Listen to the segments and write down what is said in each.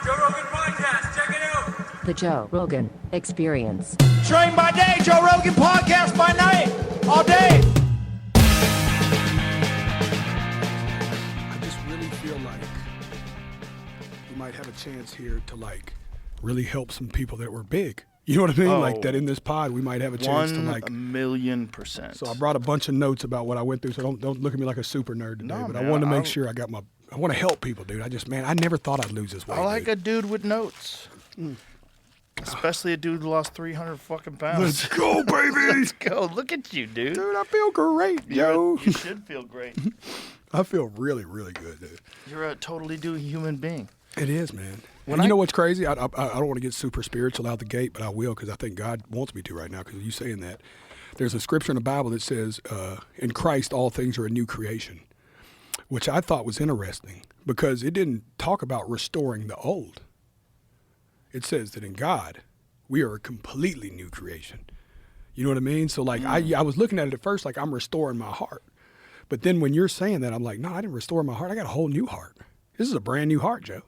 Joe Rogan Podcast. Check it out. The Joe Rogan Experience. Train by day, Joe Rogan Podcast by night, all day. I just really feel like we might have a chance here to like really help some people that were big. You know what I mean? Like that in this pod, we might have a chance to like 1,000,000%. So I brought a bunch of notes about what I went through. So don't look at me like a super nerd today. No, but man, I wanted to make sure I got I want to help people, dude. I never thought I'd lose this weight. I like dude. a dude with notes. Especially a dude who lost 300 fucking pounds. Let's go, baby. Let's go. Look at you, dude. Dude, I feel great, yo. You should feel great. I feel really, really good, dude. You're a totally new human being. It is, man. And you know what's crazy? I don't want to get super spiritual out the gate, but I will because I think God wants me to right now because you saying that. There's a scripture in the Bible that says, in Christ all things are a new creation, which I thought was interesting because it didn't talk about restoring the old. It says that in God, we are a completely new creation. You know what I mean? So like I was looking at it at first like I'm restoring my heart. But then when you're saying that, I'm like, no, I didn't restore my heart. I got a whole new heart. This is a brand new heart, Joe.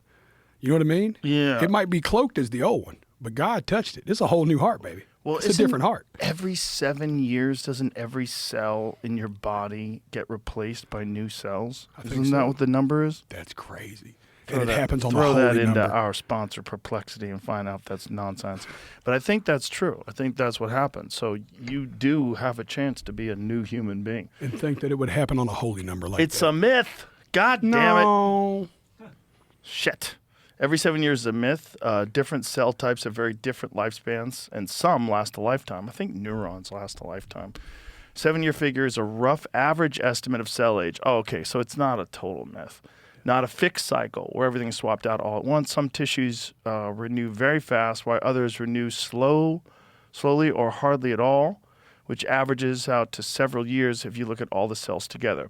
You know what I mean? Yeah. It might be cloaked as the old one, but God touched it. It's a whole new heart, baby. Well, it's a different heart. Every 7 years, doesn't every cell in your body get replaced by new cells? Isn't that what the number is? That's crazy. And it happens on the holy Throw that into number. our sponsor, Perplexity, and find out if that's nonsense. But I think that's true. I think that's what happens. So you do have a chance to be a new human being. And think that it would happen on a holy number like It's that. a myth. God damn it. No. Shit. Every 7 years is a myth. Different cell types have very different lifespans, and some last a lifetime. I think neurons last a lifetime. 7-year figure is a rough average estimate of cell age. Oh, okay, so it's not a total myth. Not a fixed cycle where everything is swapped out all at once. Some tissues renew very fast, while others renew slowly or hardly at all, which averages out to several years if you look at all the cells together.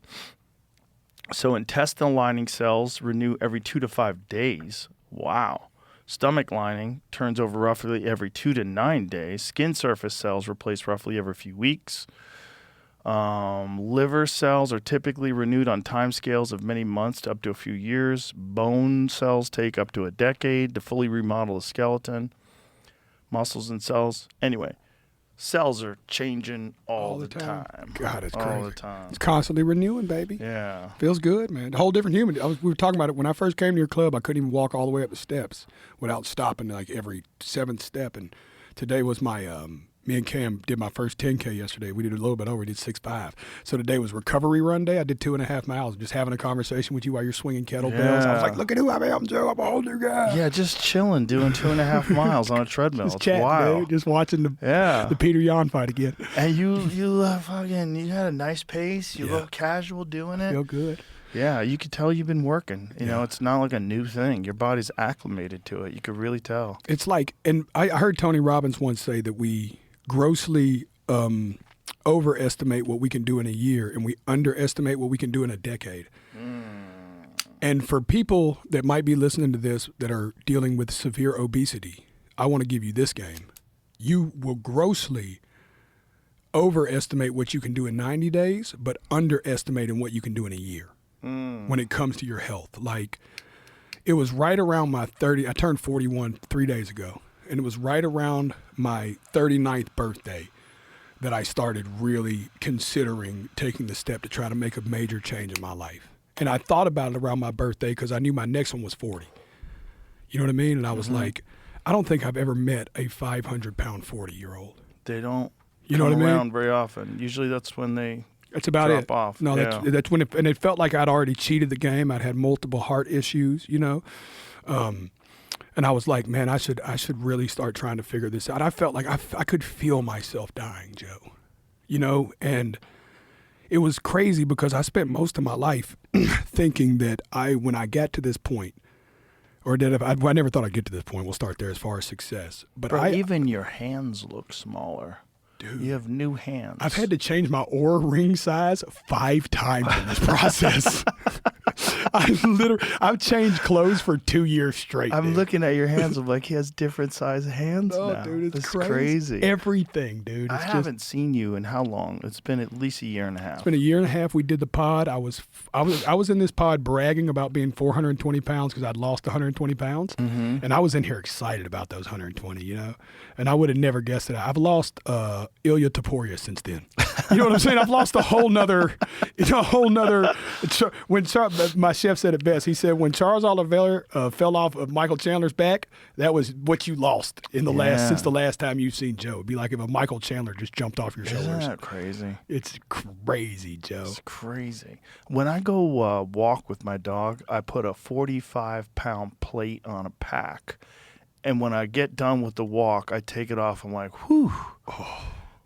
So intestinal lining cells renew every 2 to 5 days. Wow. Stomach lining turns over roughly every 2 to 9 days. Skin surface cells replace roughly every few weeks. Liver cells are typically renewed on time scales of many months to up to a few years. Bone cells take up to a decade to fully remodel the skeleton. Muscles and cells. Anyway, cells are changing all the time. God, it's all crazy. the time. It's constantly renewing, baby. Yeah. Feels good, man. A whole different human. We were talking about it when I first came to your club. I couldn't even walk all the way up the steps without stopping like every 7th step. And today was my me and Cam did my first 10K yesterday. We did a little bit over. We did 6.5. So today was recovery run day. I did 2.5 miles, just having a conversation with you while you're swinging kettlebells. I was like, look at who I am, Joe. I'm a whole new guy. Yeah, just chilling, doing 2.5 miles on a treadmill. Just It's chatting, wild. dude. Just watching the Peter Yan fight again. And you fucking, you had a nice pace. You look casual doing it. Feel good. Yeah, you could tell you've been working. You know, it's not like a new thing. Your body's acclimated to it. You could really tell. It's like, and I heard Tony Robbins once say that we grossly overestimate what we can do in a year and we underestimate what we can do in a decade. And for people that might be listening to this that are dealing with severe obesity, I want to give you this game. You will grossly overestimate what you can do in 90 days, but underestimate in what you can do in a year when it comes to your health. Like, it was right around my 30, I turned 41 3 days ago. And it was right around my 39th birthday that I started really considering taking the step to try to make a major change in my life. And I thought about it around my birthday because I knew my next one was 40. You know what I mean? And I was like, I don't think I've ever met a 500-pound 40-year-old. They don't You know come what I mean? around very often. Usually that's when they That's about drop it. off. No, Yeah. that's when it, and it felt like I'd already cheated the game. I'd had multiple heart issues, you know. And I was like, man, I should really start trying to figure this out. I felt like I could feel myself dying, Joe, you know, and it was crazy because I spent most of my life thinking that when I got to this point, or that if I never thought I'd get to this point. We'll start there as far as success. But Bro, even your hands look smaller. Dude, you have new hands. I've had to change my Oura ring size 5 times in this process. I've changed clothes for 2 years straight. I'm dude. looking at your hands. I'm like, he has different size hands Oh, now. dude, it's That's crazy. Everything, dude. I It's haven't seen you in how long? It's been at least a year and a half. It's been a year and a half. We did the pod. I was in this pod bragging about being 420 pounds because I'd lost 120 pounds, and I was in here excited about those 120. And I would have never guessed it. I've lost Ilya Taporia since then. You know what I'm saying? I've lost a whole nother. When my chef said it best, he said when Charles Oliveira fell off of Michael Chandler's back, that was what you lost in the since the last time you've seen Joe. It'd be like if a Michael Chandler just jumped off your shoulders. Isn't that crazy? It's crazy, Joe. It's crazy. When I go walk with my dog, I put a 45-pound plate on a pack. And when I get done with the walk, I take it off. I'm like, whew,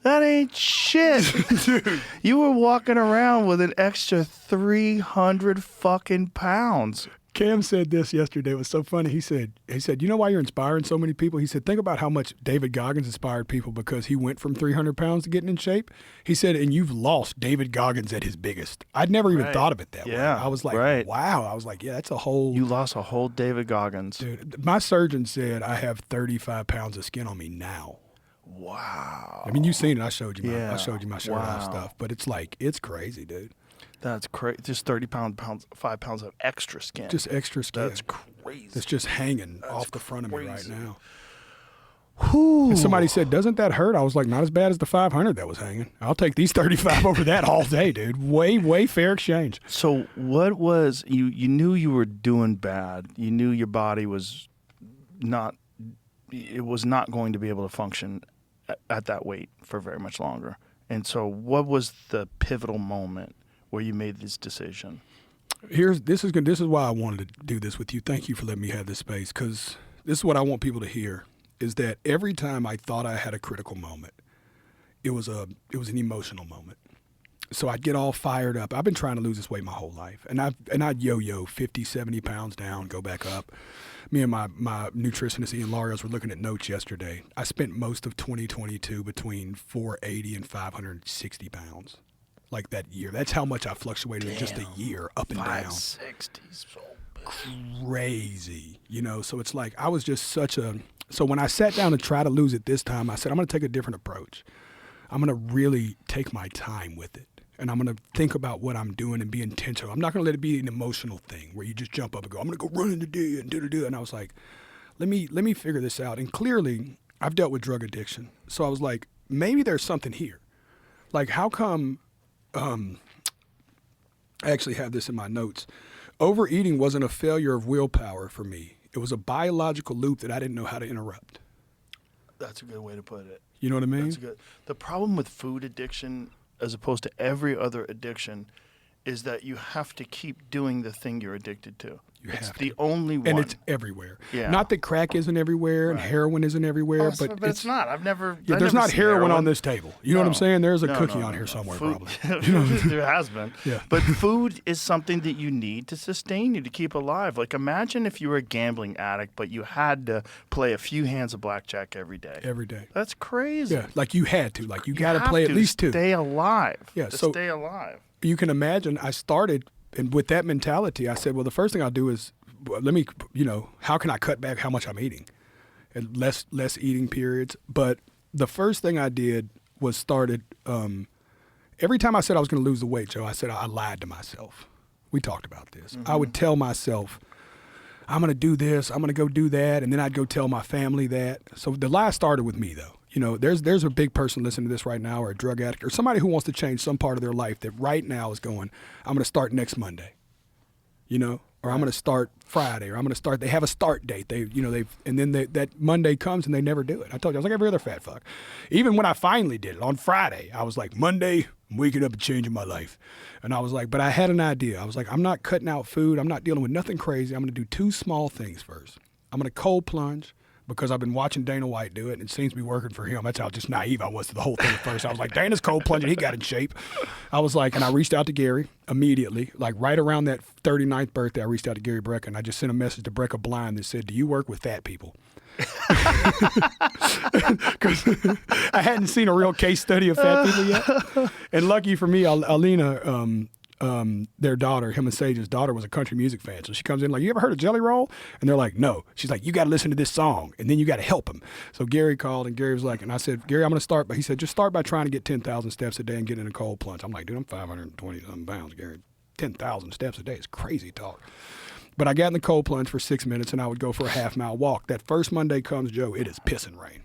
that ain't shit. Dude. You were walking around with an extra 300 fucking pounds. Cam said this yesterday. It was so funny. He said, you know why you're inspiring so many people? He said, think about how much David Goggins inspired people because he went from 300 pounds to getting in shape. He said, and you've lost David Goggins at his biggest. I'd never even thought of it that way. I was like, wow. I was like, yeah, that's a whole. You lost a whole David Goggins. Dude, my surgeon said I have 35 pounds of skin on me now. Wow. I mean, you've seen it. I showed you my shirt off Wow. stuff. But it's like, it's crazy, dude. That's crazy. Just 5 pounds of extra skin. Just extra skin. That's crazy. It's just hanging off the front of me right crazy. now. Whew. And somebody said, doesn't that hurt? I was like, not as bad as the 500 that was hanging. I'll take these 35 over that all day, dude. Way fair exchange. So what was, you knew you were doing bad. You knew your body was not going to be able to function at that weight for very much longer. And so what was the pivotal moment where you made this decision? This is why I wanted to do this with you. Thank you for letting me have this space, because this is what I want people to hear, is that every time I thought I had a critical moment, it was an emotional moment. So I'd get all fired up. I've been trying to lose this weight my whole life. And I'd yo-yo 50, 70 pounds down, go back up. Me and my nutritionist, Ian Larios, were looking at notes yesterday. I spent most of 2022 between 480 and 560 pounds. Like that year. That's how much I fluctuated in just a year, up and down. 560 so crazy. So it's like I was just so when I sat down to try to lose it this time, I said, I'm going to take a different approach. I'm going to really take my time with it. And I'm going to think about what I'm doing and be intentional. I'm not going to let it be an emotional thing where you just jump up and go, I'm going to go run in the day and do. And I was like, let me figure this out. And clearly, I've dealt with drug addiction. So I was like, maybe there's something here. Like, how come, I actually have this in my notes. Overeating wasn't a failure of willpower for me. It was a biological loop that I didn't know how to interrupt. That's a good way to put it. You know what I mean? That's good. The problem with food addiction, as opposed to every other addiction, is that you have to keep doing the thing you're addicted to. It's the only one. And it's everywhere. Yeah. Not that crack isn't everywhere and heroin isn't everywhere, but it's not. I've never. Yeah, there's not heroin on this table. You know what I'm saying? There's a cookie on here no. somewhere, Food, probably. There has been. Yeah. But food is something that you need to sustain you, to keep alive. Like, imagine if you were a gambling addict, but you had to play a few hands of blackjack every day. Every day. That's crazy. Yeah, like you had to. Like you got to play at least two. Stay alive. Yeah, to so stay alive. You can imagine I started, and with that mentality, I said, well, the first thing I'll do is, let me, how can I cut back how much I'm eating? And less eating periods. But the first thing I did was started, every time I said I was going to lose the weight, Joe, I said I lied to myself. We talked about this. Mm-hmm. I would tell myself, I'm going to do this, I'm going to go do that, and then I'd go tell my family that. So the lie started with me, though. There's a big person listening to this right now, or a drug addict, or somebody who wants to change some part of their life that right now is going, I'm going to start next Monday, or I'm going to start Friday, or I'm going to start. They have a start date. And then that Monday comes and they never do it. I told you, I was like every other fat fuck. Even when I finally did it on Friday, I was like, Monday, I'm waking up and changing my life. And I was like, but I had an idea. I was like, I'm not cutting out food. I'm not dealing with nothing crazy. I'm going to do two small things first. I'm going to cold plunge, because I've been watching Dana White do it, and it seems to be working for him. That's how just naive I was to the whole thing at first. I was like, Dana's cold plunging. He got in shape. I was like, and I reached out to Gary immediately. Like right around that 39th birthday, I reached out to Gary Brecka, and I just sent a message to Brecka Blind that said, do you work with fat people? Because I hadn't seen a real case study of fat people yet. And lucky for me, Alina their daughter, him and Sage's daughter, was a country music fan. So she comes in like, you ever heard of Jelly Roll? And they're like, no. She's like, you got to listen to this song, and then you got to help him. So Gary called, and Gary was like, and I said, Gary, I'm going to start. But he said, just start by trying to get 10,000 steps a day and get in a cold plunge. I'm like, dude, I'm 520-something pounds, Gary. 10,000 steps a day is crazy talk. But I got in the cold plunge for 6 minutes, and I would go for a half-mile walk. That first Monday comes, Joe, it is pissing rain.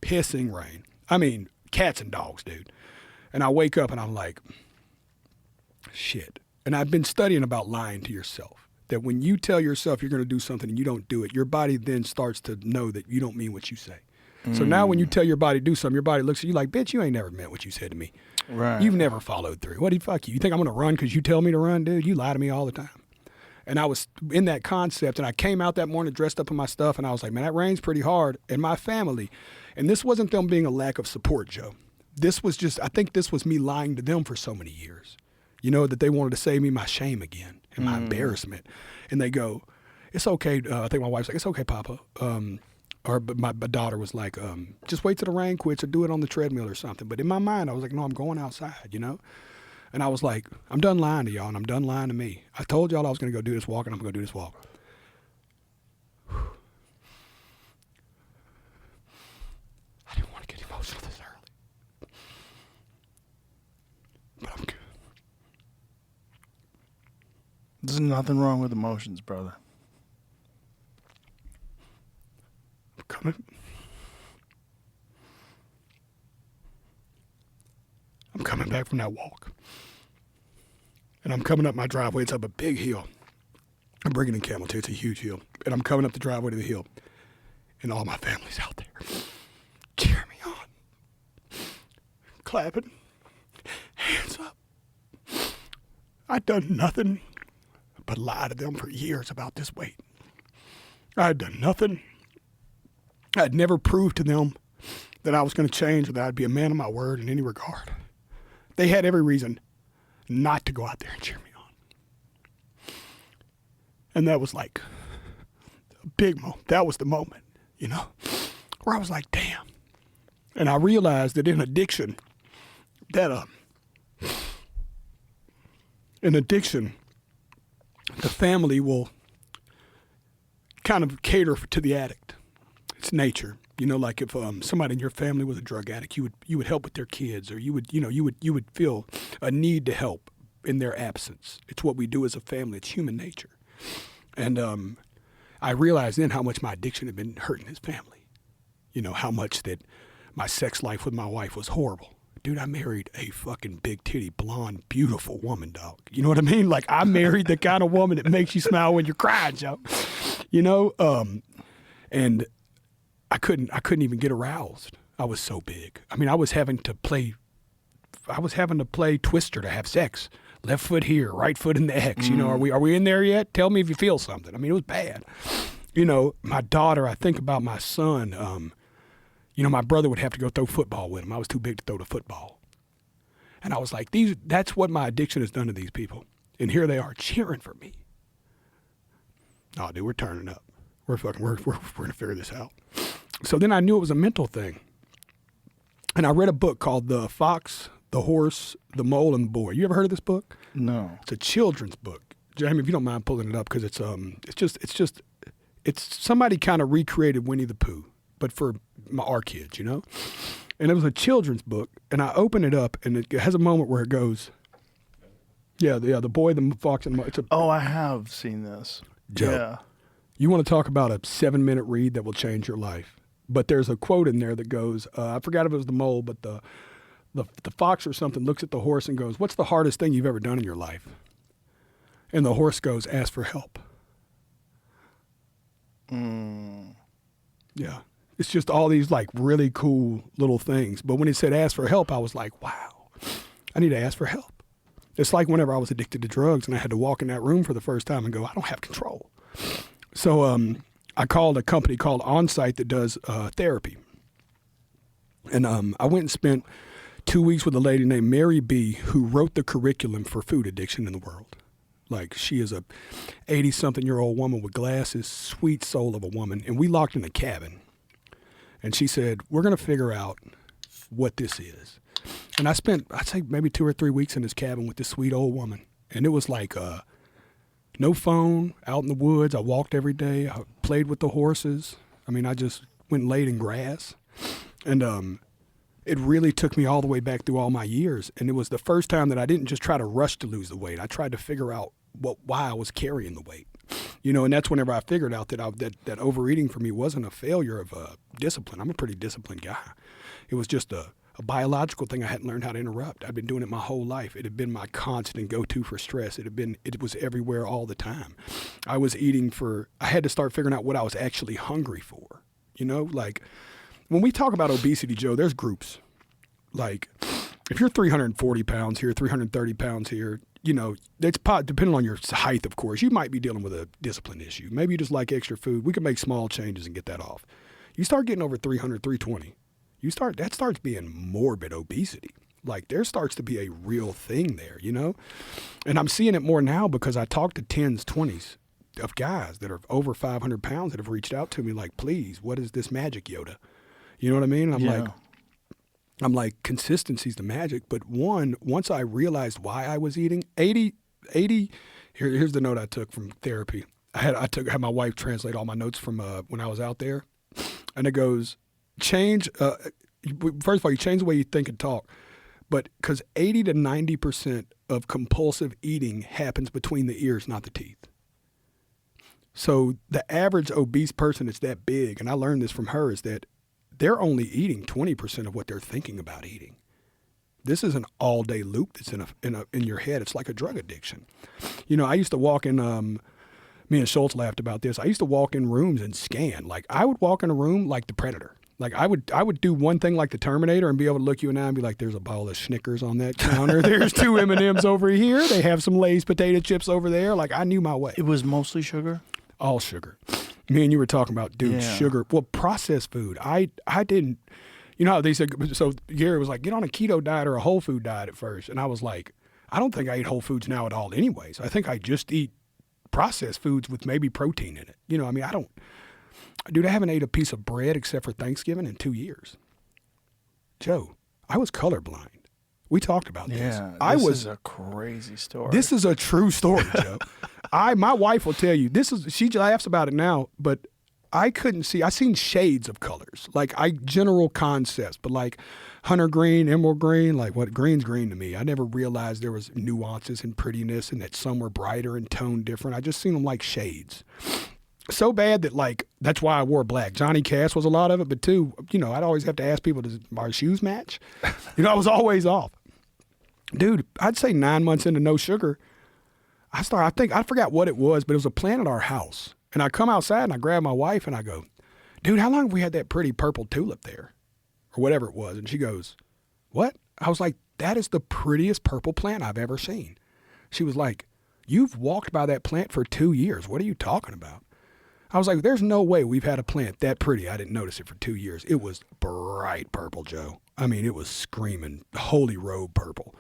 Pissing rain. I mean, cats and dogs, dude. And I wake up, and I'm like, shit. And I've been studying about lying to yourself. That when you tell yourself you're going to do something and you don't do it, your body then starts to know that you don't mean what you say. So now when you tell your body to do something, your body looks at you like, bitch, you ain't never meant what you said to me. Right. You've never followed through. What the fuck you? You think I'm going to run because you tell me to run, dude? You lie to me all the time. And I was in that concept, and I came out that morning dressed up in my stuff, and I was like, man, that rain's pretty hard. And my family, and this wasn't them being a lack of support, Joe. This was just, I think this was me lying to them for so many years. You know, that they wanted to save me my shame again and my embarrassment. And they go, it's okay. I think my wife's like, it's okay, Papa. But my daughter was like, just wait till the rain quits or do it on the treadmill or something. But in my mind, I was like, no, I'm going outside, you know? And I was like, I'm done lying to y'all, and I'm done lying to me. I told y'all I was going to go do this walk, and I'm going to go do this walk. I didn't want to get emotional this early. But I'm good. There's nothing wrong with emotions, brother. I'm coming back from that walk. And I'm coming up my driveway. It's up a big hill. I'm bringing in camel too. It's a huge hill. And I'm coming up the driveway to the hill. And all my family's out there cheering me on. Clapping. Hands up. I'd done nothing but lie to them for years about this weight. I'd done nothing. I'd never proved to them that I was going to change or that I'd be a man of my word in any regard. They had every reason not to go out there and cheer me on. And that was like a big moment. That was the moment, you know, where I was like, damn. And I realized that in addiction, the family will kind of cater to the addict. It's nature. You know, like if somebody in your family was a drug addict, you would help with their kids, or you would feel a need to help in their absence. It's what we do as a family. It's human nature. And I realized then how much my addiction had been hurting his family. You know, how much that my sex life with my wife was horrible. Dude, I married a fucking big titty, blonde, beautiful woman, dog. You know what I mean? Like, I married the kind of woman that makes you smile when you're crying, Joe. You know, and I couldn't even get aroused. I was so big. I mean, I was having to play Twister to have sex. Left foot here, right foot in the X. You know, are we in there yet? Tell me if you feel something. I mean, it was bad. You know, my daughter, I think about my son. You know, my brother would have to go throw football with him. I was too big to throw the football. And I was like, that's what my addiction has done to these people. And here they are cheering for me. Oh, dude, we're turning up. We're going to figure this out. So then I knew it was a mental thing. And I read a book called The Fox, the Horse, the Mole, and the Boy. You ever heard of this book? No. It's a children's book. Jamie, if you don't mind pulling it up, because it's somebody kind of recreated Winnie the Pooh, but for our kids, you know? And it was a children's book, and I open it up, and it has a moment where it goes, the boy, the fox, and the mole. I have seen this. Joe, yeah. You want to talk about a 7-minute read that will change your life. But there's a quote in there that goes, I forgot if it was the mole, but the fox or something looks at the horse and goes, what's the hardest thing you've ever done in your life? And the horse goes, ask for help. Yeah. It's just all these like really cool little things. But when it said ask for help, I was like, wow, I need to ask for help. It's like whenever I was addicted to drugs and I had to walk in that room for the first time and go, I don't have control. So I called a company called Onsite that does therapy. And I went and spent 2 weeks with a lady named Mary B., who wrote the curriculum for food addiction in the world. Like, she is a 80-something-year-old woman with glasses, sweet soul of a woman. And we locked in a cabin. And she said, we're going to figure out what this is. And I spent, I'd say maybe 2 or 3 weeks in this cabin with this sweet old woman. And it was like no phone, out in the woods. I walked every day. I played with the horses. I mean, I just went and laid in grass. And it really took me all the way back through all my years. And it was the first time that I didn't just try to rush to lose the weight. I tried to figure out why I was carrying the weight. And that's whenever I figured out that overeating for me wasn't a failure of discipline. I'm a pretty disciplined guy. It was just a biological thing I hadn't learned how to interrupt. I'd been doing it my whole life. It had been my constant go-to for stress. It was everywhere all the time. I was eating I had to start figuring out what I was actually hungry for. Like when we talk about obesity, Joe, there's groups. Like if you're 340 pounds here, 330 pounds here, it's depending on your height, of course. You might be dealing with a discipline issue. Maybe you just like extra food. We can make small changes and get that off. You start getting over 300, 320. That starts being morbid obesity. Like there starts to be a real thing there, And I'm seeing it more now because I talk to 10s, 20s of guys that are over 500 pounds that have reached out to me like, please, what is this magic, Yoda? You know what I mean? And I'm like, consistency's the magic. But once I realized why I was eating, 80, here's the note I took from therapy. I had my wife translate all my notes from when I was out there. And it goes, first of all, you change the way you think and talk. But because 80 to 90% of compulsive eating happens between the ears, not the teeth. So the average obese person that's that big, and I learned this from her, is that they're only eating 20% of what they're thinking about eating. This is an all-day loop that's in your head. It's like a drug addiction. I used to walk in, me and Schultz laughed about this. I used to walk in rooms and scan. Like I would walk in a room like the Predator. Like I would do one thing like the Terminator and be able to look you in the eye and be like, there's a bowl of Snickers on that counter. There's 2 M&Ms over here. They have some Lay's potato chips over there. Like I knew my way. It was mostly sugar? All sugar. Me and you were talking about, sugar. Well, processed food. I didn't, how they said, so Gary was like, get on a keto diet or a whole food diet at first. And I was like, I don't think I eat whole foods now at all anyways. I think I just eat processed foods with maybe protein in it. I haven't ate a piece of bread except for Thanksgiving in 2 years. Joe, I was colorblind. We talked about this. Yeah, this is a crazy story. This is a true story, Joe. My wife will tell you, she laughs about it now, but I couldn't see. I seen shades of colors, like general concepts, but like hunter green, emerald green, like what green's green to me. I never realized there was nuances and prettiness and that some were brighter and toned different. I just seen them like shades. So bad that that's why I wore black. Johnny Cash was a lot of it, but too, I'd always have to ask people, does our shoes match? I was always off. Dude, I'd say 9 months into no sugar, I forgot what it was, but it was a plant at our house. And I come outside and I grab my wife and I go, dude, how long have we had that pretty purple tulip there? Or whatever it was. And she goes, what? I was like, that is the prettiest purple plant I've ever seen. She was like, you've walked by that plant for 2 years. What are you talking about? I was like, there's no way we've had a plant that pretty. I didn't notice it for 2 years. It was bright purple, Joe. I mean, it was screaming holy robe purple.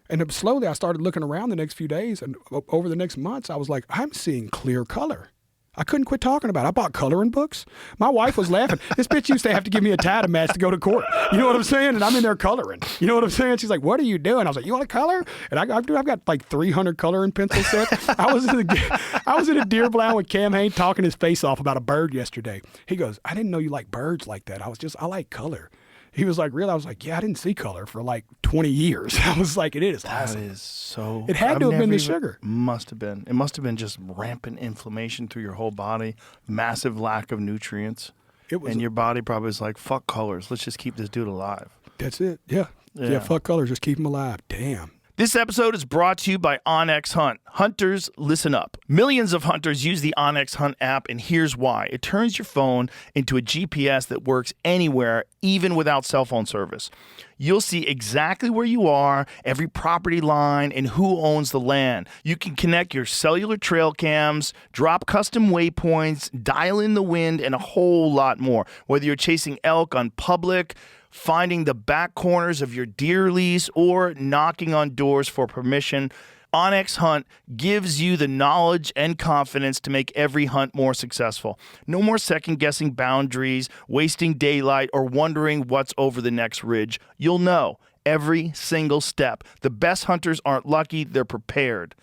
And slowly I started looking around the next few days, and over the next months, I was like, I'm seeing clear color. I couldn't quit talking about it. I bought coloring books. My wife was laughing. This bitch used to have to give me a tie to match to go to court. You know what I'm saying? And I'm in there coloring. You know what I'm saying? She's like, what are you doing? I was like, you want to color? And I've got like 300 coloring pencil sets. I was in a deer blind with Cam Hain talking his face off about a bird yesterday. He goes, I didn't know you like birds like that. I like color. He was like, really? I was like, yeah, I didn't see color for like 20 years. I was like, it is awesome. That is so... It had to have been the sugar. Must have been. It must have been just rampant inflammation through your whole body, massive lack of nutrients. And your body probably was like, fuck colors. Let's just keep this dude alive. That's it. Yeah. Yeah, fuck colors. Just keep him alive. Damn. This episode is brought to you by OnX Hunt. Hunters, listen up. Millions of hunters use the OnX Hunt app, and here's why. It turns your phone into a GPS that works anywhere, even without cell phone service. You'll see exactly where you are, every property line, and who owns the land. You can connect your cellular trail cams, drop custom waypoints, dial in the wind, and a whole lot more. Whether you're chasing elk on public, finding the back corners of your deer lease, or knocking on doors for permission, OnX Hunt gives you the knowledge and confidence to make every hunt more successful. No more second-guessing boundaries, wasting daylight, or wondering what's over the next ridge. You'll know every single step. The best hunters aren't lucky, they're prepared.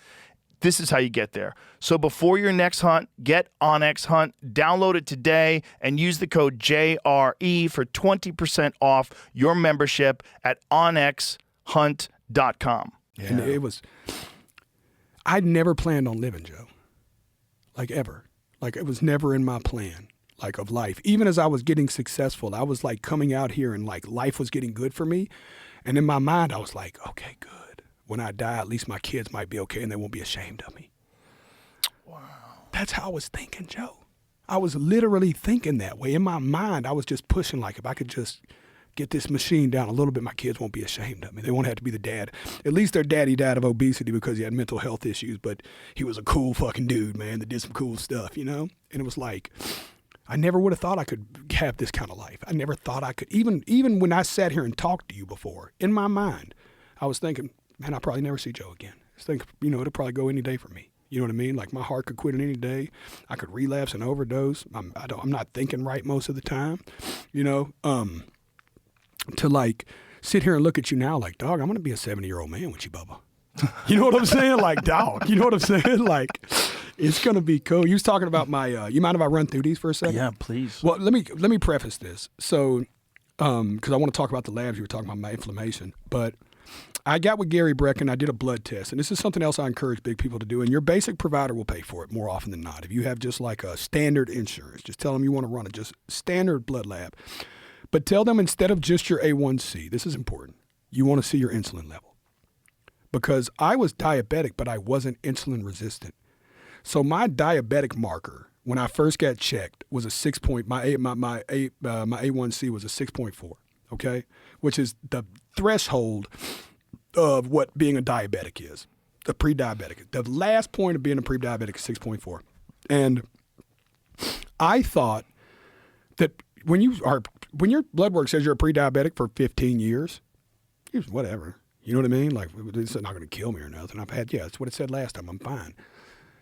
This is how you get there. So before your next hunt, get OnX Hunt, download it today, and use the code JRE for 20% off your membership at onxhunt.com. Yeah. And it was, I'd never planned on living, Joe. Like ever. Like it was never in my plan, like of life. Even as I was getting successful, I was like coming out here and like life was getting good for me. And in my mind, I was like, okay, good. When I die, at least my kids might be okay and they won't be ashamed of me. Wow. That's how I was thinking, Joe. I was literally thinking that way. In my mind, I was just pushing like if I could just get this machine down a little bit, my kids won't be ashamed of me. They won't have to be the dad. At least their daddy died of obesity because he had mental health issues, but he was a cool fucking dude, man, that did some cool stuff, you know? And it was like, I never would have thought I could have this kind of life. I never thought I could, even when I sat here and talked to you before, in my mind, I was thinking, man, I'll probably never see Joe again. I was thinking, you know, it'll probably go any day for me. You know what I mean? Like my heart could quit at any day. I could relapse and overdose. I'm not thinking right most of the time, you know? To like sit here and look at you now like, dog, I'm going to be a 70-year-old man with you, Bubba. You know what I'm saying? Like, dog, you know what I'm saying? Like, it's going to be cool. You was talking about my, you mind if I run through these for a second? Yeah, please. Well, let me preface this. So, because I want to talk about the labs. You were talking about my inflammation. But I got with Gary Brecken. I did a blood test. And this is something else I encourage big people to do. And your basic provider will pay for it more often than not. If you have just like a standard insurance, just tell them you want to run it, just standard blood lab. But tell them instead of just your A1C, this is important, you want to see your insulin level. Because I was diabetic, but I wasn't insulin resistant. So my diabetic marker, when I first got checked, was a 6 point, my A1C was a 6.4, okay? Which is the threshold of what being a diabetic is, a pre-diabetic. The last point of being a pre-diabetic is 6.4. And I thought that when your blood work says you're a pre-diabetic for 15 years, whatever. You know what I mean? Like, it's not going to kill me or nothing. That's what it said last time. I'm fine.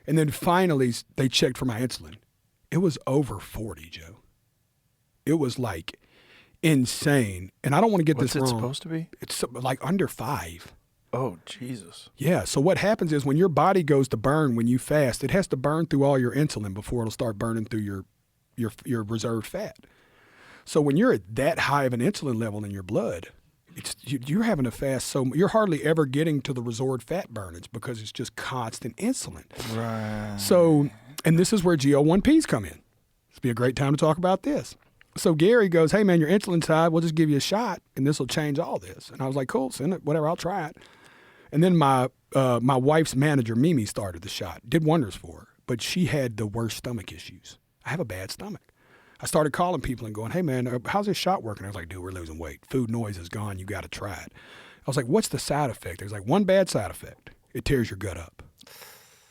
And then finally, they checked for my insulin. It was over 40, Joe. It was like insane. And I don't want to get this wrong. What's it supposed to be? It's like under 5. Oh, Jesus. Yeah. So what happens is when your body goes to burn when you fast, it has to burn through all your insulin before it'll start burning through your reserved fat. So when you're at that high of an insulin level in your blood, you're having to fast, so you're hardly ever getting to the restored fat burnage because it's just constant insulin. Right. So, and this is where GL1Ps come in. It'd be a great time to talk about this. So Gary goes, hey man, your insulin's high. We'll just give you a shot, and this will change all this. And I was like, cool, send it, whatever, I'll try it. And then my wife's manager, Mimi, started the shot. Did wonders for her, but she had the worst stomach issues. I have a bad stomach. I started calling people and going, hey, man, how's this shot working? I was like, dude, we're losing weight. Food noise is gone. You got to try it. I was like, what's the side effect? There's like one bad side effect. It tears your gut up.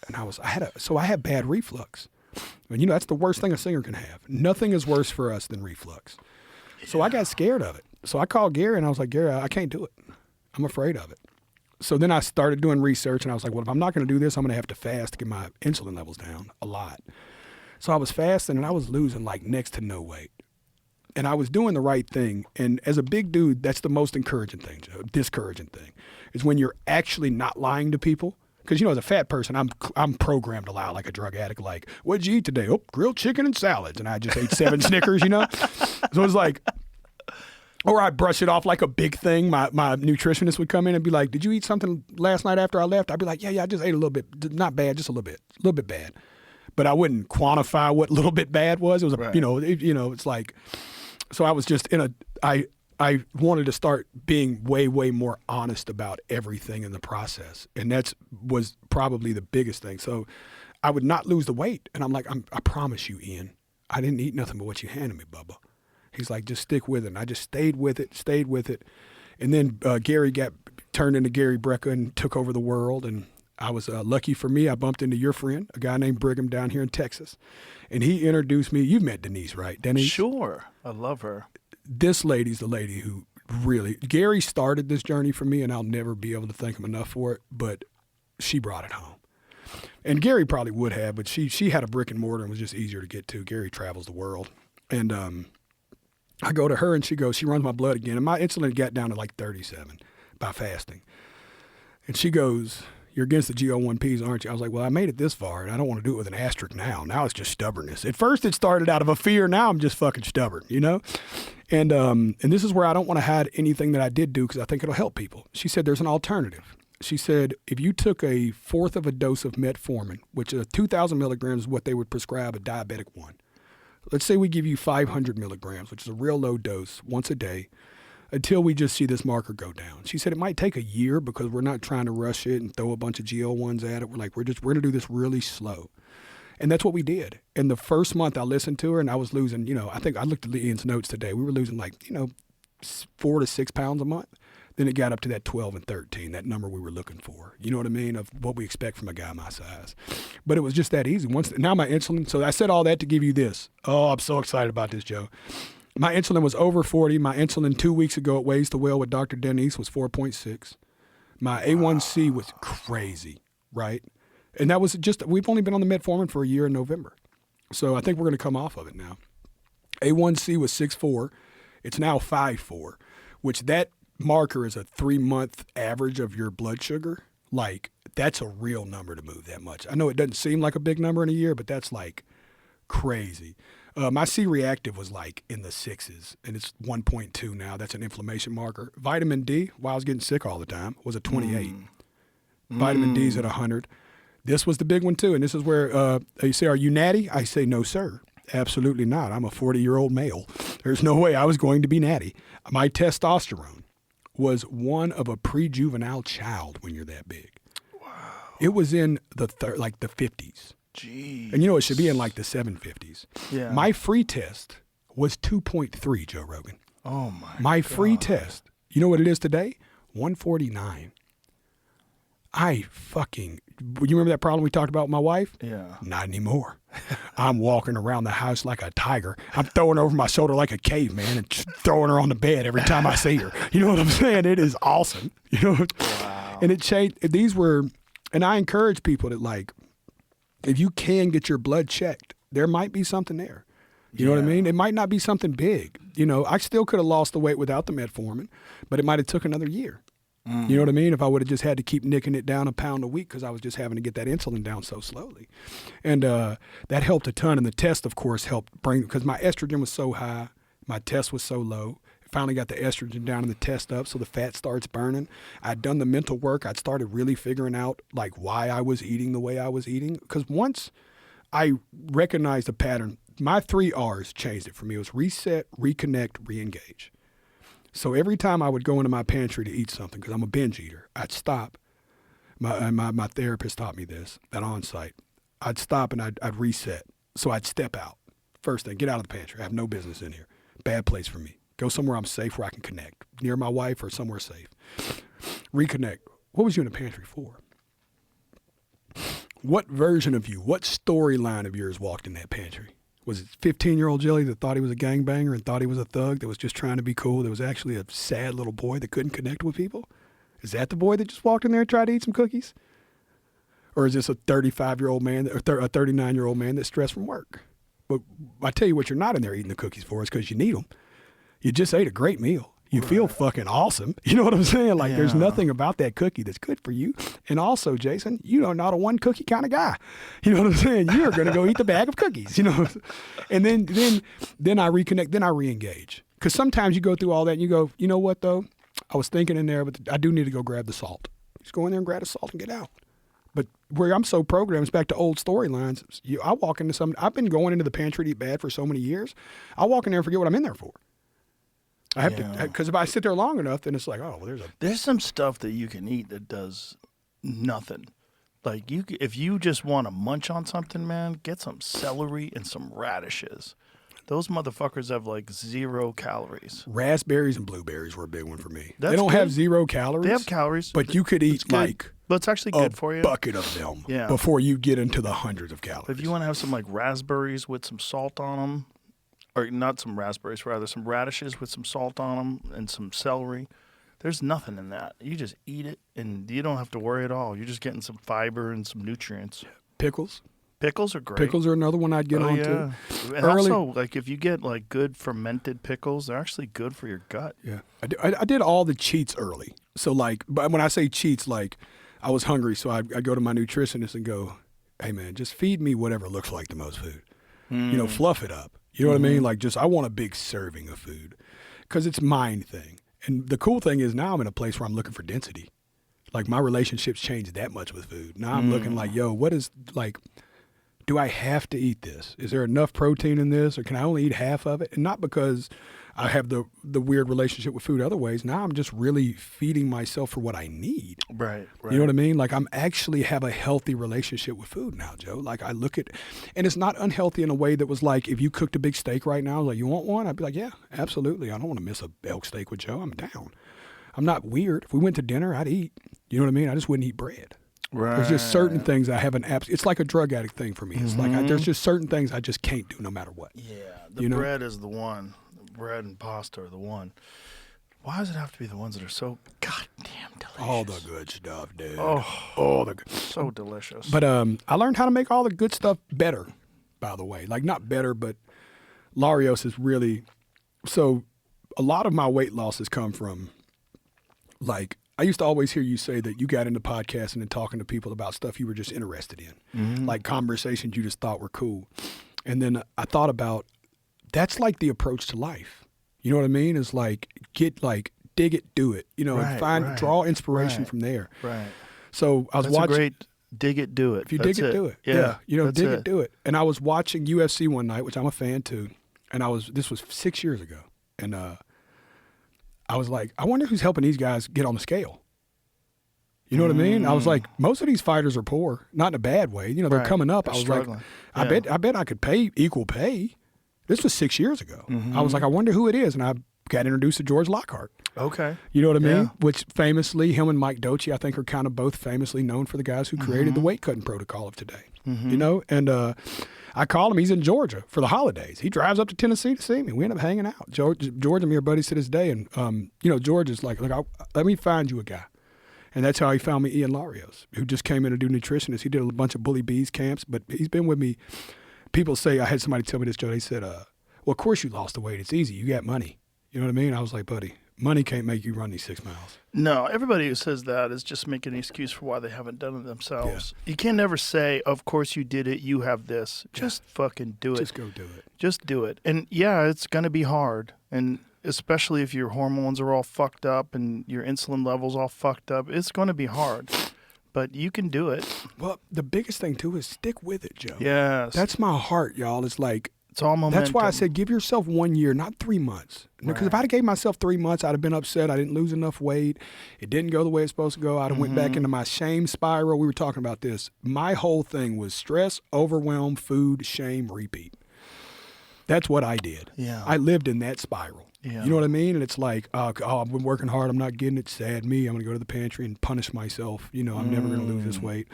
And I had bad reflux. And, you know, that's the worst thing a singer can have. Nothing is worse for us than reflux. So I got scared of it. So I called Gary and I was like, Gary, I can't do it. I'm afraid of it. So then I started doing research and I was like, well, if I'm not going to do this, I'm going to have to fast to get my insulin levels down a lot. So I was fasting and I was losing like next to no weight. And I was doing the right thing. And as a big dude, that's the most encouraging thing, Joe, discouraging thing, is when you're actually not lying to people. Because, you know, as a fat person, I'm programmed to lie like a drug addict. Like, what'd you eat today? Oh, grilled chicken and salads. And I just ate 7 Snickers, you know? So it was like, or I'd brush it off like a big thing. My nutritionist would come in and be like, did you eat something last night after I left? I'd be like, yeah, I just ate a little bit. Not bad, just a little bit bad. But I wouldn't quantify what little bit bad was. It was, right. It's like, so I was just I wanted to start being way, way more honest about everything in the process. And was probably the biggest thing. So I would not lose the weight. And I'm like, I promise you, Ian, I didn't eat nothing but what you handed me, Bubba. He's like, just stick with it. And I just stayed with it. And then Gary got turned into Gary Brecken and took over the world. And I was lucky for me. I bumped into your friend, a guy named Brigham down here in Texas. And he introduced me. You've met Denise, right? Denise? Sure. I love her. This lady's the lady who really, Gary started this journey for me, and I'll never be able to thank him enough for it. But she brought it home. And Gary probably would have, but she had a brick and mortar and was just easier to get to. Gary travels the world. And I go to her and she runs my blood again. And my insulin got down to like 37 by fasting. And she goes, "You're against the GO1Ps, aren't you?" I was like, "Well, I made it this far and I don't want to do it with an asterisk now. Now it's just stubbornness." At first it started out of a fear. Now I'm just fucking stubborn, you know? And this is where I don't want to hide anything that I did do because I think it'll help people. She said there's an alternative. She said, if you took a fourth of a dose of metformin, which is 2,000 milligrams is what they would prescribe a diabetic one. Let's say we give you 500 milligrams, which is a real low dose, once a day, until we just see this marker go down. She said it might take a year because we're not trying to rush it and throw a bunch of GL1s at it. We're going to do this really slow. And that's what we did. And the first month I listened to her and I was losing, I think I looked at Ian's notes today. We were losing 4 to 6 pounds a month. Then it got up to that 12 and 13, that number we were looking for. You know what I mean? Of what we expect from a guy my size. But it was just that easy. Now my insulin, so I said all that to give you this. Oh, I'm so excited about this, Joe. My insulin was over 40. My insulin 2 weeks ago at Ways to Well with Dr. Denise was 4.6. My A1C was crazy, right? And that was we've only been on the metformin for a year in November. So I think we're going to come off of it now. A1C was 6.4. It's now 5.4, which that marker is a 3-month average of your blood sugar. Like, that's a real number to move that much. I know it doesn't seem like a big number in a year, but that's like crazy. My C-reactive was like in the 6s, and it's 1.2 now. That's an inflammation marker. Vitamin D, while I was getting sick all the time, was a 28. Vitamin D's at 100. This was the big one, too, and this is where you say, "Are you natty?" I say, "No, sir. Absolutely not. I'm a 40-year-old male. There's no way I was going to be natty." My testosterone was one of a pre-juvenile child when you're that big. Wow. It was in the 50s. Jeez. And it should be in like the 750s. Yeah. My free test was 2.3, Joe Rogan. Oh my free test. You know what it is today? 149. You remember that problem we talked about with my wife? Yeah. Not anymore. I'm walking around the house like a tiger. I'm throwing her over my shoulder like a caveman and throwing her on the bed every time I see her. You know what I'm saying? It is awesome. Wow. And it changed. And I encourage people that if you can get your blood checked, there might be something there. You know what I mean? It might not be something big. I still could have lost the weight without the metformin, but it might have took another year. You know what I mean? If I would have just had to keep nicking it down a pound a week because I was just having to get that insulin down so slowly. And that helped a ton. And the test, of course, helped because my estrogen was so high, my test was so low. Finally got the estrogen down and the test up so the fat starts burning. I'd done the mental work. I'd started really figuring out why I was eating the way I was eating. Because once I recognized the pattern, my 3 R's changed it for me. It was reset, reconnect, reengage. So every time I would go into my pantry to eat something, because I'm a binge eater, I'd stop. My therapist taught me this, that on-site. I'd stop and I'd reset. So I'd step out. First thing, get out of the pantry. I have no business in here. Bad place for me. Go somewhere I'm safe where I can connect, near my wife or somewhere safe. Reconnect. What was you in the pantry for? What version of you, what storyline of yours walked in that pantry? Was it 15-year-old Jilly that thought he was a gangbanger and thought he was a thug that was just trying to be cool, that was actually a sad little boy that couldn't connect with people? Is that the boy that just walked in there and tried to eat some cookies? Or is this a 35-year-old man or a 39-year-old man that's stressed from work? But I tell you what you're not in there eating the cookies for is because you need them. You just ate a great meal. You feel fucking awesome. You know what I'm saying? There's nothing about that cookie that's good for you. And also, Jason, not a one cookie kind of guy. You know what I'm saying? You're going to go eat the bag of cookies, And then I reconnect, then I reengage. Because sometimes you go through all that and you go, you know what, though? I was thinking in there, but I do need to go grab the salt. Just go in there and grab the salt and get out. But where I'm so programmed, it's back to old storylines. I walk into I've been going into the pantry to eat bad for so many years. I walk in there and forget what I'm in there for. I have to, because if I sit there long enough, then it's like, oh, well, there's some stuff that you can eat that does nothing. If you just want to munch on something, man, get some celery and some radishes. Those motherfuckers have 0 calories. Raspberries and blueberries were a big one for me. That's they don't good. have 0 calories. They have calories. But you could eat but it's actually good for you. A bucket of them before you get into the hundreds of calories. If you want to have some raspberries with some salt on them, or not some raspberries, rather some radishes with some salt on them and some celery, There's nothing in that. You just eat it, and you don't have to worry at all. You're just getting some fiber and some nutrients. Pickles. Pickles are great. Pickles are another one I'd get on to. And also, like, if you get, like, good fermented pickles, they're actually good for your gut. Yeah. I did all the cheats early. So, like, but when I say cheats, like, I was hungry, so I'd go to my nutritionist and go, hey, man, just feed me whatever looks like the most food. You know, fluff it up. You know what I mean? Like, just I want a big serving of food because it's mine thing. And the cool thing is now I'm in a place where I'm looking for density. Like, my relationships changed that much with food. Now I'm looking like, yo, what is, like, do I have to eat this? Is there enough protein in this, or can I only eat half of it? And not because I have the weird relationship with food other ways. Now I'm just really feeding myself for what I need. Right. You know what I mean? Like, I'm actually have a healthy relationship with food now, Joe. Like, I look at, and it's not unhealthy in a way that was like, if you cooked a big steak right now, like, you want one? I'd be like, yeah, absolutely. I don't want to miss a elk steak with Joe. I'm down. I'm not weird. If we went to dinner, I'd eat. You know what I mean? I just wouldn't eat bread. Right. There's just certain things I have an it's like a drug addict thing for me. It's like there's just certain things I just can't do no matter what. Yeah, the bread is the one. The bread and pasta are the one. Why does it have to be the ones that are so goddamn delicious? All the good stuff, dude. Oh, all the good. so delicious. But I learned how to make all the good stuff better, by the way. Like, not better, but Larios is really, so a lot of my weight losses come from, like, I used to always hear you say that you got into podcasting and talking to people about stuff you were just interested in, like conversations you just thought were cool. And then I thought about, that's like the approach to life. You know what I mean? It's like, dig it, do it. You know, and draw inspiration from there. Right. So I was That's watching. a great dig it, do it. If you dig it, do it. Yeah. You know, that's dig it, do it. And I was watching UFC one night, which I'm a fan too. And this was 6 years ago. And I was like, I wonder who's helping these guys get on the scale. You know what I mean? I was like, most of these fighters are poor, not in a bad way. You know, they're coming up. They're I was struggling. like, I bet I could pay equal pay. This was 6 years ago. I was like, I wonder who it is. And I got introduced to George Lockhart. Okay. You know what I mean? Yeah. Which famously, him and Mike Dochi, I think, are kind of both famously known for the guys who created the weight cutting protocol of today. You know? And I called him. He's in Georgia for the holidays. He drives up to Tennessee to see me. We end up hanging out. George and me are buddies to this day. And, you know, George is like, look, let me find you a guy. And that's how he found me Ian Larios, who just came in to do nutritionist. He did a bunch of Bully Bees camps, but he's been with me. People say, I had somebody tell me this, Joe. They said, well, of course you lost the weight. It's easy. You got money. You know what I mean? I was like, buddy, money can't make you run these 6 miles. No, everybody who says that is just making an excuse for why they haven't done it themselves. You can never say, of course you did it, you have this. Just fucking do it. Just go do it. Just do it. And yeah, it's going to be hard. And especially if your hormones are all fucked up and your insulin levels all fucked up, it's going to be hard. But you can do it. Well, the biggest thing, too, is stick with it, Joe. Yes. That's my heart, y'all. It's like, it's all momentum. that's why I said give yourself 1 year, not 3 months. Because if I'd have gave myself 3 months, I'd have been upset. I didn't lose enough weight. It didn't go the way it's supposed to go. I'd have went back into my shame spiral. We were talking about this. My whole thing was stress, overwhelm, food, shame, repeat. That's what I did. Yeah. I lived in that spiral. Yeah. You know what I mean? And it's like, oh, I've been working hard. I'm not getting it. Sad me. I'm going to go to the pantry and punish myself. You know, I'm never going to lose this weight.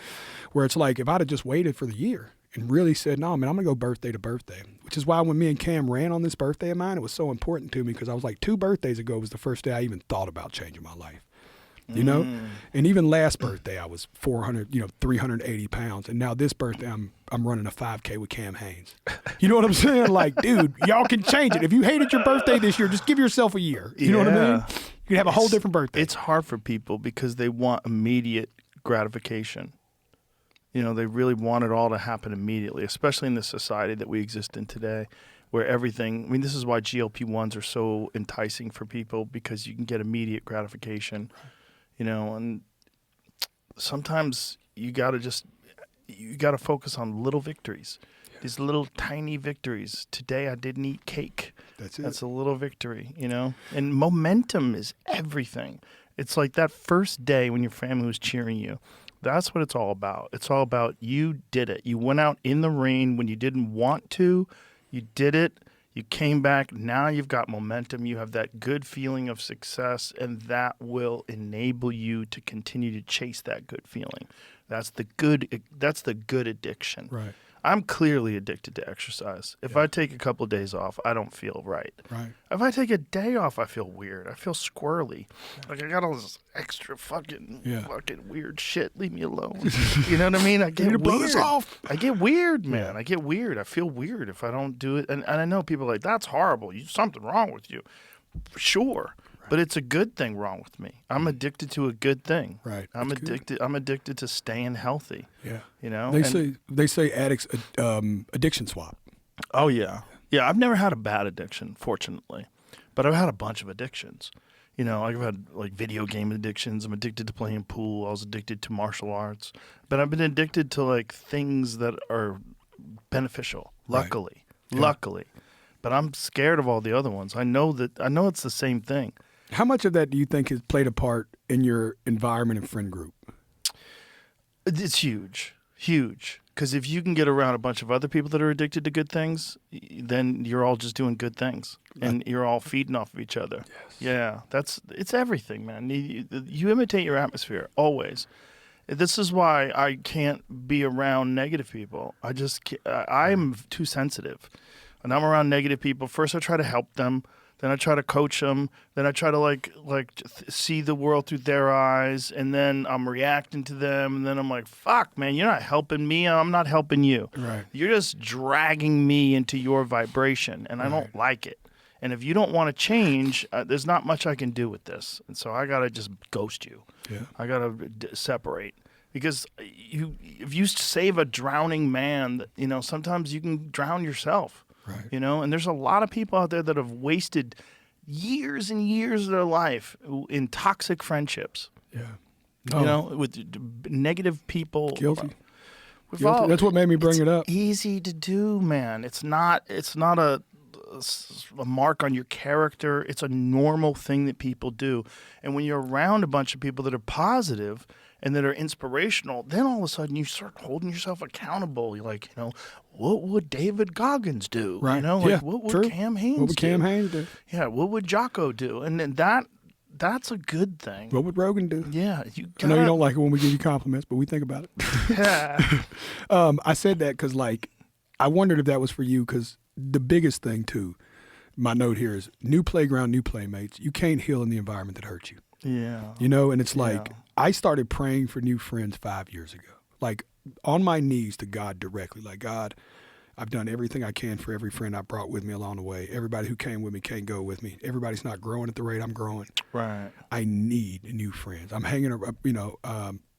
Where it's like, if I'd have just waited for the year and really said, no, man, I'm going to go birthday to birthday. Which is why when me and Cam ran on this birthday of mine, it was so important to me because I was like, 2 birthdays ago was the first day I even thought about changing my life. You know? And even last birthday, I was 380 pounds. And now this birthday, I'm running a 5K with Cam Haynes. You know what I'm saying? Like, dude, y'all can change it. If you hated your birthday this year, just give yourself a year. You know what I mean? You can have a whole different birthday. It's hard for people because they want immediate gratification. You know, they really want it all to happen immediately, especially in the society that we exist in today, where everything, I mean, this is why GLP-1s are so enticing for people because you can get immediate gratification. You know, and sometimes you got to focus on little victories. These little tiny victories. Today I didn't eat cake. That's it. That's a little victory, you know? And momentum is everything. It's like that first day when your family was cheering you. That's what it's all about. It's all about you did it. You went out in the rain when you didn't want to. You did it. You came back. Now you've got momentum. You have that good feeling of success, and that will enable you to continue to chase that good feeling. That's the good addiction. Right. I'm clearly addicted to exercise. If I take a couple of days off, I don't feel right. Right. If I take a day off, I feel weird. I feel squirrely. Like I got all this extra fucking weird shit. Leave me alone. You know what I mean? I get need to blow weird. this off. I get weird, man. I get weird. I feel weird if I don't do it. And I know people are like, that's horrible. Something wrong with you. Sure. But it's a good thing wrong with me. I'm addicted to a good thing. Right. I'm That's addicted. I'm addicted to staying healthy. Yeah. You know. They say addicts addiction swap. Oh yeah. Yeah. I've never had a bad addiction, fortunately, but I've had a bunch of addictions. You know, I've had like video game addictions. I'm addicted to playing pool. I was addicted to martial arts, but I've been addicted to like things that are beneficial. Luckily, luckily, but I'm scared of all the other ones. I know it's the same thing. How much of that do you think has played a part in your environment and friend group? It's huge. Because if you can get around a bunch of other people that are addicted to good things, then you're all just doing good things, and you're all feeding off of each other. Yes. Yeah, it's everything, man. You imitate your atmosphere always. This is why I can't be around negative people. I'm too sensitive, and I'm around negative people. First, I try to help them. Then I try to coach them. Then I try to see the world through their eyes. And then I'm reacting to them. And then I'm like, fuck, man, you're not helping me. I'm not helping you. Right. You're just dragging me into your vibration. And I don't like it. And if you don't want to change, there's not much I can do with this. And so I got to just ghost you. Yeah. I got to separate. Because if you save a drowning man, sometimes you can drown yourself. Right. And there's a lot of people out there that have wasted years and years of their life in toxic friendships. Yeah. With negative people. Guilty. That's what made me bring it up. Easy to do, man. It's not a mark on your character. It's a normal thing that people do. And when you're around a bunch of people that are positive and that are inspirational, then all of a sudden you start holding yourself accountable. You're like, what would David Goggins do? Right. What would Cam Haynes do? Yeah, what would Jocko do? And then that's a good thing. What would Rogan do? Yeah. I know you don't like it when we give you compliments, but we think about it. Yeah. I said that because, I wondered if that was for you, because the biggest thing, too, my note here is new playground, new playmates. You can't heal in the environment that hurts you. Yeah. And it's I started praying for new friends 5 years ago, on my knees to God directly. God, I've done everything I can for every friend I brought with me along the way. Everybody who came with me can't go with me. Everybody's not growing at the rate I'm growing. Right. I need new friends. I'm hanging around,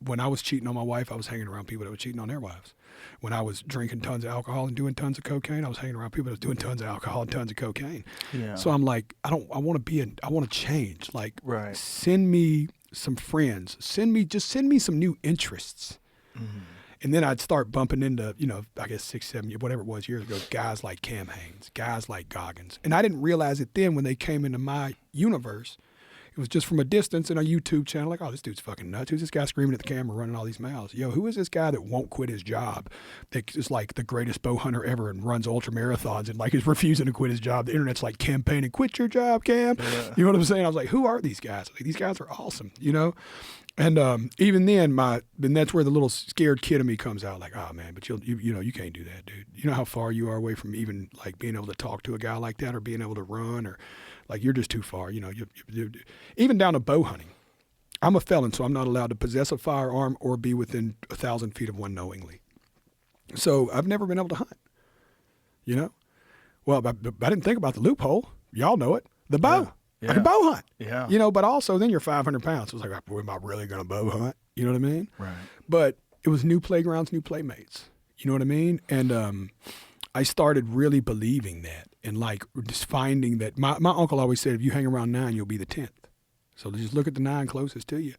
when I was cheating on my wife, I was hanging around people that were cheating on their wives. When I was drinking tons of alcohol and doing tons of cocaine, I was hanging around people that was doing tons of alcohol and tons of cocaine. Yeah. So I'm like, I want to change. Right. Send me some friends. Send me some new interests. Mm-hmm. And then I'd start bumping into, I guess 6, 7, whatever it was years ago, guys like Cam Haynes, guys like Goggins. And I didn't realize it then when they came into my universe. It was just from a distance in a YouTube channel, oh, this dude's fucking nuts. Who's this guy screaming at the camera, running all these mouths? Yo, who is this guy that won't quit his job, that is the greatest bow hunter ever and runs ultra marathons and is refusing to quit his job? The internet's campaigning, quit your job, Cam. Yeah. You know what I'm saying? I was like, who are these guys? These guys are awesome, And even then, that's where the little scared kid of me comes out. Oh man, but you can't do that, dude. You know how far you are away from even being able to talk to a guy like that, or being able to run, or you're just too far. You even down to bow hunting. I'm a felon, so I'm not allowed to possess a firearm or be within 1,000 feet of one knowingly. So I've never been able to hunt. Well, I didn't think about the loophole. Y'all know it. The bow. Yeah. Yeah. I can bow hunt. Yeah. But also then you're 500 pounds. So it's boy, am I really going to bow hunt? You know what I mean? Right. But it was new playgrounds, new playmates. You know what I mean? And I started really believing that, and just finding that my uncle always said, if you hang around 9, you'll be the 10th. So just look at the 9 closest to you.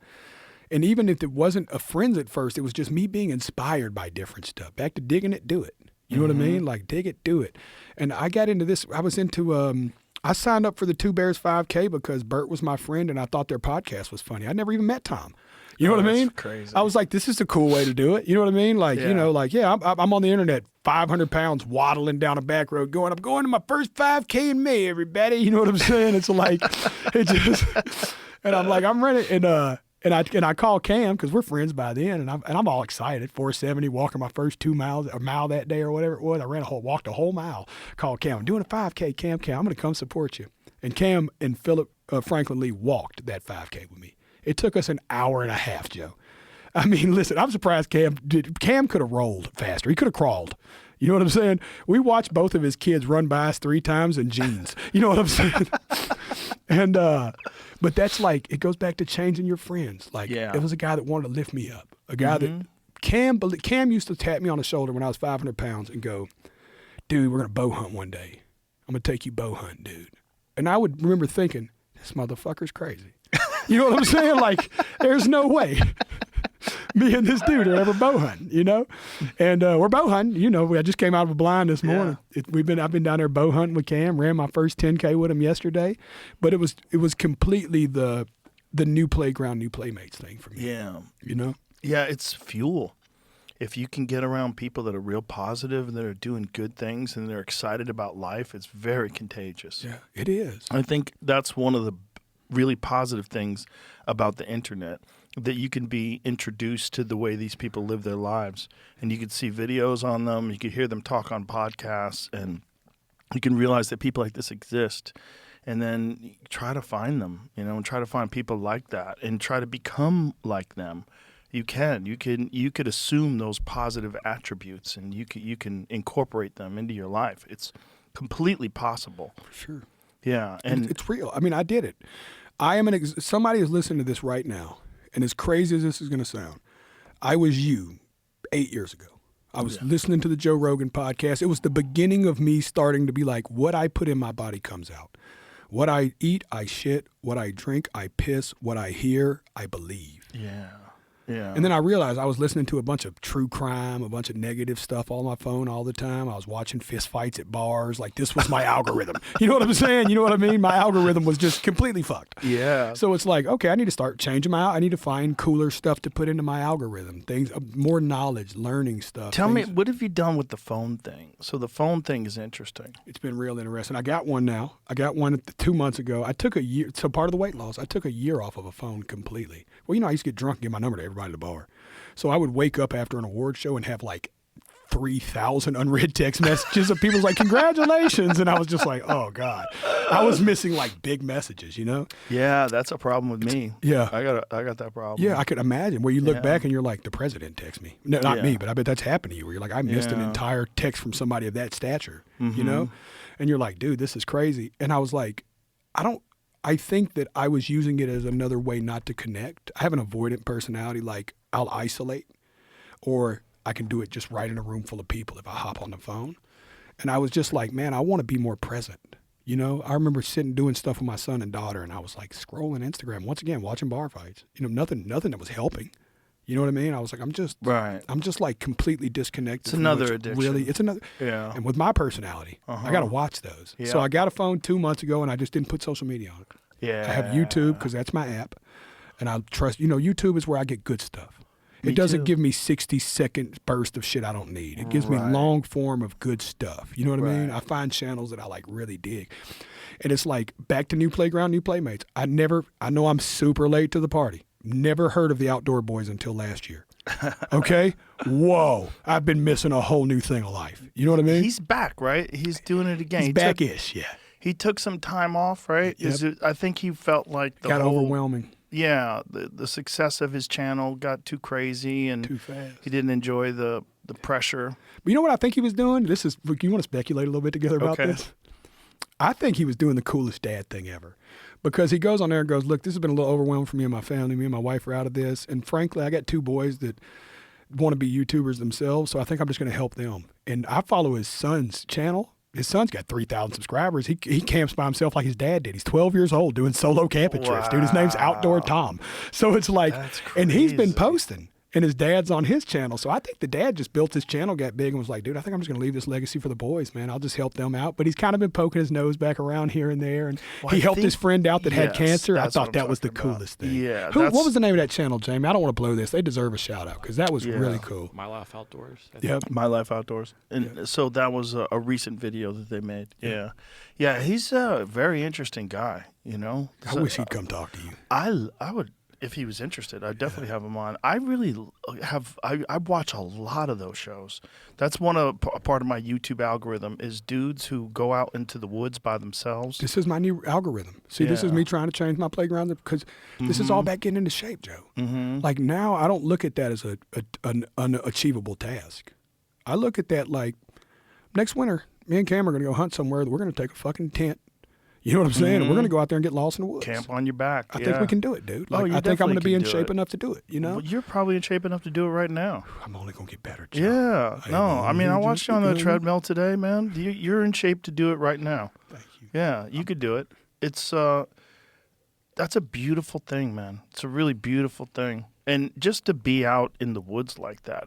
And even if it wasn't a friends at first, it was just me being inspired by different stuff. Back to digging it, do it. You know what I mean? Dig it, do it. And I got into this. I was into I signed up for the Two Bears 5K because Bert was my friend and I thought their podcast was funny. I never even met Tom. You know what I mean? Crazy. I was like, this is a cool way to do it. You know what I mean? I'm on the internet, 500 pounds, waddling down a back road I'm going to my first 5K in May, everybody. You know what I'm saying? It's and I'm ready. And I call Cam because we're friends by then, and I'm all excited. 470, walking my first 2 miles, a mile that day or whatever it was. I walked a whole mile. Called Cam. I'm doing a 5K. Cam, I'm going to come support you. And Cam and Philip Franklin Lee walked that 5K with me. It took us an hour and a half, Joe. I mean, listen, I'm surprised Cam could have rolled faster. He could have crawled. You know what I'm saying? We watched both of his kids run by us 3 times in jeans. You know what I'm saying? And but that's like, it goes back to changing your friends. Like, it was a guy that wanted to lift me up. A guy that Cam used to tap me on the shoulder when I was 500 pounds and go, dude, we're going to bow hunt one day. I'm going to take you bow hunting, dude. And I would remember thinking, this motherfucker's crazy. You know what I'm saying? Like, there's no way me and this dude are ever bow hunting, you know? And we're bow hunting. You know, I just came out of a blind this morning. I've been down there bow hunting with Cam, ran my first 10K with him yesterday. But it was completely the new playground, new playmates thing for me. Yeah. You know? Yeah, it's fuel. If you can get around people that are real positive and that are doing good things and they're excited about life, it's very contagious. Yeah, it is. I think that's one of the really positive things about the internet, that you can be introduced to the way these people live their lives, and you can see videos on them, you can hear them talk on podcasts, and you can realize that people like this exist, and then try to find them, you know, and try to find people like that and try to become like them. You could assume those positive attributes, and you can incorporate them into your life. It's completely possible. For sure. Yeah, and it's real. I mean, I did it. Somebody is listening to this right now, and as crazy as this is going to sound, I was you 8 years ago. I was listening to the Joe Rogan podcast. It was the beginning of me starting to be like, what I put in my body comes out. What I eat, I shit. What I drink, I piss. What I hear, I believe. yeah. Yeah. And then I realized I was listening to a bunch of true crime, a bunch of negative stuff on my phone all the time. I was watching fist fights at bars. Like, this was my algorithm. You know what I'm saying? You know what I mean? My algorithm was just completely fucked. Yeah. So it's like, okay, I need to start changing I need to find cooler stuff to put into my algorithm. Things, more knowledge, learning stuff. Tell me, what have you done with the phone thing? So the phone thing is interesting. It's been real interesting. I got one now. I got one 2 months ago. I took a year. So part of the weight loss, I took a year off of a phone completely. Well, you know, I used to get drunk and give my number to everybody at the bar. So I would wake up after an award show and have like 3,000 unread text messages of people like, congratulations. And I was just like, oh God. I was missing like big messages, you know? Yeah, that's a problem with me. Yeah. I got that problem. Yeah, I could imagine where you look back and you're like, the president texted me. No, not me, but I bet that's happened to you where you're like, I missed an entire text from somebody of that stature, you know? And you're like, dude, this is crazy. And I was like, I think that I was using it as another way not to connect. I have an avoidant personality, like I'll isolate, or I can do it just right in a room full of people if I hop on the phone. And I was just like, man, I want to be more present. You know, I remember sitting doing stuff with my son and daughter, and I was like scrolling Instagram, once again, watching bar fights. You know, nothing that was helping. You know what I mean? I was like, I'm just like completely disconnected. It's another addiction. Really, it's another. Yeah. And with my personality, I got to watch those. Yeah. So I got a phone 2 months ago, and I just didn't put social media on it. Yeah. I have YouTube because that's my app, and I trust. You know, YouTube is where I get good stuff. Me It doesn't too. give me 60-second burst of shit I don't need. It gives me long form of good stuff. You know what I mean? I find channels that I like really dig. And it's like back to new playground, new playmates. I know I'm super late to the party. Never heard of the Outdoor Boys until last year. Okay? Whoa. I've been missing a whole new thing of life. You know what I mean? He's back, right? He's doing it again. He's back-ish, yeah. He took some time off, right? Yep. I think he felt like Got overwhelming. Yeah, the success of his channel got too crazy, and Too fast. he didn't enjoy the pressure. But you know what I think he was doing? You want to speculate a little bit together about Okay. this? I think he was doing the coolest dad thing ever. Because he goes on there and goes, look, this has been a little overwhelming for me and my family. Me and my wife are out of this. And frankly, I got 2 boys that want to be YouTubers themselves, so I think I'm just going to help them. And I follow his son's channel. His son's got 3,000 subscribers. He camps by himself like his dad did. He's 12 years old doing solo camping trips. Dude, his name's Outdoor Tom. So it's like, That's and he's been crazy. posting. And his dad's on his channel. So I think the dad just built his channel, got big, and was like, dude, I think I'm just going to leave this legacy for the boys, man. I'll just help them out. But he's kind of been poking his nose back around here and there. And Well, he I helped think- his friend out that had yes, cancer. I that's what thought I'm that was the talking about. coolest thing. Yeah, What that's- was the name of that channel, Jamie? I don't want to blow this. They deserve a shout out because that was really cool. My Life Outdoors. I think. Yep. My Life Outdoors. And so that was a recent video that they made. Yeah. Yeah, he's a very interesting guy, you know? I wish he'd come talk to you. I would. if he was interested, I'd definitely have him on. I really I watch a lot of those shows. That's a part of my YouTube algorithm is dudes who go out into the woods by themselves. This is my new algorithm. See, this is me trying to change my playground because this is all about getting into shape, Joe. Like now, I don't look at that as an unachievable task. I look at that like next winter, me and Cam are going to go hunt somewhere. We're going to take a fucking tent. You know what I'm saying? And we're going to go out there and get lost in the woods. Camp on your back. I think we can do it, dude. Like, you I think I'm going to be in definitely shape can do enough to do it, you know? Well, you're probably in shape enough to do it right now. I'm only going to get better, Joe. Yeah. No, I mean, I watched you on the treadmill today, man. You're in shape to do it right now. Thank you. Yeah, you could do it. It's that's a beautiful thing, man. It's a really beautiful thing. And just to be out in the woods like that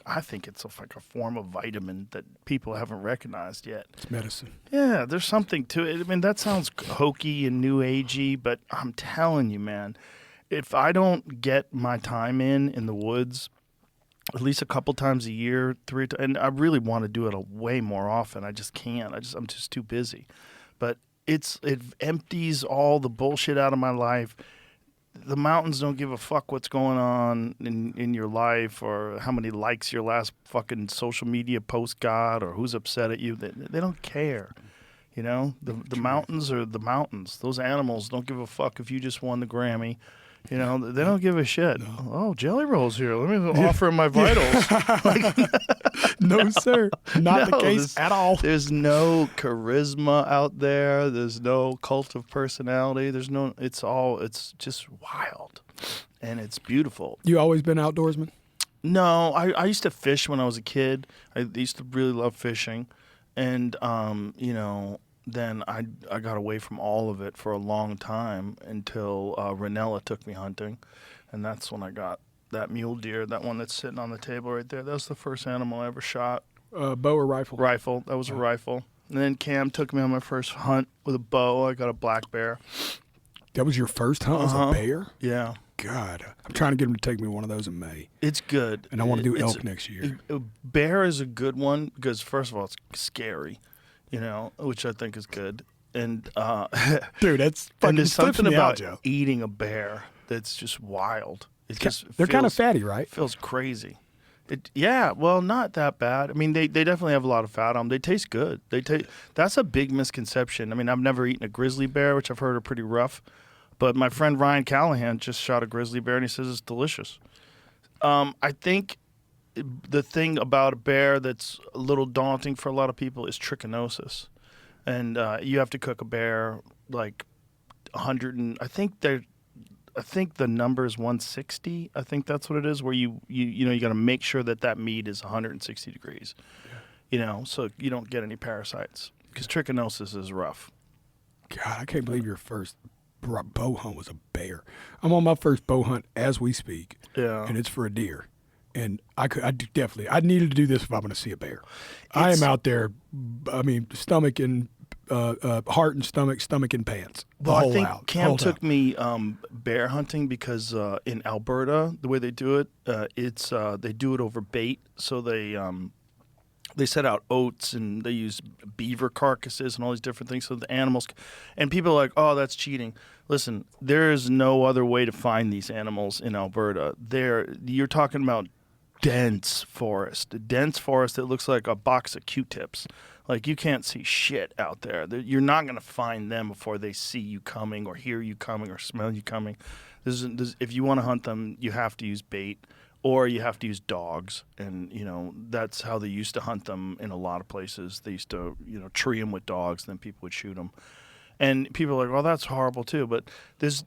I think it's like a form of vitamin that people haven't recognized yet. It's medicine. Yeah, there's something to it. I mean, that sounds hokey and new agey, but I'm telling you, man, if I don't get my time in the woods at least a couple times a year, and I really want to do it way more often. I just can't. I'm just too busy. But it empties all the bullshit out of my life. The mountains don't give a fuck what's going on in your life or how many likes your last fucking social media post got or who's upset at you. They don't care. You know, the mountains are the mountains. Those animals don't give a fuck if you just won the Grammy. You know, they don't give a shit. No. Oh, Jelly Roll's here. Let me offer him my vitals. No, sir. Not the case at all. There's no charisma out there. There's no cult of personality. It's just wild. And it's beautiful. You always been outdoorsman? No, I used to fish when I was a kid. I used to really love fishing. And, then I got away from all of it for a long time until Ranella took me hunting. And that's when I got that mule deer, that one that's sitting on the table right there. That was the first animal I ever shot. Bow or rifle? Rifle. That was a rifle. And then Cam took me on my first hunt with a bow. I got a black bear. That was your first hunt as a bear? Yeah. God, I'm trying to get him to take me one of those in May. It's good. And I want to do elk next year. Bear is a good one because, first of all, it's scary, which I think is good. And dude, that's fucking and there's something about Joe. Eating a bear that's just wild. They're kind of fatty, right? Feels crazy. Well, not that bad. I mean, they definitely have a lot of fat on them. They taste good. That's a big misconception. I mean, I've never eaten a grizzly bear, which I've heard are pretty rough. But my friend Ryan Callahan just shot a grizzly bear, and he says it's delicious. I think the thing about a bear that's a little daunting for a lot of people is trichinosis. And you have to cook a bear like 100 and I think the number is 160. I think that's what it is, where you got to make sure that meat is 160 degrees. Yeah. So you don't get any parasites, because trichinosis is rough. God, I can't believe your first bow hunt was a bear. I'm on my first bow hunt as we speak. Yeah. And it's for a deer. And I needed to do this if I'm going to see a bear. I am out there, I mean, stomach and heart and stomach and pants. Well, I think Cam took me bear hunting because in Alberta, the way they do it, they do it over bait. So they set out oats and they use beaver carcasses and all these different things so the animals. And people are like, oh, that's cheating. Listen, there is no other way to find these animals in Alberta. You're talking about dense forest that looks like a box of Q-tips. Like, you can't see shit out there. You're not going to find them before they see you coming or hear you coming or smell you coming. If you want to hunt them, you have to use bait. Or you have to use dogs, and that's how they used to hunt them in a lot of places. They used to tree them with dogs, and then people would shoot them. And people are like, well, that's horrible too. But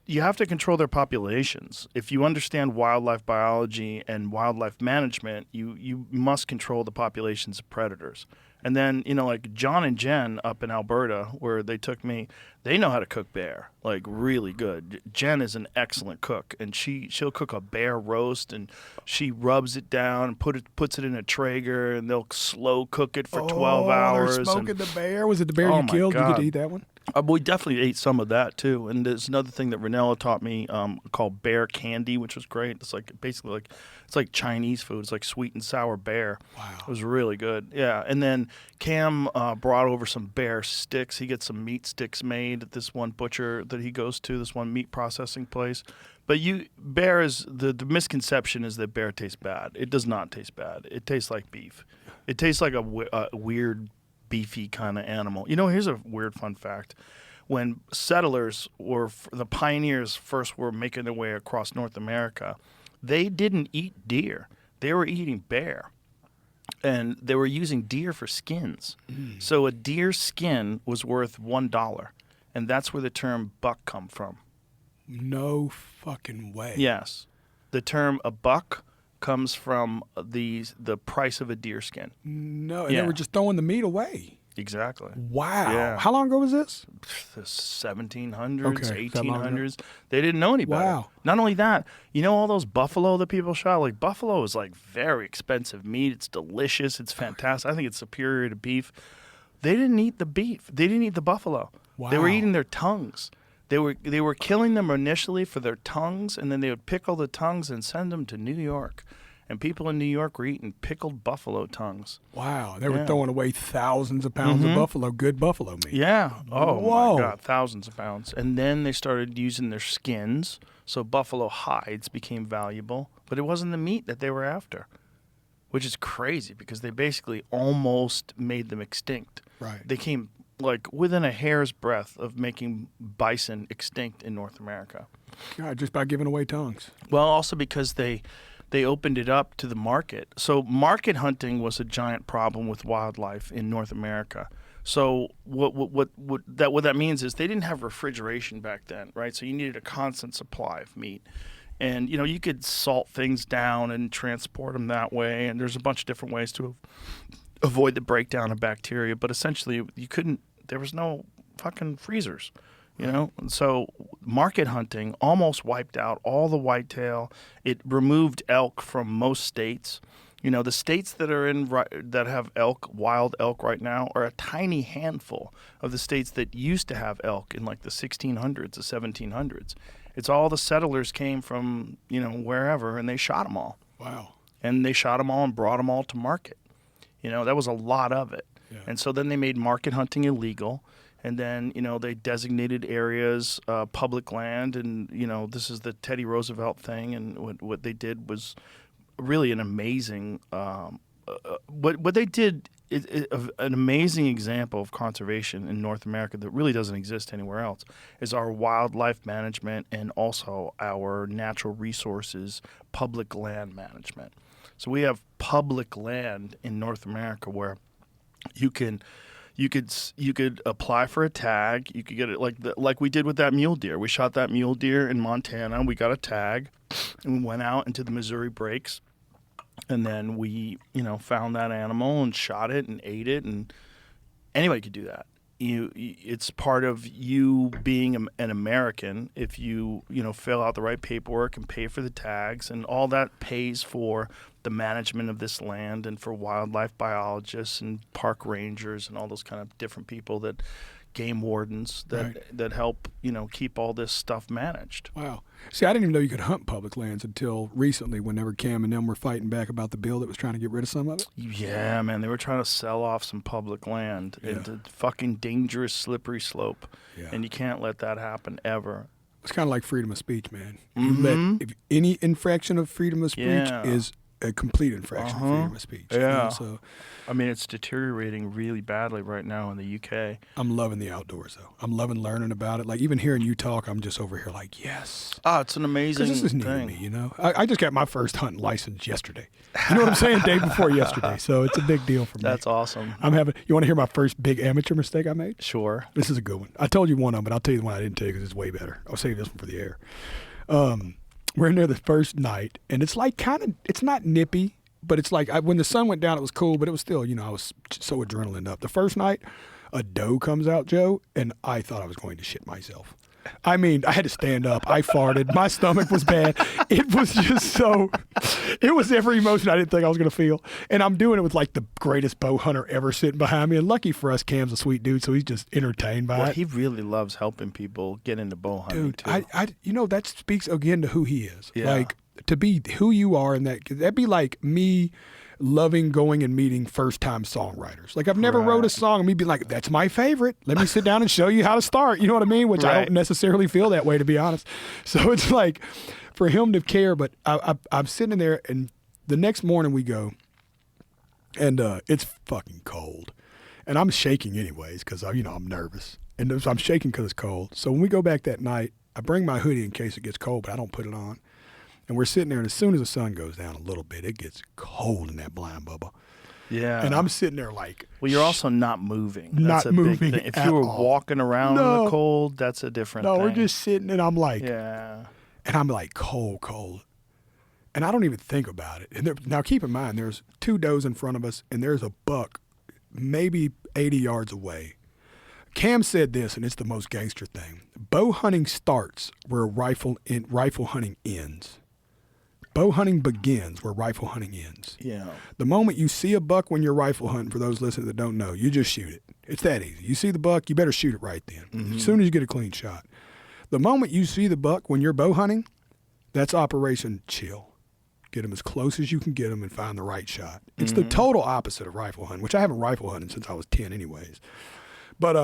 you have to control their populations. If you understand wildlife biology and wildlife management, you must control the populations of predators. And then, like John and Jen up in Alberta, where they took me, they know how to cook bear, like really good. Jen is an excellent cook, and she'll cook a bear roast, and she rubs it down and puts it in a Traeger, and they'll slow cook it for 12 hours. They're smoking the bear. Was it the bear you killed? God. You get to eat that one? We definitely ate some of that too. And there's another thing that Ranella taught me called bear candy, which was great. It's like basically it's like Chinese food. It's like sweet and sour bear. Wow. It was really good. Yeah. And then Cam brought over some bear sticks. He gets some meat sticks made at this one butcher that he goes to, this one meat processing place. But bear is the misconception is that bear tastes bad. It does not taste bad. It tastes like beef. It tastes like a weird beefy kind of animal. Here's a weird fun fact. When settlers or the pioneers first were making their way across North America, they didn't eat deer. They were eating bear. And they were using deer for skins. So a deer skin was worth $1. And that's where the term buck come from. No fucking way. Yes. The term a buck comes from the price of a deer skin. No, and Yeah. they were just throwing the meat away. Exactly. Wow. Yeah. How long ago was this? The 1700s, Okay, is that long ago? 1800s. They didn't know any better. Wow. Not only that, all those buffalo that people shot? Like, buffalo is like very expensive meat. It's delicious. It's fantastic. I think it's superior to beef. They didn't eat the beef. They didn't eat the buffalo. They were Wow. eating their tongues. They were killing them initially for their tongues, and then they would pickle the tongues and send them to New York. And people in New York were eating pickled buffalo tongues. Wow. They were Yeah. throwing away thousands of pounds of buffalo, good buffalo meat. Yeah. Oh, Whoa. my God. Thousands of pounds. And then they started using their skins. So buffalo hides became valuable. But it wasn't the meat that they were after, which is crazy because they basically almost made them extinct. Right. They came like within a hair's breadth of making bison extinct in North America. God, just by giving away tongues. Well, also because they opened it up to the market. So market hunting was a giant problem with wildlife in North America. So what that means is they didn't have refrigeration back then, right? So you needed a constant supply of meat. And you could salt things down and transport them that way, and there's a bunch of different ways to avoid the breakdown of bacteria, but essentially there was no fucking freezers. And so market hunting almost wiped out all the whitetail. It removed elk from most states. The states that have wild elk right now are a tiny handful of the states that used to have elk in like the 1600s, the 1700s. It's all the settlers came from, wherever, and they shot them all. Wow. And they shot them all and brought them all to market. That was a lot of it. Yeah. And so then they made market hunting illegal. And then, they designated areas, public land, and, this is the Teddy Roosevelt thing. And what they did was really an amazing, what they did is an amazing example of conservation in North America that really doesn't exist anywhere else, is our wildlife management and also our natural resources, public land management. So we have public land in North America where you could apply for a tag. You could get it like we did with that mule deer. We shot that mule deer in Montana. We got a tag, and we went out into the Missouri breaks, and then we found that animal and shot it and ate it. And anybody could do that. It's part of you being an American if you fill out the right paperwork and pay for the tags, and all that pays for the management of this land and for wildlife biologists and park rangers and all those kind of different people, that game wardens that help keep all this stuff managed. Wow. See, I didn't even know you could hunt public lands until recently, whenever Cam and them were fighting back about the bill that was trying to get rid of some of it. Yeah, man, they were trying to sell off some public land. Yeah. It's a fucking dangerous, slippery slope, Yeah. and you can't let that happen ever. It's kind of like freedom of speech, man. If any infraction of freedom of speech Yeah. is a complete infraction of freedom of speech. Yeah. So I mean, it's deteriorating really badly right now in the UK. I'm loving the outdoors, though. I'm loving learning about it. Like, even hearing you talk, I'm just over here like, yes. Oh, it's an amazing Because this is new to thing. me, I just got my first hunting license yesterday. You know what I'm saying? Day before yesterday. So it's a big deal for me. That's awesome. You want to hear my first big amateur mistake I made? Sure. This is a good one. I told you one of them, but I'll tell you the one I didn't tell you because it's way better. I'll save this one for the air. We're in there the first night, and it's like it's not nippy, but it's like when the sun went down, it was cool, but it was still, I was so adrenaline up. The first night, a doe comes out, Joe, and I thought I was going to shit myself. I mean, I had to stand up. I farted. My stomach was bad. It was just it was every emotion I didn't think I was going to feel. And I'm doing it with like the greatest bow hunter ever sitting behind me. And lucky for us, Cam's a sweet dude, so he's just entertained by it. He really loves helping people get into bow hunting, Dude, too. that speaks again to who he is. Yeah. Like, to be who you are, and that'd be like me loving going and meeting first-time songwriters. Like, I've never wrote a song, and me being like, that's my favorite. Let me sit down and show you how to start. You know what I mean? Which I don't necessarily feel that way, to be honest. So it's like, for him to care, but I'm sitting there, and the next morning we go, and it's fucking cold. And I'm shaking anyways because, I'm nervous. And I'm shaking because it's cold. So when we go back that night, I bring my hoodie in case it gets cold, but I don't put it on. And we're sitting there, and as soon as the sun goes down a little bit, it gets cold in that blind bubble. Yeah. And I'm sitting there like... Well, you're also not moving. That's not a moving big thing. If at you were all. walking around in the cold, that's a different thing. No, we're just sitting, and I'm like... Yeah. And I'm like, cold. And I don't even think about it. And now, keep in mind, there's 2 does in front of us, and there's a buck maybe 80 yards away. Cam said this, and it's the most gangster thing. Bow hunting starts where rifle hunting ends. Bow hunting begins where rifle hunting ends. Yeah. The moment you see a buck when you're rifle hunting, for those listeners that don't know, you just shoot it. It's that easy. You see the buck, you better shoot it right then. As soon as you get a clean shot. The moment you see the buck when you're bow hunting, that's Operation Chill. Get them as close as you can get them and find the right shot. It's the total opposite of rifle hunting, which I haven't rifle hunted since I was 10 anyways. But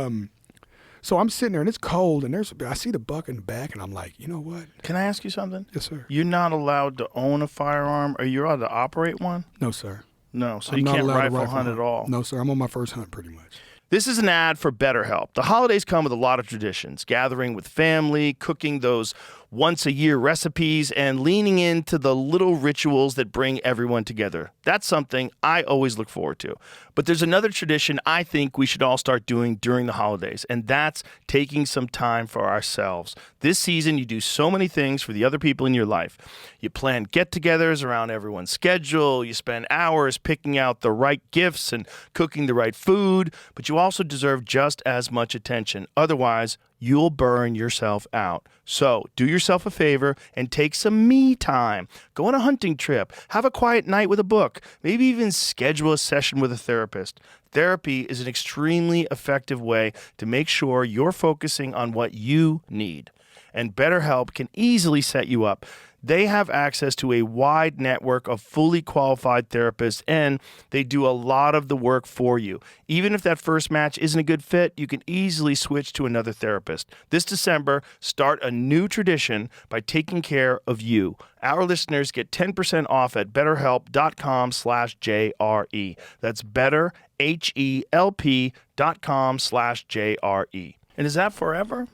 so I'm sitting there, and it's cold, and I see the buck in the back, and I'm like, you know what? Can I ask you something? Yes, sir. You're not allowed to own a firearm. Are you allowed to operate one? No, sir. No, so I'm you not can't allowed to rifle hunt at all. No, sir. I'm on my first hunt pretty much. This is an ad for BetterHelp. The holidays come with a lot of traditions, gathering with family, cooking those once-a-year recipes, and leaning into the little rituals that bring everyone together. That's something I always look forward to. But there's another tradition I think we should all start doing during the holidays, and that's taking some time for ourselves. This season, you do so many things for the other people in your life. You plan get-togethers around everyone's schedule. You spend hours picking out the right gifts and cooking the right food, but you also deserve just as much attention. Otherwise, you'll burn yourself out. So do yourself a favor and take some me time. Go on a hunting trip. Have a quiet night with a book. Maybe even schedule a session with a therapist. Therapy is an extremely effective way to make sure you're focusing on what you need. And BetterHelp can easily set you up. They have access to a wide network of fully qualified therapists, and they do a lot of the work for you. Even if that first match isn't a good fit, you can easily switch to another therapist. This December, start a new tradition by taking care of you. Our listeners get 10% off at betterhelp.com/JRE. That's betterhelp.com/JRE. And is that forever?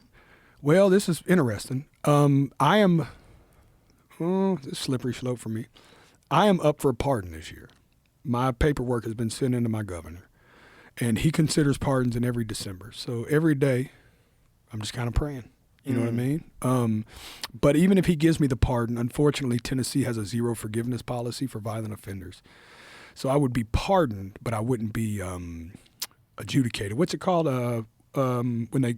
Well, this is interesting. This is a slippery slope for me. I am up for a pardon this year. My paperwork has been sent into my governor, and he considers pardons in every December. So every day, I'm just kind of praying. You know what I mean? But even if he gives me the pardon, unfortunately, Tennessee has a zero forgiveness policy for violent offenders. So I would be pardoned, but I wouldn't be adjudicated. What's it called? When they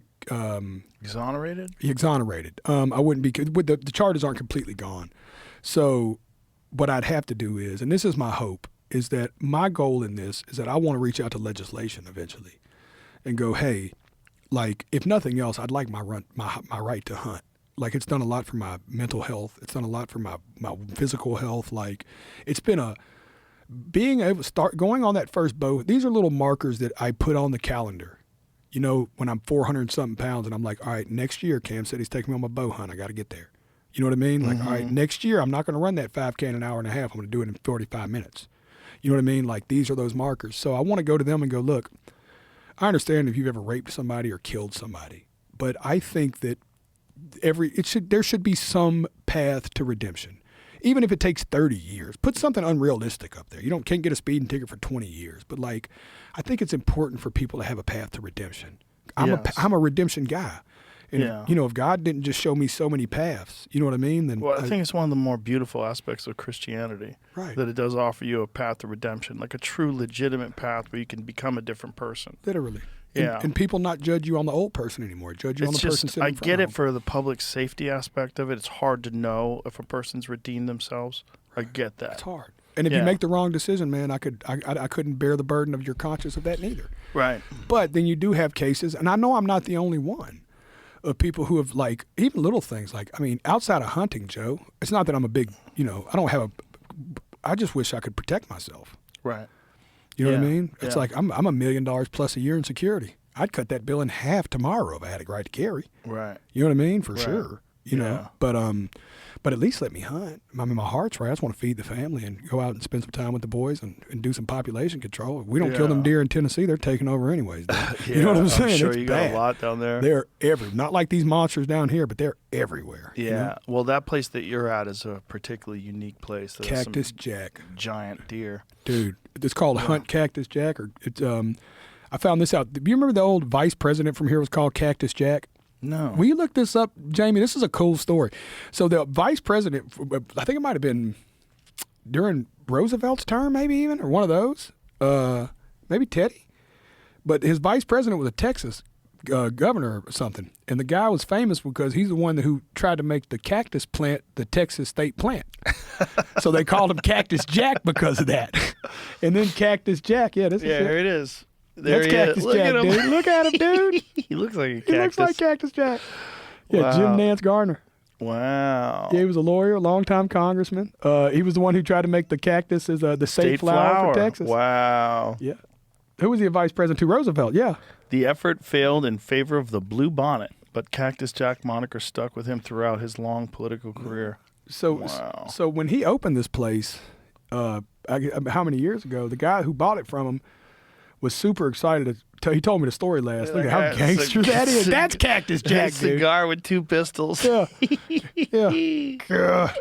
Exonerated? Exonerated. I wouldn't be. The charges aren't completely gone. So what I'd have to do is, and this is my hope, is that my goal in this is that I want to reach out to legislation eventually, and go, hey, like if nothing else, I'd like my right to hunt. Like it's done a lot for my mental health. It's done a lot for my physical health. Like it's been being able to start going on that first bow. These are little markers that I put on the calendar. You know, when I'm 400-something pounds and I'm like, all right, next year, Cam said he's taking me on my bow hunt. I got to get there. You know what I mean? Like, all right, next year, I'm not going to run that 5K in an hour and a half. I'm going to do it in 45 minutes. You know what I mean? Like, these are those markers. So I want to go to them and go, look, I understand if you've ever raped somebody or killed somebody, but I think that there should be some path to redemption. Even if it takes 30 years, put something unrealistic up there. You can't get a speeding ticket for 20 years, but like, I think it's important for people to have a path to redemption. I'm a redemption guy. And if God didn't just show me so many paths, you know what I mean? Then I think it's one of the more beautiful aspects of Christianity, right? That it does offer you a path to redemption, like a true legitimate path where you can become a different person. Literally. Yeah. And people not judge you on the old person anymore. Judge you on the person sitting I in front get of it them. for the public safety aspect of it. It's hard to know if a person's redeemed themselves. I get that. It's hard. And if you Yeah. make the wrong decision, man, I couldn't bear the burden of your conscience of that neither. Right. But then you do have cases, and I know I'm not the only one, of people who have, like, even little things like, I mean, outside of hunting, Joe, it's not that I'm a big, I just wish I could protect myself. Right. You know what I Yeah. mean? It's Yeah. like I'm $1 million plus a year in security. I'd cut that bill in half tomorrow if I had a right to carry. Right. You know what I mean? For Right. sure. You know, but at least let me hunt. I mean, my heart's right. I just want to feed the family and go out and spend some time with the boys and do some population control. If we don't kill them deer in Tennessee, they're taking over anyways. You know what I'm saying? I'm sure It's you bad. got a lot down there. They're not like these monsters down here, but they're everywhere. Yeah. You know? Well, that place that you're at is a particularly unique place. There's Cactus some Jack. giant deer. Dude, it's called Hunt Cactus Jack. Or it's I found this out. Do you remember the old vice president from here was called Cactus Jack? No. Will you look this up, Jamie? This is a cool story. So the vice president, I think it might have been during Roosevelt's term, maybe even, or one of those, maybe Teddy. But his vice president was a Texas governor or something. And the guy was famous because he's the one who tried to make the cactus plant the Texas state plant. So they called him Cactus Jack because of that. And then Cactus Jack, Yeah, here here it is. There That's he Cactus is. Look Jack, at him. dude. Look at him, dude. He looks like a cactus. He looks like Cactus Jack. Yeah, Wow. Jim Nance Garner. Wow. Yeah, he was a lawyer, longtime congressman. He was the one who tried to make the cactus as the state flower for Texas. Wow. Yeah. Who was he a vice president to? Roosevelt, yeah. The effort failed in favor of the blue bonnet, but Cactus Jack moniker stuck with him throughout his long political career. So Wow. so when he opened this place, how many years ago, the guy who bought it from him was super excited. He told me the story last. Look at how gangster that is. That's Cactus Jack, dude. Cigar with 2 pistols. Yeah. Yeah. God.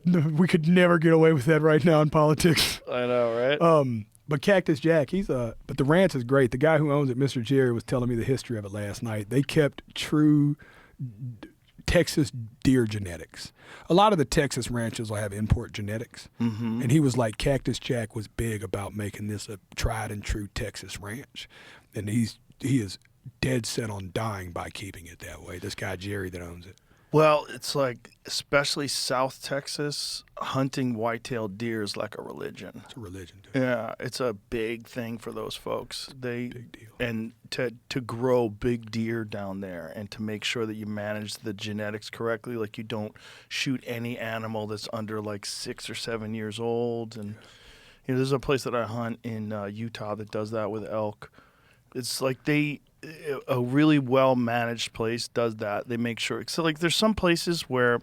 No, we could never get away with that right now in politics. I know, right? But Cactus Jack, but the ranch is great. The guy who owns it, Mr. Jerry, was telling me the history of it last night. They kept true Texas deer genetics. A lot of the Texas ranches will have import genetics. Mm-hmm. And he was like, Cactus Jack was big about making this a tried and true Texas ranch. And he is dead set on dying by keeping it that way. This guy, Jerry, that owns it. Well, it's like, especially South Texas, hunting white-tailed deer is like a religion. It's a religion, dude. Yeah, it's a big thing for those folks. Big deal. And to grow big deer down there and to make sure that you manage the genetics correctly, like you don't shoot any animal that's under like 6 or 7 years old. And there's a place that I hunt in Utah that does that with elk. It's like a really well managed place does that. They make sure. So like there's some places where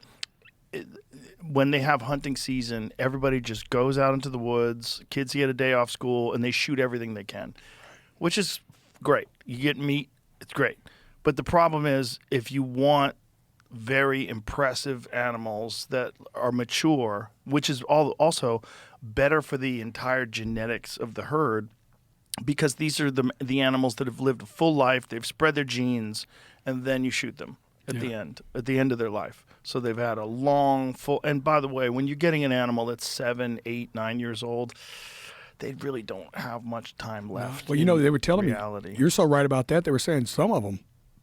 when they have hunting season, everybody just goes out into the woods. Kids get a day off school and they shoot everything they can, which is great. You get meat, it's great. But the problem is if you want very impressive animals that are mature, which is also better for the entire genetics of the herd, because these are the animals that have lived a full life, they've spread their genes, and then you shoot them at the end of their life. So they've had a long, full. And by the way, when you're getting an animal that's 7, 8, 9 years old, they really don't have much time left. Well, they were telling reality. me, you're so right about that. They were saying some of them,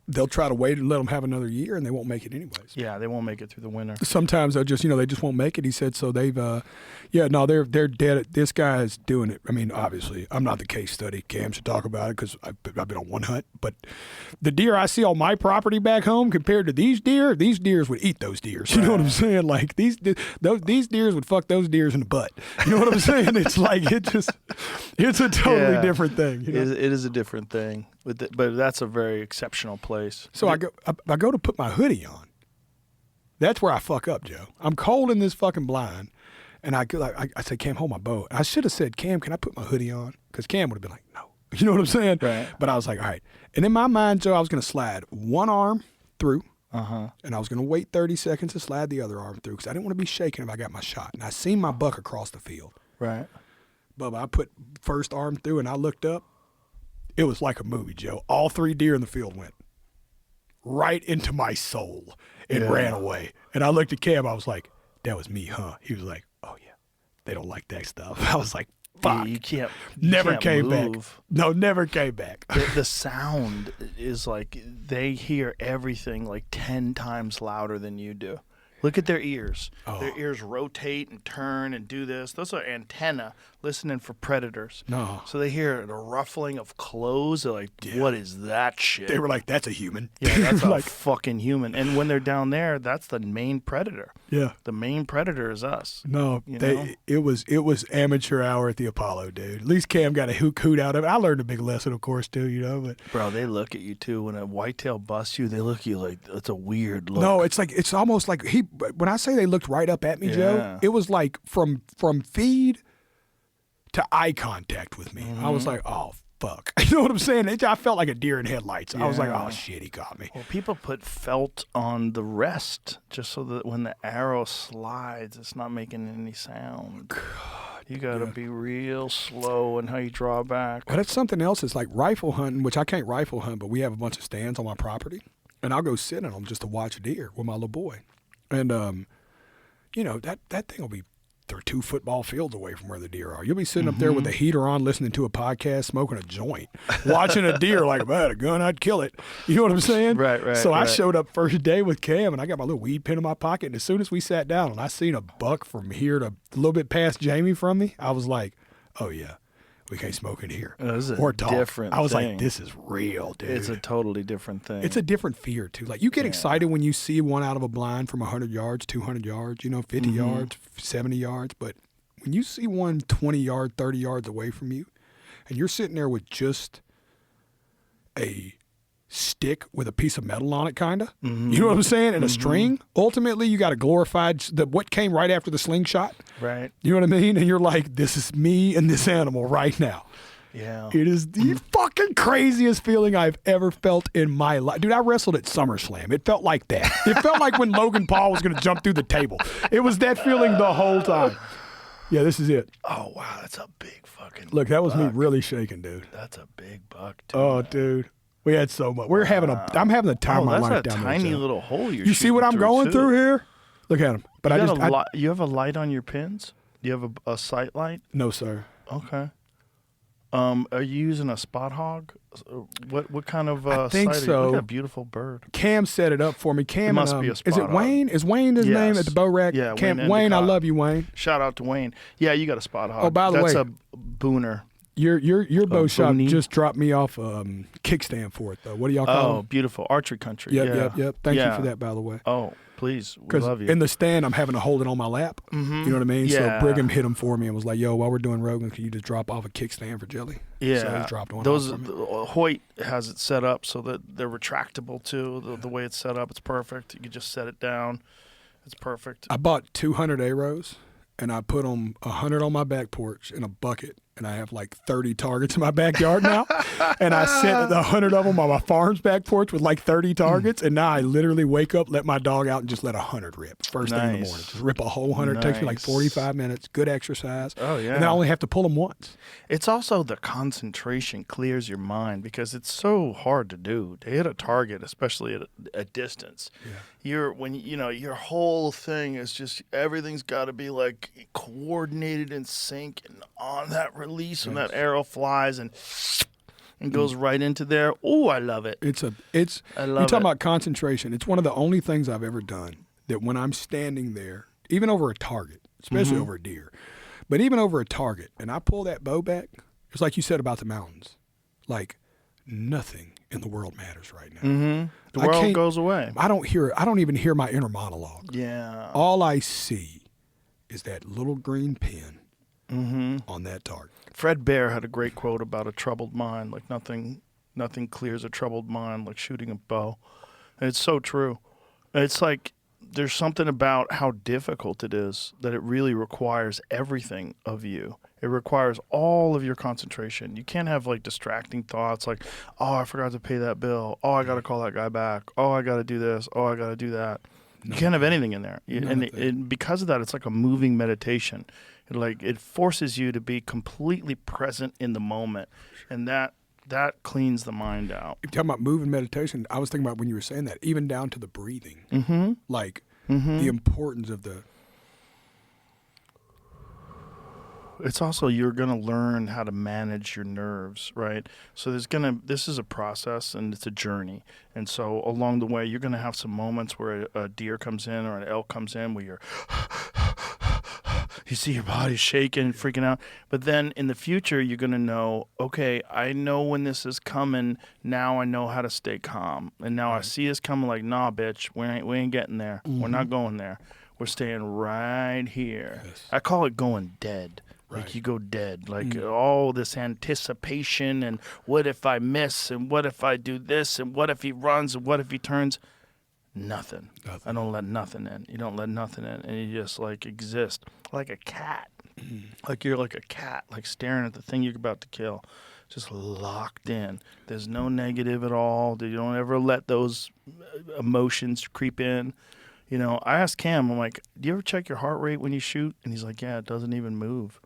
they'll try to wait and let them have another year, and they won't make it anyways. Yeah, they won't make it through the winter. Sometimes they'll just, they just won't make it. He said, so they've, they're dead. This guy is doing it. I mean, obviously, I'm not the case study. Cam should talk about it because I've been on one hunt. But the deer I see on my property back home compared to these deers would eat those deers. You know what I'm saying? Like these deers would fuck those deers in the butt. You know what I'm saying? It's like, it's a totally different thing. You know? It is a different thing. But that's a very exceptional place. So I go to put my hoodie on. That's where I fuck up, Joe. I'm cold in this fucking blind, and I say, Cam, hold my bow. And I should have said, Cam, can I put my hoodie on? Because Cam would have been like, no. You know what I'm saying? Right. But I was like, all right. And in my mind, Joe, I was going to slide one arm through, and I was going to wait 30 seconds to slide the other arm through because I didn't want to be shaking if I got my shot. And I seen my buck across the field. Right. Bubba, I put first arm through, and I looked up. It was like a movie, Joe. All 3 deer in the field went right into my soul and ran away. And I looked at Cam. I was like, that was me, huh? He was like, oh, yeah. They don't like that stuff. I was like, fuck. You can't. Never can't came move. back. No, never came back. The sound is like they hear everything like 10 times louder than you do. Look at their ears. Oh. Their ears rotate and turn and do this. Those are antenna listening for predators. No. So they hear the ruffling of clothes. They're like, what is that shit? They were like, that's a human. yeah, that's a like, fucking human. And when they're down there, that's the main predator. yeah. The main predator is us. No, You know? it was amateur hour at the Apollo, dude. At least Cam got a hoot out of it. I learned a big lesson, of course, too, you know. But Bro, they look at you too. When a whitetail busts you, they look at you like it's a weird look. no, it's almost like when I say they looked right up at me, Yeah. Joe, it was like from feed to eye contact with me. I was like, oh fuck, you know what I'm saying? I felt like a deer in headlights. I was like, Yeah. oh shit, he got me. Well, people put felt on the rest just so that when the arrow slides, it's not making any sound. God, you got to be real slow in how you draw back. But that's something else. It's like rifle hunting, which I can't rifle hunt, but we have a bunch of stands on my property, and I'll go sit in them just to watch deer with my little boy. And you know, that thing will be, they're 2 football fields away from where the deer are. You'll be sitting up there with the heater on, listening to a podcast, smoking a joint, watching a deer like, if I had a gun, I'd kill it. You know what I'm saying? Right, So I right. showed up first day with Cam, and I got my little weed pen in my pocket, and as soon as we sat down and I seen a buck from here to a little bit past Jamie from me, I was like, oh yeah, we can't smoke in here. This is a or talk. different I was thing. like, this is real, dude. It's a totally different thing. It's a different fear, too. Like, you get excited when you see one out of a blind from 100 yards, 200 yards, 50 yards, 70 yards. But when you see one 20 yards, 30 yards away from you, and you're sitting there with just a stick with a piece of metal on it, kind of, you know what I'm saying, and a string, ultimately, you got a glorified, what came right after the slingshot. right. You know what I mean? And you're like, this is me and this animal right now. Yeah. It is the fucking craziest feeling I've ever felt in my life. Dude, I wrestled at SummerSlam. It felt like that. It felt like when Logan Paul was going to jump through the table. It was that feeling the whole time. Yeah, this is it. Oh wow, that's a big fucking. Look, that was me buck. really shaking, dude. That's a big buck. Too. Oh, dude. We had so much. I'm having the time of my that's life a down tiny there. Joe. little hole you're You see what I'm shooting going too. through here? Look at him. But You have a light on your pins? Do you have a sight light? No, sir. Okay. Are you using a spot hog? What kind of I think sight? so. Look at that beautiful bird. Cam set it up for me. Cam, It must and, be a is it spot Wayne? Is Wayne his name at the bow rack? Yeah, Cam, Wayne Wayne, I Endicott. love you, Wayne. Shout out to Wayne. Yeah, you got a spot hog. Oh, by the That's way- a booner. Your bow shop boonie? just dropped me off kickstand for it though. What do y'all call Oh, them? beautiful archery country. Yep. Thank you Yeah. for that, by the way. Oh, please, we Because love you. in the stand, I'm having to hold it on my lap. You know what I mean? Yeah. So Brigham hit him for me and was like, "Yo, while we're doing Rogan, can you just drop off a kickstand for Jelly?" Yeah, So he dropped one those off for me. Hoyt has it set up so that they're retractable too. The way it's set up, it's perfect. You can just set it down. It's perfect. I bought 200 arrows, and I put them 100 on my back porch in a bucket, and I have like 30 targets in my backyard now. And I set the 100 of them on my farm's back porch with like 30 targets, and now I literally wake up, let my dog out, and just let 100 rip first thing in the Nice. morning. Just rip a whole 100. It takes me like Nice. 45 minutes. Good exercise. Oh, yeah. And I only have to pull them once. It's also the concentration clears your mind because it's so hard to do to hit a target, especially at a distance. Your whole thing is just everything's got to be like coordinated in sync and on that release when that arrow flies and goes right into there. Oh, I love it. I love you talking it. about concentration. It's one of the only things I've ever done that when I'm standing there, even over a target, especially over a deer, but even over a target, and I pull that bow back, it's like you said about the mountains. Like nothing in the world matters right now. The I world can't- goes away. I don't even hear my inner monologue. Yeah. All I see is that little green pin on that target. Fred Bear had a great quote about a troubled mind, like nothing clears a troubled mind like shooting a bow. And it's so true. It's like there's something about how difficult it is that it really requires everything of you. It requires all of your concentration. You can't have like distracting thoughts like, oh, I forgot to pay that bill. Oh, I got to call that guy back. Oh, I got to do this. Oh, I got to do that. You can't have anything in there. And because of that, it's like a moving meditation. It forces you to be completely present in the moment. And that cleans the mind out. You're talking about moving meditation. I was thinking about when you were saying that, even down to the breathing. Like the importance of the It's also you're gonna learn how to manage your nerves, right? So this is a process and it's a journey, and so along the way you're gonna have some moments where a deer comes in or an elk comes in where you see your body shaking and freaking out. But then in the future, you're going to know, okay, I know when this is coming. Now I know how to stay calm. And now I see us coming like, nah, bitch, we ain't getting there. We're not going there. We're staying right here. Yes. I call it going dead. Like Right. you go dead. Like all this anticipation and what if I miss and what if I do this and what if he runs and what if he turns. Nothing. I don't let nothing in. You don't let nothing in, and you just like exist like a cat. Like you're like a cat, like staring at the thing you're about to kill, just locked in. There's no negative at all. You don't ever let those emotions creep in. You know, I asked Cam, I'm like, do you ever check your heart rate when you shoot? And he's like, yeah, it doesn't even move.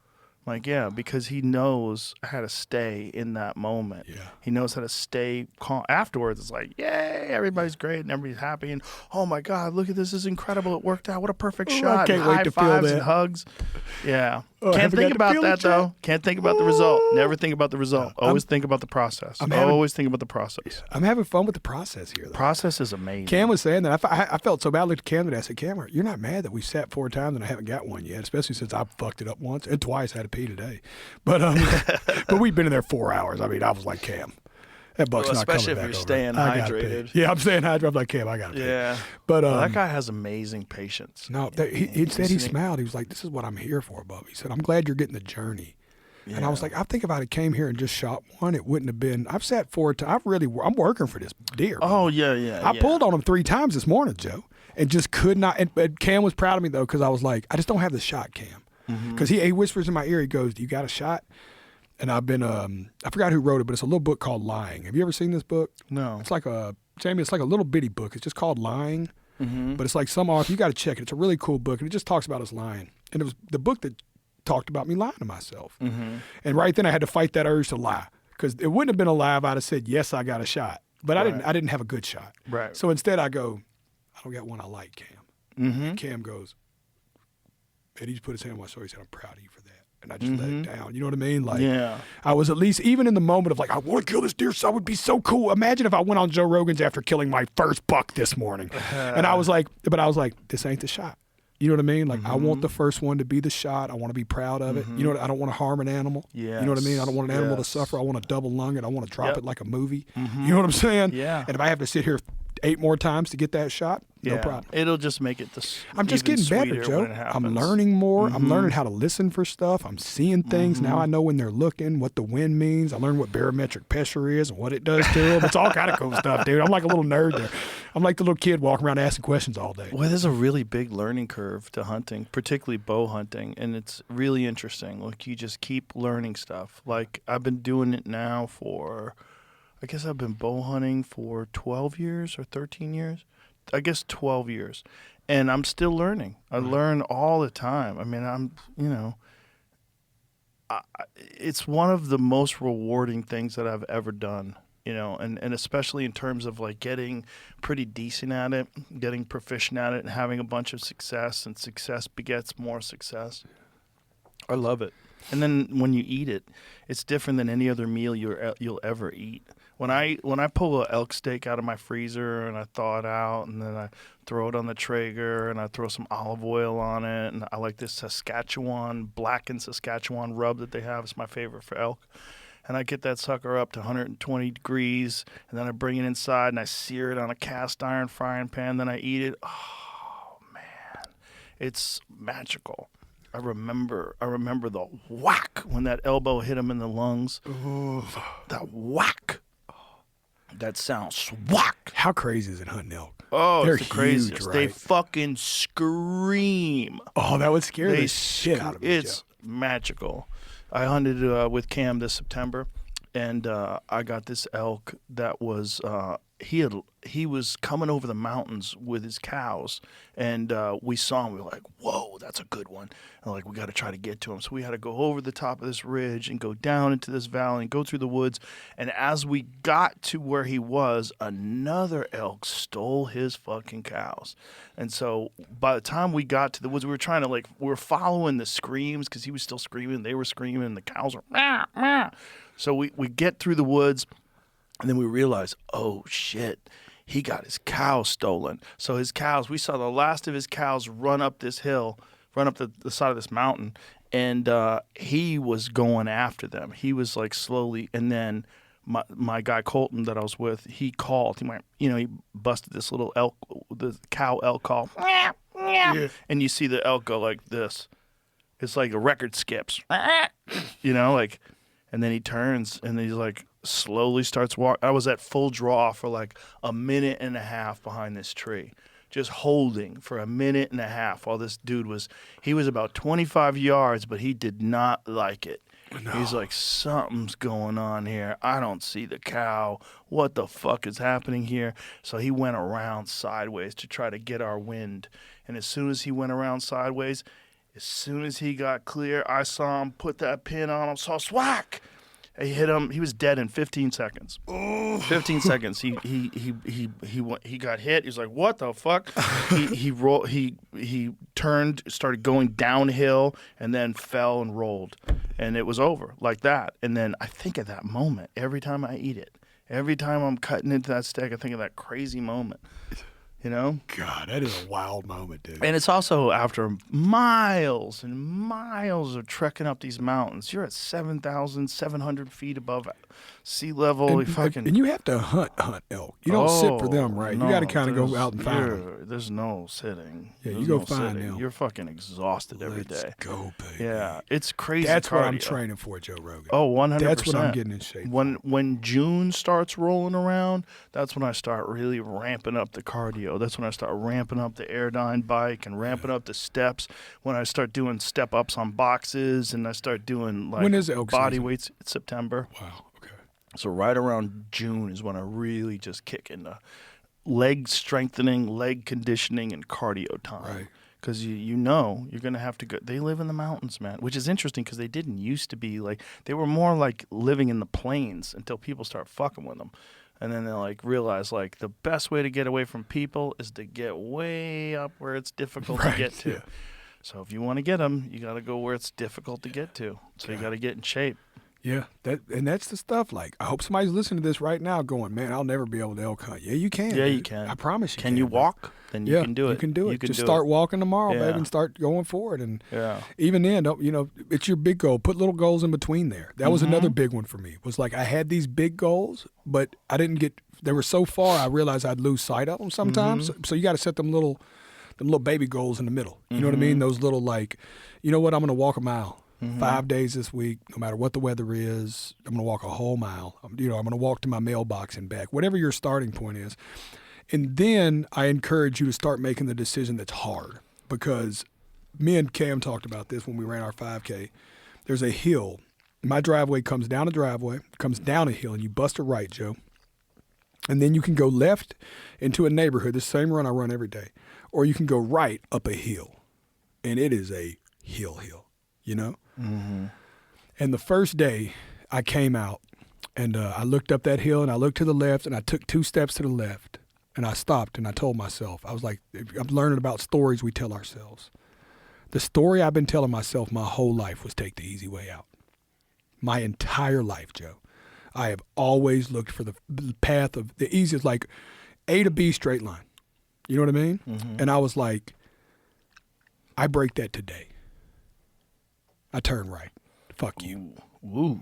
I'm like, yeah, because he knows how to stay in that moment. Yeah. He knows how to stay calm. Afterwards, it's like, yay, everybody's great and everybody's happy. And, oh, my God, look at this. This is incredible. It worked out. What a perfect shot. I can't and wait high to feel fives that. and hugs. Yeah. Oh, I Can't haven't think got to about feel that, it yet. though. Can't think about the result. Never think about the result. Always think about the process. Always think about the process. I'm having fun with the process here, though. Process is amazing. Cam was saying that. I felt so bad. I looked at Cam and I said, Cam, you're not mad that we sat 4 times and I haven't got one yet, especially since I fucked it up once and twice. I had to pee today. But but we've been in there 4 hours. I mean, I was like, Cam, that buck's not coming especially back if you're over. staying I gotta hydrated. pee. Yeah, I'm staying hydrated. I'm like, Cam, I got to pee. Yeah. But Well, that guy has amazing patience. no, he said he smiled. He was like, this is what I'm here for, Bub. He said, I'm glad you're getting the journey. Yeah. And I was like, I think if I'd have came here and just shot one, it wouldn't have been. I've sat 4 times. I'm working for this deer. Oh, yeah. I pulled on him 3 times this morning, Joe, and just could not. And Cam was proud of me, though, because I was like, I just don't have the shot, Cam. Because he whispers in my ear, he goes, do you got a shot? And I've been, I forgot who wrote it, but it's a little book called Lying. Have you ever seen this book? No. It's like Jamie, it's like a little bitty book. It's just called Lying. But it's like some author, you got to check it. It's a really cool book, and it just talks about us lying. And it was the book that talked about me lying to myself. And right then I had to fight that urge to lie, because it wouldn't have been a lie if I'd have said, yes, I got a shot. But I didn't have a good shot. Right. So instead I go, I don't got one I like, Cam. Cam goes, and he just put his hand on my shoulder. He said, I'm proud of you for that. And I just let it down. You know what I mean? Like, Yeah. I was at least, even in the moment of like, I want to kill this deer, so I would be so cool. Imagine if I went on Joe Rogan's after killing my first buck this morning. And I was like, this ain't the shot. You know what I mean? Like, I want the first one to be the shot. I want to be proud of it. You know what? I don't want to harm an animal. You know what I mean? I don't want an animal to suffer. I want to double lung it. I want to drop it like a movie. You know what I'm saying? Yeah. And if I have to sit here 8 more times to get that shot, no problem. It'll just make it I'm just even getting better, sweeter Joe. when it happens. I'm learning more. I'm learning how to listen for stuff. I'm seeing things. Now I know when they're looking, what the wind means. I learned what barometric pressure is and what it does to them. It's all kind of cool stuff, dude. I'm like a little nerd there. I'm like the little kid walking around asking questions all day. Well, there's a really big learning curve to hunting, particularly bow hunting, and it's really interesting. Like, you just keep learning stuff. Like, I've been doing it now for, I guess I've been bow hunting for 12 years or 13 years. I guess 12 years. And I'm still learning. I learn all the time. I mean, it's one of the most rewarding things that I've ever done, and especially in terms of like getting pretty decent at it, getting proficient at it, and having a bunch of success, and success begets more success. I love it. And then when you eat it, it's different than any other meal you'll ever eat. When I pull an elk steak out of my freezer and I thaw it out, and then I throw it on the Traeger and I throw some olive oil on it, and I like this blackened Saskatchewan rub that they have. It's my favorite for elk. And I get that sucker up to 120 degrees, and then I bring it inside and I sear it on a cast iron frying pan. Then I eat it. Oh man, it's magical. I remember the whack when that elbow hit him in the lungs. Ooh. That whack. That sound swack. How crazy is it hunting elk? Oh, They're it's the craziest. huge, right? They fucking scream. Oh, that would scare the shit out of me. It's magical. I hunted with Cam this September, and I got this elk that was he was coming over the mountains with his cows, and we saw him. We were like, whoa, that's a good one. And like, we got to try to get to him. So we had to go over the top of this ridge and go down into this valley and go through the woods. And as we got to where he was, another elk stole his fucking cows. And so by the time we got to the woods, we were following the screams because he was still screaming. They were screaming and the cows were, meh, meh. So we get through the woods and then we realize, oh shit, he got his cows stolen. So his cows, we saw the last of his cows run up this hill, run up the side of this mountain, and he was going after them. He was like slowly, and then my guy Colton that I was with, he called. He went, he busted this little elk, the cow elk call, yeah. And you see the elk go like this. It's like a record skips, like, and then he turns and he's like, slowly starts walking. I was at full draw for like a minute and a half behind this tree, just holding for a minute and a half while this dude was about 25 yards, but he did not like it. No. He's like, something's going on here. I don't see the cow. What the fuck is happening here? So he went around sideways to try to get our wind. And as soon as he went around sideways, as soon as he got clear, I saw him put that pin on him. So swack! He hit him. He was dead in 15 seconds. Oh. 15 seconds. He got hit. He was like, "What the fuck?" He turned, started going downhill, and then fell and rolled, and it was over like that. And then I think of that moment every time I eat it. Every time I'm cutting into that steak, I think of that crazy moment. God, that is a wild moment, dude. And it's also after miles and miles of trekking up these mountains. You're at 7,700 feet above sea level. And you have to hunt elk. You don't sit for them, right? No, you got to kind of go out and find them. There's no sitting. Yeah, you go find them. You're fucking exhausted every day. Let's go, baby. Yeah, it's crazy. That's cardio. what I'm training for, Joe Rogan. Oh, 100%. That's what I'm getting in shape. When June starts rolling around, that's when I start really ramping up the cardio. That's when I start ramping up the Airdyne bike and ramping up the steps. When I start doing step ups on boxes and I start doing like when is elk body season? weights. It's September. Wow. Okay. So right around June is when I really just kick into leg strengthening, leg conditioning, and cardio time. Right. Because you're going to have to go. They live in the mountains, man, which is interesting because they didn't used to be like, they were more like living in the plains until people start fucking with them. And then they like realize like the best way to get away from people is to get way up where it's difficult to get to. Yeah. So if you want to get them, you got to go where it's difficult to get to. So you got to get in shape. Yeah, that's the stuff. Like, I hope somebody's listening to this right now going, man, I'll never be able to elk hunt. Yeah, you can. Yeah, dude. you can. I promise you can. Can you walk? Then you can do it. You can do it. You can Just do start it. walking tomorrow, baby, and start going forward. And yeah. even then, it's your big goal. Put little goals in between there. That was another big one for me. Was like I had these big goals, but I didn't get. They were so far, I realized I'd lose sight of them sometimes. So you got to set them little baby goals in the middle. You know what I mean? Those little like, you know what? I'm going to walk a mile. 5 days this week, no matter what the weather is. I'm going to walk a whole mile. I'm going to walk to my mailbox and back, whatever your starting point is. And then I encourage you to start making the decision that's hard, because me and Cam talked about this when we ran our 5K. There's a hill. My driveway comes down a driveway, comes down a hill, and you bust a right, Joe. And then you can go left into a neighborhood, the same run I run every day, or you can go right up a hill. And it is a hill, you know? Mm-hmm. And the first day I came out and I looked up that hill and I looked to the left and I took 2 steps to the left and I stopped and I told myself, I was like, I'm learning about stories we tell ourselves. The story I've been telling myself my whole life was take the easy way out. My entire life, Joe. I have always looked for the path of the easiest, like A to B straight line. You know what I mean? Mm-hmm. And I was like, I break that today. I turn right. Fuck you. Woo.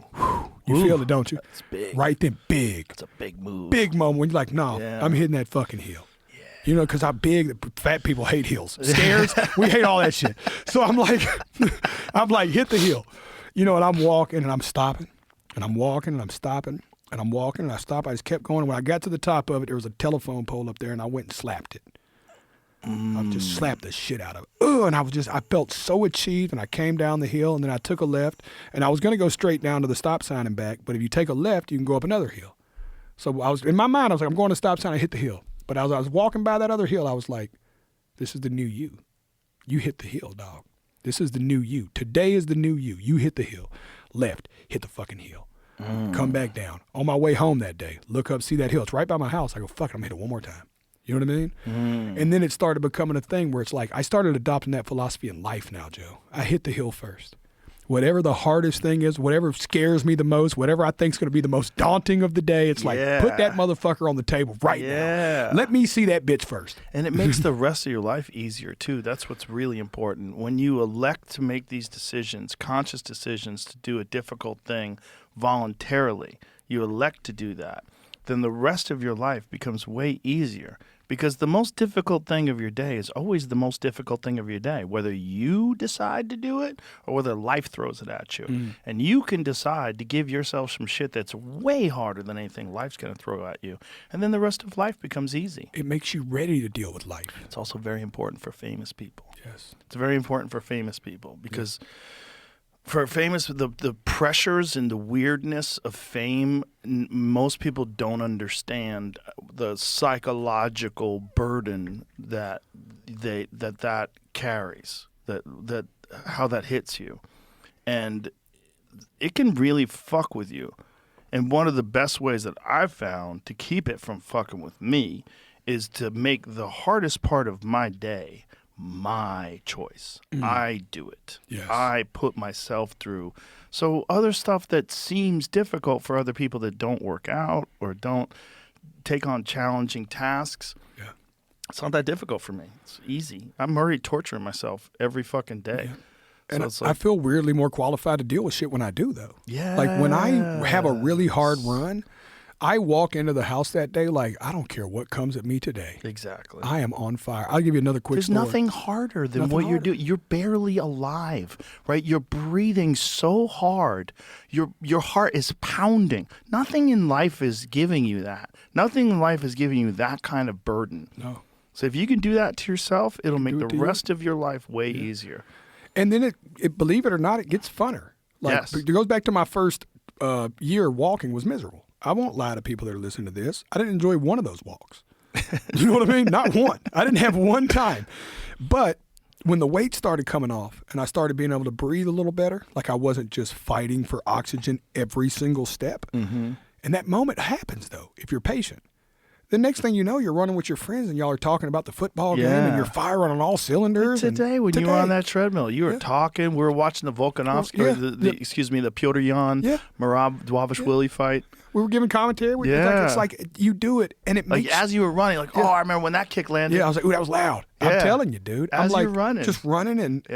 You feel it, don't you? That's big. Right then, big. It's a big move. Big moment when you're like, no, I'm hitting that fucking hill. Yeah. You know, because how big, fat people hate hills. Stairs, we hate all that shit. So I'm like, hit the hill. You know, and I'm walking and I'm stopping. And I'm walking and I'm stopping. And I'm walking and I stop. I just kept going. When I got to the top of it, there was a telephone pole up there and I went and slapped it. I just slapped the shit out of it. And I felt so achieved, and I came down the hill, and then I took a left, and I was going to go straight down to the stop sign and back, but if you take a left, you can go up another hill. So in my mind, I was like, I'm going to stop sign, I hit the hill. But as I was walking by that other hill, I was like, this is the new you. You hit the hill, dog. This is the new you. Today is the new you. You hit the hill. Left, hit the fucking hill. Come back down. On my way home that day, look up, see that hill. It's right by my house. I go, fuck it, I'm going to hit it one more time. You know what I mean? And then it started becoming a thing where it's like, I started adopting that philosophy in life now, Joe. I hit the hill first. Whatever the hardest thing is, whatever scares me the most, whatever I think is going to be the most daunting of the day, it's like, put that motherfucker on the table right now. Let me see that bitch first. And it makes the rest of your life easier, too. That's what's really important. When you elect to make these decisions, conscious decisions to do a difficult thing voluntarily, you elect to do that, then the rest of your life becomes way easier. Because the most difficult thing of your day is always the most difficult thing of your day, whether you decide to do it or whether life throws it at you. And you can decide to give yourself some shit that's way harder than anything life's going to throw at you. And then the rest of life becomes easy. It makes you ready to deal with life. It's also very important for famous people. Yes. It's very important for famous people because for famous, the pressures and the weirdness of fame, most people don't understand the psychological burden that that carries, that how that hits you, and it can really fuck with you. And one of the best ways that I've found to keep it from fucking with me is to make the hardest part of my day my choice. I do it. Yes. I put myself through. So other stuff that seems difficult for other people that don't work out or don't take on challenging tasks, it's not that difficult for me. It's easy. I'm already torturing myself every fucking day. Yeah. So And it's like, I feel weirdly more qualified to deal with shit when I do, though. yeah. Like when I have a really hard run, I walk into the house that day like, I don't care what comes at me today. Exactly. I am on fire. I'll give you another quick There's story. nothing harder than Nothing what you're harder. doing. You're barely alive, right? You're breathing so hard. Your heart is pounding. Nothing in life is giving you that. Nothing in life is giving you that kind of burden. No. So if you can do that to yourself, it'll make do the it to you. rest of your life way easier. And then it, believe it or not, it gets funner. Like, Yes. It goes back to my first year walking was miserable. I won't lie to people that are listening to this. I didn't enjoy one of those walks. You know what I mean? Not one. I didn't have one time. But when the weight started coming off and I started being able to breathe a little better, like I wasn't just fighting for oxygen every single step. And that moment happens, though, if you're patient. The next thing you know, you're running with your friends and y'all are talking about the football game and you're firing on all cylinders. Today, when you were on that treadmill, you were talking. We were watching the Volkanovski, excuse me, the Piotr Jan, Marab Dwavishvili fight. We were giving commentary. It's like you do it, and it Like makes as you were running, like, oh, I remember when that kick landed. I was like, ooh, that was loud. Yeah. I'm telling you, dude. As I'm like you're running. just running, and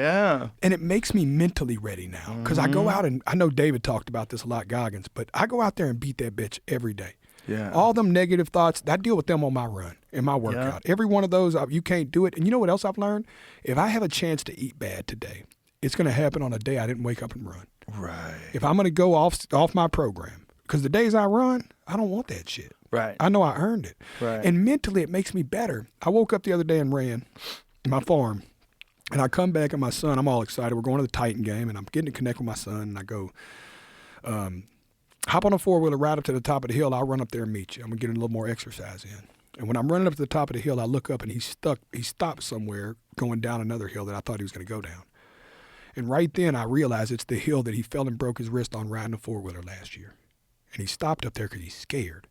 it makes me mentally ready now because I go out and I know David talked about this a lot, Goggins, but I go out there and beat that bitch every day. Yeah. All them negative thoughts, I deal with them on my run, in my workout. Every one of those, you can't do it. And you know what else I've learned? If I have a chance to eat bad today, it's going to happen on a day I didn't wake up and run. Right. If I'm going to go off my program, because the days I run, I don't want that shit. Right. I know I earned it. Right. And mentally, it makes me better. I woke up the other day and ran my farm. And I come back and my son, I'm all excited. We're going to the Titan game, and I'm getting to connect with my son. And I go, hop on a four-wheeler right up to the top of the hill. I'll run up there and meet you. I'm going to get a little more exercise in. And when I'm running up to the top of the hill, I look up, and he stopped somewhere going down another hill that I thought he was going to go down. And right then, I realized it's the hill that he fell and broke his wrist on riding a four-wheeler last year. And he stopped up there because he's scared.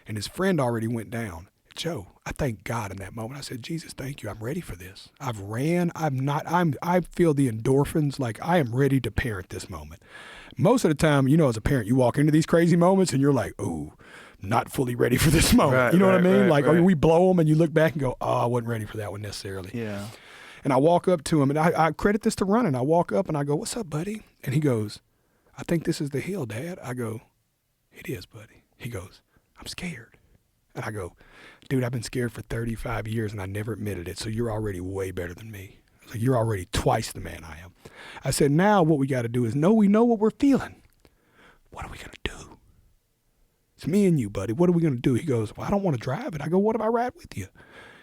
And his friend already went down. Joe, I thank God in that moment. I said, Jesus, thank you. I'm ready for this. I've ran. I feel the endorphins. Like I am ready to parent this moment. Most of the time, as a parent, you walk into these crazy moments and you're like, oh, not fully ready for this moment. Right, you know what I mean? Right. We blow them and you look back and go, oh, I wasn't ready for that one necessarily. Yeah. And I walk up to him and I credit this to running. I walk up and I go, what's up, buddy? And he goes, I think this is the hill, Dad. I go, it is, buddy. He goes, I'm scared. And I go, dude, I've been scared for 35 years and I never admitted it. So you're already way better than me. So you're already twice the man I am. I said, now what we got to do is we know what we're feeling. What are we going to do? It's me and you, buddy. What are we going to do? He goes, well, I don't want to drive it. I go, what if I ride with you?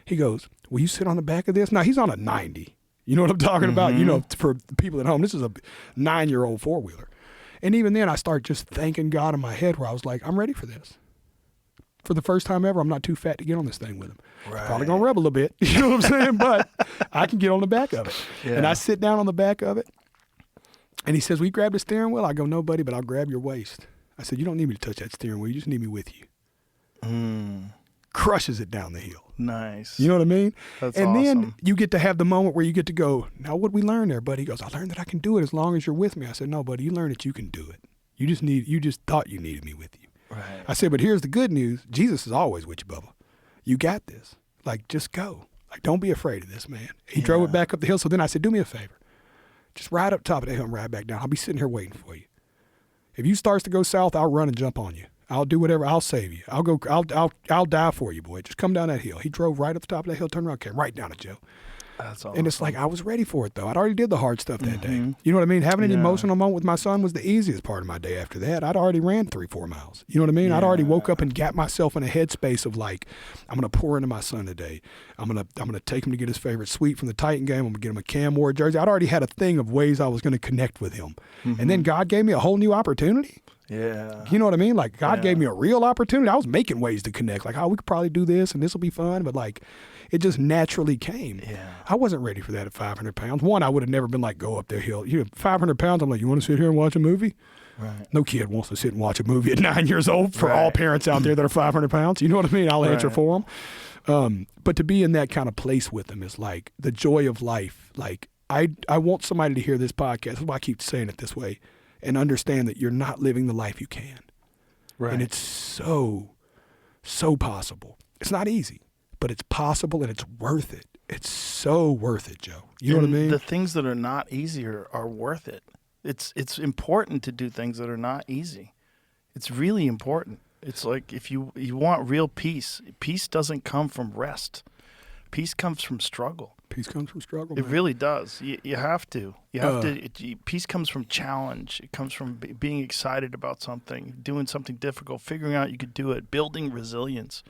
He goes, will you sit on the back of this? Now he's on a 90. You know what I'm talking about? For the people at home, this is a 9-year-old four-wheeler. And even then I start just thanking God in my head where I was like, I'm ready for this. for the first time ever, I'm not too fat to get on this thing with him. Right. It's probably going to rub a little bit. You know what I'm saying? But I can get on the back of it. Yeah. And I sit down on the back of it. And he says, will you grab the steering wheel? I go, no, buddy, but I'll grab your waist. I said, you don't need me to touch that steering wheel. You just need me with you. Crushes it down the hill. Nice. You know what I mean? That's and then awesome. you get to have the moment where you get to go, now what we learn there, buddy? He goes, I learned that I can do it as long as you're with me. I said, no, buddy, you learned that you can do it. You just thought you needed me with you. Right. I said, but here's the good news. Jesus is always with you, Bubba. You got this. Like, just go. Like, don't be afraid of this, man. He drove it back up the hill. So then I said, do me a favor. Just ride up top of the hill and ride back down. I'll be sitting here waiting for you. If you starts to go south, I'll run and jump on you. I'll do whatever. I'll save you. I'll die for you, boy. Just come down that hill. He drove right up the top of that hill, turned around, came right down to Joe. That's awesome. And it's like, I was ready for it, though. I'd already did the hard stuff that day. You know what I mean? Having an emotional moment with my son was the easiest part of my day after that. I'd already ran 3-4 miles. You know what I mean? I'd already woke up and got myself in a headspace of like, I'm going to pour into my son today. I'm gonna take him to get his favorite sweet from the Titan game. I'm going to get him a Cam Ward jersey. I'd already had a thing of ways I was going to connect with him. And then God gave me a whole new opportunity. Yeah. You know what I mean? Like, God gave me a real opportunity. I was making ways to connect. Like, oh, we could probably do this and this will be fun. But, like, it just naturally came. Yeah. I wasn't ready for that at 500 pounds. One, I would have never been like, go up the hill. 500 pounds, I'm like, you want to sit here and watch a movie? Right. No kid wants to sit and watch a movie at 9 years old for all parents out there that are 500 pounds. You know what I mean? I'll answer for them. But to be in that kind of place with them is like the joy of life. Like, I want somebody to hear this podcast. That's why I keep saying it this way. And understand that you're not living the life you can. Right. And it's so possible. It's not easy, but it's possible and it's worth it. It's so worth it, Joe. You know what I mean? The things that are not easy are worth it. It's important to do things that are not easy. It's really important. It's like if you want real peace, peace doesn't come from rest. Peace comes from struggle. Peace comes from struggle. It man. really does. You have to. You have to. Peace comes from challenge. It comes from being excited about something, doing something difficult, figuring out you could do it, building resilience.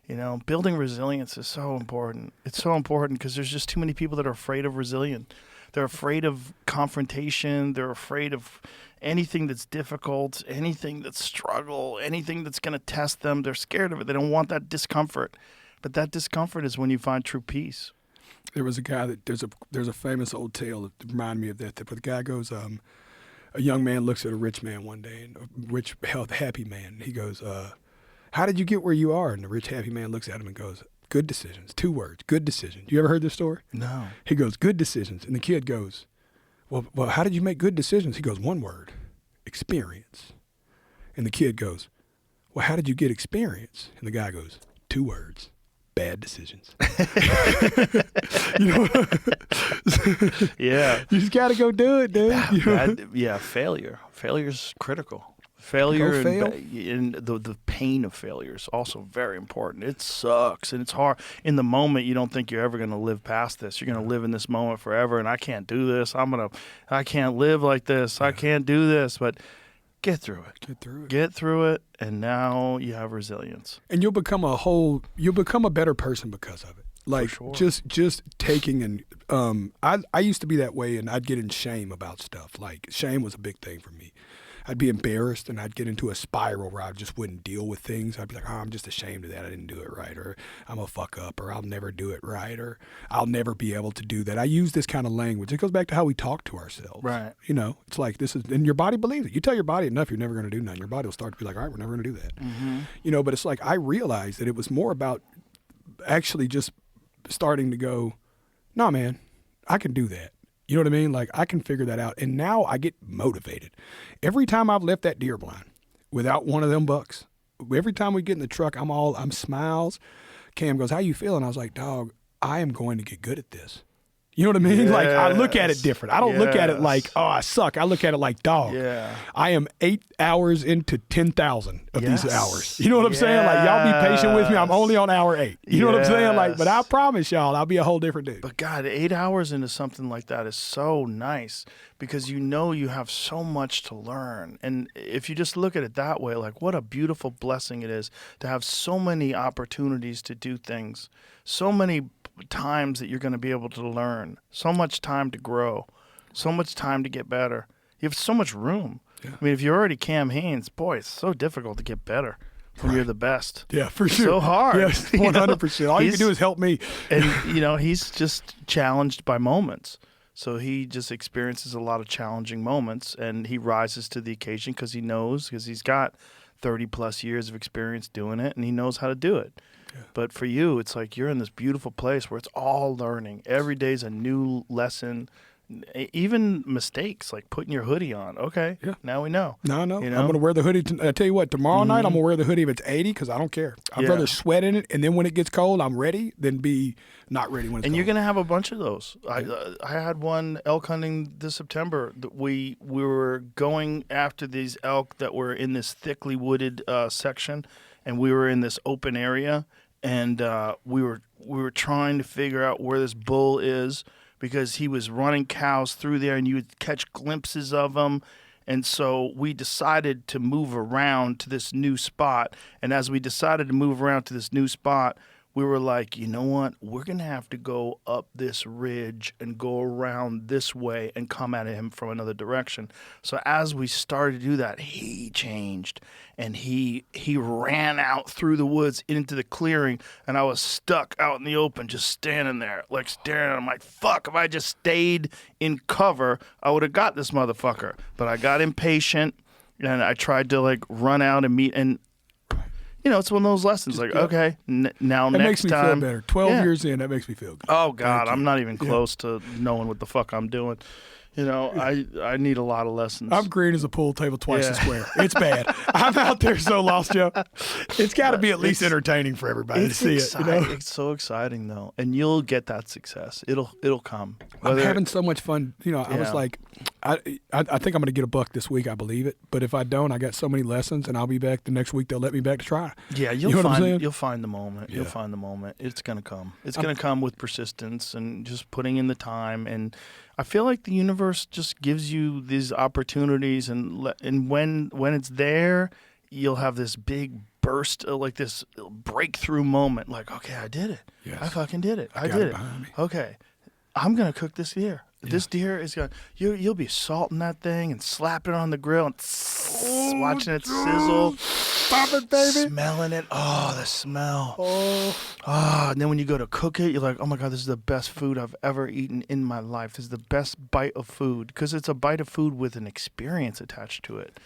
You know, building resilience is so important. It's so important because there's just too many people that are afraid of resilience. They're afraid of confrontation. They're afraid of anything that's difficult, anything that's struggle, anything that's going to test them. They're scared of it. They don't want that discomfort. But that discomfort is when you find true peace. There was a guy that there's a famous old tale that reminded me of that. But the guy goes, a young man looks at a rich man one day, and a rich, happy man. And he goes, how did you get where you are? And the rich, happy man looks at him and goes, good decisions. 2 words, good decisions. You ever heard this story? No. He goes, good decisions. And the kid goes, well, how did you make good decisions? He goes, 1 word, experience. And the kid goes, well, how did you get experience? And the guy goes, 2 words. Bad decisions. You know? Yeah. You just got to go do it, dude. Failure. Failure's critical. Failure and the pain of failure is also very important. It sucks and it's hard. In the moment, you don't think you're ever going to live past this. You're going to live in this moment forever, and I can't do this. I can't live like this. I can't do this. But get through it. Get through it, and now you have resilience. And you'll become a better person because of it. Like, sure. just taking and I used to be that way, and I'd get in shame about stuff. Like, shame was a big thing for me. I'd be embarrassed, and I'd get into a spiral where I just wouldn't deal with things. I'd be like, oh, I'm just ashamed of that. I didn't do it right, or I'm a fuck up, or I'll never do it right, or I'll never be able to do that. I use this kind of language. It goes back to how we talk to ourselves. Right. You know, it's like this is, and your body believes it. You tell your body enough, you're never going to do nothing. Your body will start to be like, all right, we're never going to do that. Mm-hmm. You know, but it's like I realized that it was more about actually just starting to go, no, man, I can do that. You know what I mean? Like, I can figure that out. And now I get motivated. Every time I've left that deer blind without one of them bucks, every time we get in the truck, I'm smiles. Cam goes, how you feeling? I was like, dog, I am going to get good at this. You know what I mean? Yes. Like, I look at it different. I don't look at it like, oh, I suck. I look at it like, dog, I am 8 hours into 10,000 of these hours. You know what I'm saying? Like, y'all be patient with me. I'm only on hour 8. You know what I'm saying? Like, but I promise y'all, I'll be a whole different dude. But God, 8 hours into something like that is so nice because you know you have so much to learn. And if you just look at it that way, like, what a beautiful blessing it is to have so many opportunities to do things, so many times that you're going to be able to learn, so much time to grow, so much time to get better. You have so much room. Yeah. I mean, if you're already Cam Haynes, boy, it's so difficult to get better. when you're the best. Yeah, for sure. So hard. Yes, 100%. All you can do is help me. And, he's just challenged by moments. So he just experiences a lot of challenging moments, and he rises to the occasion because he's got 30-plus years of experience doing it, and he knows how to do it. Yeah. But for you, it's like you're in this beautiful place where it's all learning. Every day's a new lesson. Even mistakes, like putting your hoodie on. Okay, now we know. No. I'm going to wear the hoodie. I tell you what, tomorrow night I'm going to wear the hoodie if it's 80 because I don't care. I'd rather sweat in it, and then when it gets cold, I'm ready than be not ready when it's cold. And you're going to have a bunch of those. I had one elk hunting this September. We were going after these elk that were in this thickly wooded section, and we were in this open area, and we were trying to figure out where this bull is, because he was running cows through there and you would catch glimpses of them. And so we decided to move around to this new spot. And as we decided to move around to this new spot, we were like, you know what? We're going to have to go up this ridge and go around this way and come at him from another direction. So as we started to do that, he changed. And he ran out through the woods into the clearing. And I was stuck out in the open, just standing there, like staring. I'm like, fuck, if I just stayed in cover, I would have got this motherfucker. But I got impatient, and I tried to, like, run out and meet. And it's one of those lessons. Like, okay, now that next time. That makes me feel better. 12 years in, that makes me feel good. Oh, God, I'm not even close to knowing what the fuck I'm doing. I need a lot of lessons. I'm green as a pool table twice as square. It's bad. I'm out there so lost, Joe. It's got to be at least entertaining for everybody to see it. It's so exciting, though. And you'll get that success. It'll come. I'm having so much fun. I was like, I think I'm going to get a buck this week. I believe it. But if I don't, I got so many lessons, and I'll be back the next week. They'll let me back to try. Yeah, you'll find the moment. Yeah. You'll find the moment. It's going to come. It's going to come with persistence and just putting in the time. And I feel like the universe just gives you these opportunities, and when it's there, you'll have this big burst, like this breakthrough moment. Like, okay, I did it. Yes. I fucking did it. I did it. Okay, I'm gonna cook this deer. Yeah. This deer is gonna. You'll be salting that thing and slapping it on the grill and watching it sizzle. Pop it, baby. Smelling it. Oh, the smell. And then when you go to cook it, you're like, oh my God, this is the best food I've ever eaten in my life. This is the best bite of food, because it's a bite of food with an experience attached to it.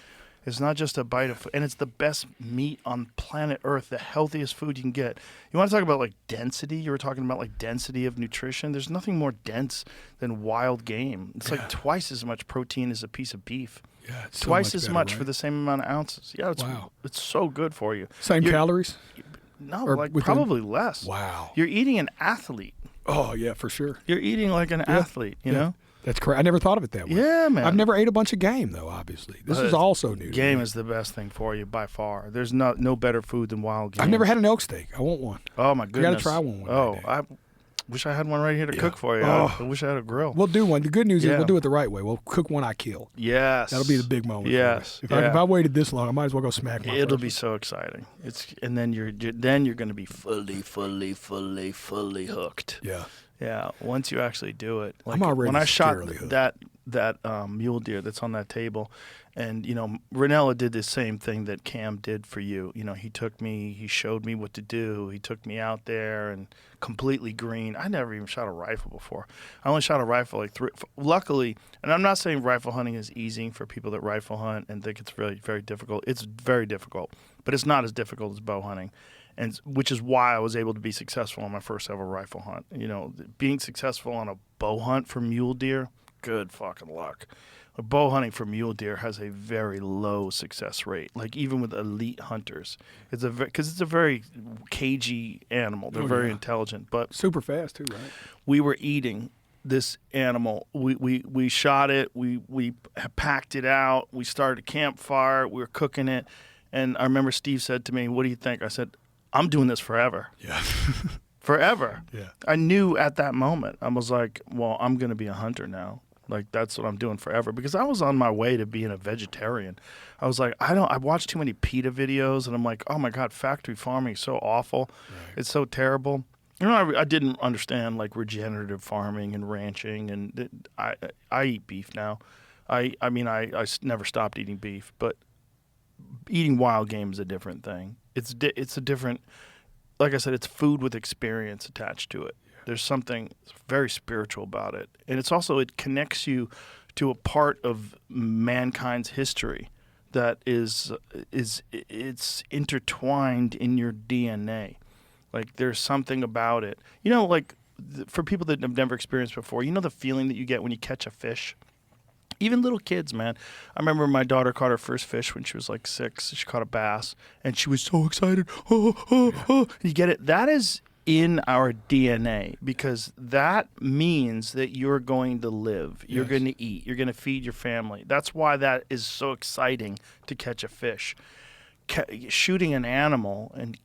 It's not just a bite of food. And it's the best meat on planet Earth, the healthiest food you can get. You want to talk about, like, density? You were talking about, like, density of nutrition. There's nothing more dense than wild game. It's like twice as much protein as a piece of beef. Yeah, it's twice so as better, much right? for the same amount of ounces. Yeah, it's so good for you. Same calories? No, like probably less. Wow. You're eating an athlete. Oh, yeah, for sure. You're eating like an athlete, you know? That's correct. I never thought of it that way. Yeah, man. I've never ate a bunch of game, though, obviously. This is also new. Game is the best thing for you by far. There's no better food than wild game. I've never had an elk steak. I want one. Oh, my goodness. I got to try one day. I wish I had one right here to cook for you. I wish I had a grill. We'll do one. The good news is we'll do it the right way. We'll cook one I kill. Yes. That'll be the big moment. Yes. If I waited this long, I might as well go smack my It'll person. be so exciting. And then you're going to be fully hooked. Yeah. Yeah, once you actually do it. Like, I'm already when I shot hooked. that mule deer that's on that table, and Ranella did the same thing that Cam did for you. He took me, he showed me what to do. He took me out there and completely green. I never even shot a rifle before. I only shot a rifle like three. Luckily, and I'm not saying rifle hunting is easy for people that rifle hunt and think it's really very difficult. It's very difficult, but it's not as difficult as bow hunting. And which is why I was able to be successful on my first ever rifle hunt. Being successful on a bow hunt for mule deer, good fucking luck. Bow hunting for mule deer has a very low success rate. Like even with elite hunters, because it's a very cagey animal. They're very intelligent, but super fast too, right? We were eating this animal. We shot it. We packed it out. We started a campfire. We were cooking it, and I remember Steve said to me, "What do you think?" I said, I'm doing this forever. Yeah. Forever. Yeah. I knew at that moment, I was like, well, I'm going to be a hunter now. Like, that's what I'm doing forever. Because I was on my way to being a vegetarian. I was like, I watched too many PETA videos, and I'm like, oh my God, factory farming is so awful. Right. It's so terrible. I didn't understand, like, regenerative farming and ranching, and I eat beef now. I mean, I never stopped eating beef, but eating wild game is a different thing. It's a different, like I said, it's food with experience attached to it. There's something very spiritual about it, and it connects you to a part of mankind's history that it's intertwined in your DNA. Like there's something about it. Like for people that have never experienced before, the feeling that you get when you catch a fish. Even little kids, man. I remember my daughter caught her first fish when she was like 6. She caught a bass, and she was so excited. Oh. You get it? That is in our DNA, because that means that you're going to live. You're going to eat. You're going to feed your family. That's why that is so exciting to catch a fish. Shooting an animal and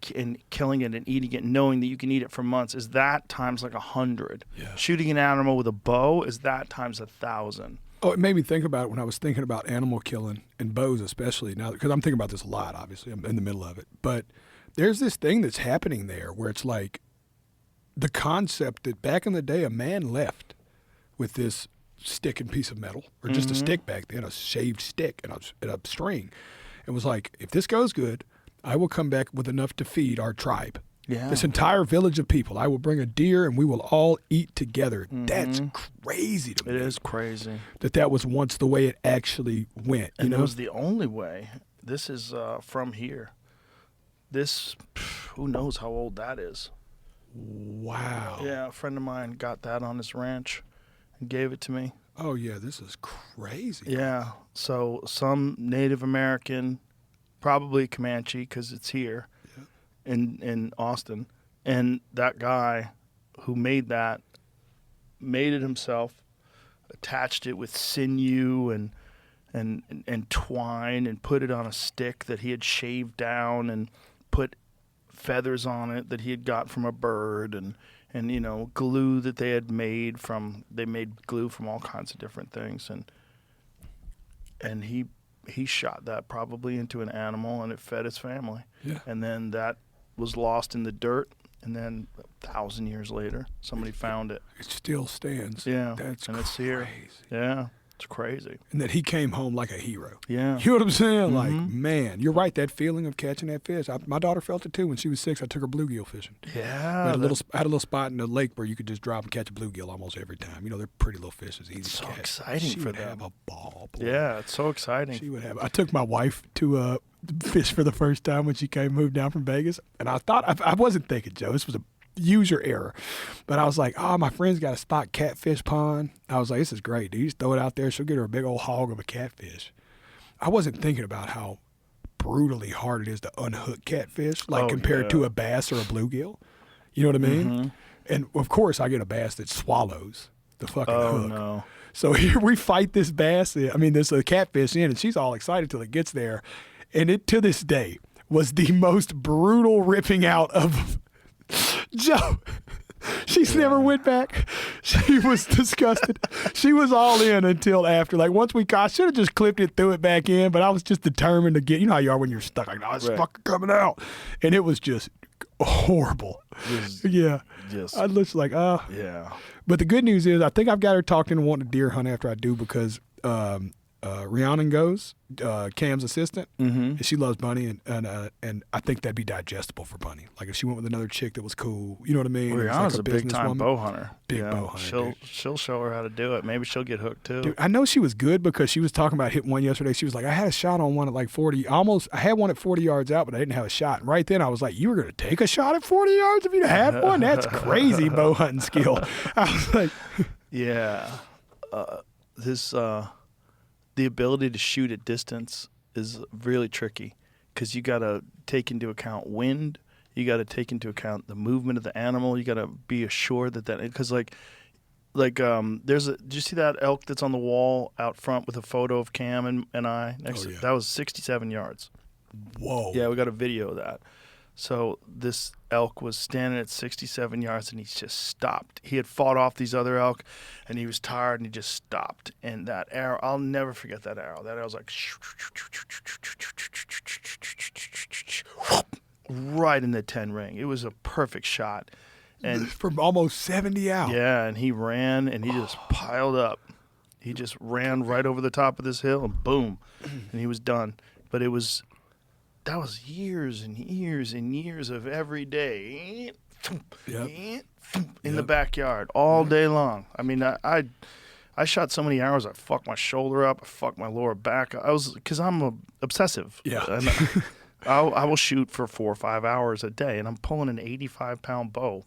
killing it and eating it, knowing that you can eat it for months, is that times like 100. Yeah. Shooting an animal with a bow is that times 1,000. Oh, it made me think about it when I was thinking about animal killing and bows, especially now, because I'm thinking about this a lot. Obviously, I'm in the middle of it, but there's this thing that's happening there where it's like the concept that back in the day a man left with this stick and piece of metal, or just a stick back then, a shaved stick and a string. It was like, if this goes good, I will come back with enough to feed our tribe. Yeah. This entire village of people. I will bring a deer and we will all eat together. That's crazy to me. It is crazy. That was once the way it actually went. And it was the only way. This is from here. This, who knows how old that is. Wow. Yeah, a friend of mine got that on his ranch and gave it to me. Oh, yeah, this is crazy. Yeah, so some Native American, probably Comanche, because it's here in Austin, and that guy who made it himself, attached it with sinew and twine, and put it on a stick that he had shaved down, and put feathers on it that he had got from a bird, and glue that they had made they made glue from all kinds of different things, and he shot that probably into an animal, and it fed his family. Yeah. And then that was lost in the dirt, and then 1,000 years later somebody found it. It still stands. Yeah. That's and crazy. It's here. Yeah. It's crazy. And that he came home like a hero. Yeah. You know what I'm saying? Like, man, you're right. That feeling of catching that fish. My daughter felt it too when she was 6. I took her bluegill fishing. Yeah. I had a little spot in the lake where you could just drop and catch a bluegill almost every time. They're pretty little fishes, easy to catch. So exciting she for would them. have a ball. Boy. Yeah, it's so exciting. She would have. I took my wife to fish for the first time when she moved down from Vegas, and I thought I wasn't thinking, Joe, this was a user error, but I was like, my friend's got a stock catfish pond. I was like, this is great, dude. You just throw it out there, she'll get her a big old hog of a catfish. I wasn't thinking about how brutally hard it is to unhook catfish, compared to a bass or a bluegill. You know what I mean? And of course I get a bass that swallows the fucking hook. No. So here we fight this bass, this catfish in, and she's all excited till it gets there, and it to this day was the most brutal ripping out of Joe. She's never went back. She was disgusted. She was all in until after. Like, once we caught, I should have just clipped it, threw it back in, but I was just determined to get, how you are when you're stuck. Like, it's fucking coming out. And it was just horrible. Yeah. Yes. I was like, Yeah. But the good news is, I think I've got her talked into wanting to deer hunt after I do, because Rhiannon goes, Cam's assistant, and she loves Bunny, and I think that'd be digestible for Bunny. Like, if she went with another chick that was cool, you know what I mean? Rhiannon's like a big time bow hunter. Big bow hunter. She'll show her how to do it. Maybe she'll get hooked too. Dude, I know she was good, because she was talking about hitting one yesterday. She was like, I had a shot on one at like 40, I had one at 40 yards out, but I didn't have a shot. And right then I was like, you were going to take a shot at 40 yards if you had one? That's crazy bow hunting skill. I was like, yeah. The ability to shoot at distance is really tricky, because you got to take into account wind. You got to take into account the movement of the animal. You got to be assured that because did you see that elk that's on the wall out front with a photo of Cam and I next to it? That was 67 yards. Whoa. Yeah, we got a video of that. So this elk was standing at 67 yards, and he just stopped. He had fought off these other elk, and he was tired, and he just stopped. And that arrow, I'll never forget that arrow. That arrow was like right in the 10 ring. It was a perfect shot. And from almost 70 out. Yeah, and he ran, and he just piled up. He just ran right over the top of this hill, and boom, and he was done. But that was years and years and years of every day in the backyard all day long. I mean, I shot so many hours. I fucked my shoulder up. I fucked my lower back. Because I'm obsessive. Yeah. And I will shoot for 4 or 5 hours a day, and I'm pulling an 85-pound bow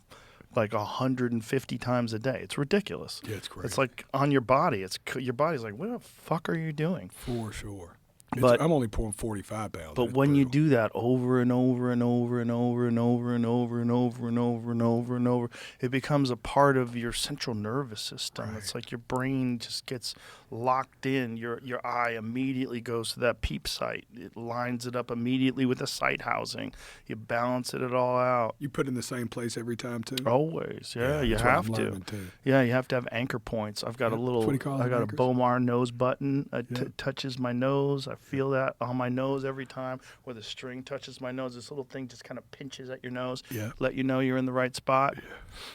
like 150 times a day. It's ridiculous. Yeah, it's crazy. It's like on your body. Your body's like, what the fuck are you doing? For sure. But I'm only pulling 45 pounds. But when you do that over and over and over and over and over and over and over and over and over and over, it becomes a part of your central nervous system. Right. It's like your brain just gets locked in. Your eye immediately goes to that peep sight. It lines it up immediately with the sight housing. You balance it all out. You put it in the same place every time too? Always, yeah, you have to. Yeah, you have to have anchor points. I've got a little, I got anchors? A Bomar nose button. It touches my nose. I feel that on my nose every time where the string touches my nose. This little thing just kind of pinches at your nose, let you know you're in the right spot.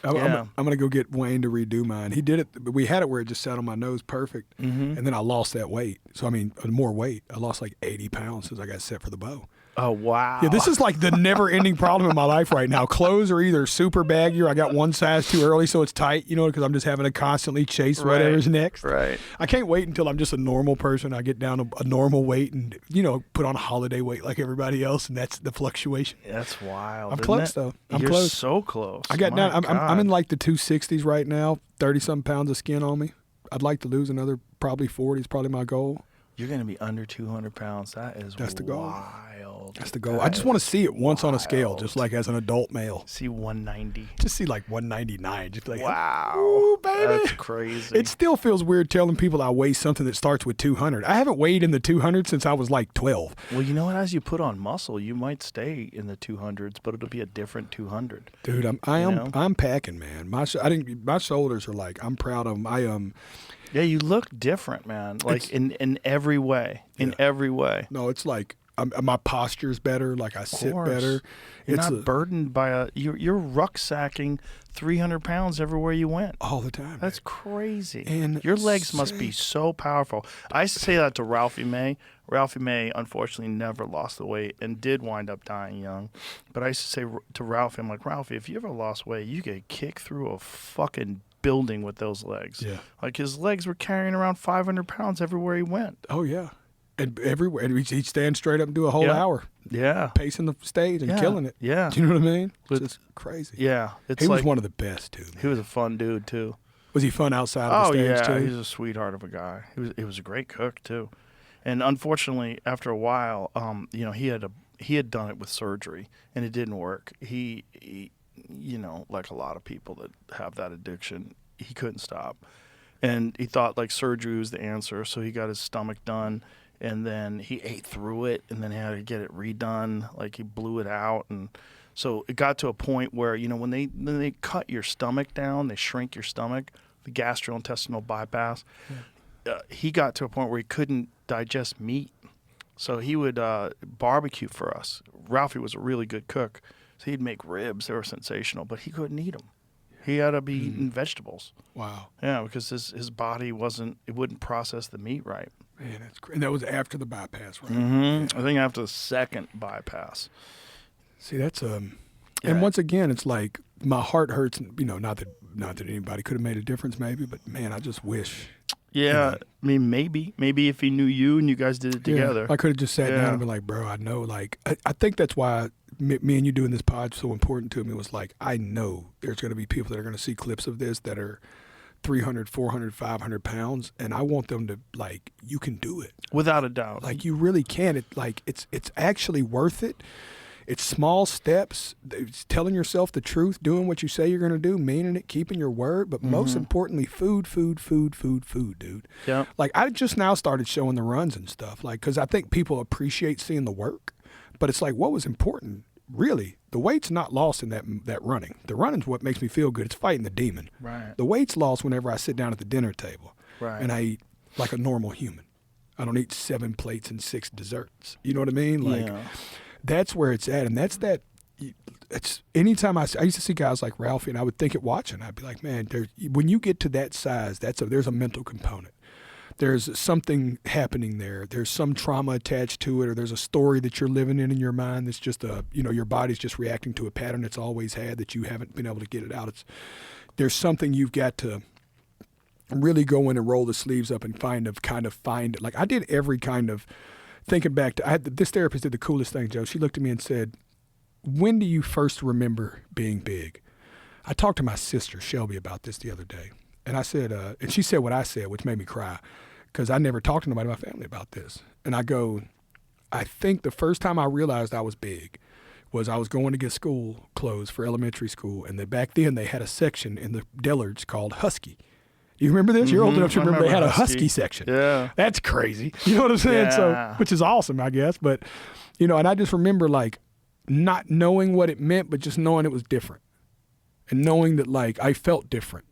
Yeah. I'm going to go get Wayne to redo mine. He did it. We had it where it just sat on my nose perfect, and then I lost that weight. So, I mean, more weight. I lost like 80 pounds since I got set for the bow. Oh, wow. Yeah, this is like the never-ending problem in my life right now. Clothes are either super baggy or I got one size too early so it's tight, because I'm just having to constantly chase whatever's next. Right. I can't wait until I'm just a normal person. I get down to a normal weight and, put on a holiday weight like everybody else, and that's the fluctuation. That's wild. I'm close, though. You're close. So close. I got down. I'm in like the 260s right now, 30-something pounds of skin on me. I'd like to lose another probably 40 is probably my goal. You're going to be under 200 pounds. That's the goal. Wild. That's the goal. I just want to see it once on a scale, just like as an adult male. See 190. Just see like 199. Just like, wow. Ooh, baby. That's crazy. It still feels weird telling people I weigh something that starts with 200. I haven't weighed in the 200 since I was like 12. Well, you know what? As you put on muscle, you might stay in the 200s, but it'll be a different 200. Dude, I'm packing, man. My shoulders are like, I'm proud of them. Yeah, you look different, man. Like in every way. In every way. No, it's like my posture's better. Like I sit better. You're not burdened by you're rucksacking 300 pounds everywhere you went. All the time. That's crazy. And your legs must be so powerful. I used to say that to Ralphie May. Ralphie May, unfortunately, never lost the weight and did wind up dying young. But I used to say to Ralphie, I'm like, Ralphie, if you ever lost weight, you could kick through a fucking building with those legs. Yeah. Like his legs were carrying around 500 pounds everywhere he went. Oh, yeah. And everywhere. And he'd stand straight up and do a whole hour. Yeah. Pacing the stage and killing it. Yeah. Do you know what I mean? It's crazy. Yeah. He was one of the best, too. Man. He was a fun dude, too. Was he fun outside of the stage, too? Oh, yeah. He's a sweetheart of a guy. He was a great cook, too. And unfortunately, after a while, he had done it with surgery, and it didn't work. He like a lot of people that have that addiction, he couldn't stop. And he thought like surgery was the answer, so he got his stomach done, and then he ate through it, and then he had to get it redone, like he blew it out. And so it got to a point where, when they cut your stomach down, they shrink your stomach, the gastrointestinal bypass, he got to a point where he couldn't digest meat. So he would barbecue for us. Ralphie was a really good cook. So he'd make ribs. They were sensational, but he couldn't eat them. He had to be eating vegetables. Wow. Yeah, because his body wouldn't process the meat right. Man, that's great. And that was after the bypass, right? Mm-hmm. Yeah. I think after the second bypass. See, that's and once again, it's like my heart hurts. Not that anybody could have made a difference, maybe, but man, I just wish. Yeah, I mean, maybe if he knew you and you guys did it together. I could have just sat down and been like, bro, I know. Like, I think that's why me and you doing this pod is so important to me. Was like, I know there's going to be people that are going to see clips of this that are 300, 400, 500 pounds, and I want them to, like, you can do it. Without a doubt. Like, you really can. It's actually worth it. It's small steps. It's telling yourself the truth, doing what you say you're going to do, meaning it, keeping your word. But most importantly, food, dude. Yeah. Like, I just now started showing the runs and stuff, like, because I think people appreciate seeing the work. But it's like, what was important, really? The weight's not lost in that running. The running's what makes me feel good. It's fighting the demon. Right. The weight's lost whenever I sit down at the dinner table. Right. And I eat like a normal human. I don't eat 7 plates and 6 desserts. You know what I mean? Like. Yeah. That's where it's at, and that's that. It's anytime I used to see guys like Ralphie, and I would think it watching. I'd be like, man, when you get to that size, there's a mental component. there's something happening there. There's some trauma attached to it, or there's a story that you're living in your mind that's just your body's just reacting to a pattern it's always had that you haven't been able to get it out. There's something you've got to really go in and roll the sleeves up and find it. Like I did every kind of thinking back to, this therapist did the coolest thing, Joe. She looked at me and said, when do you first remember being big? I talked to my sister, Shelby, about this the other day. And I said, and she said what I said, which made me cry, because I never talked to nobody in my family about this. And I go, I think the first time I realized I was big was I was going to get school clothes for elementary school. And back then they had a section in the Dillards called Husky. You remember this? You're old enough to remember they had a Husky section. Yeah. That's crazy. You know what I'm saying? Yeah. So, which is awesome, I guess. But, and I just remember like not knowing what it meant, but just knowing it was different. And knowing that like I felt different.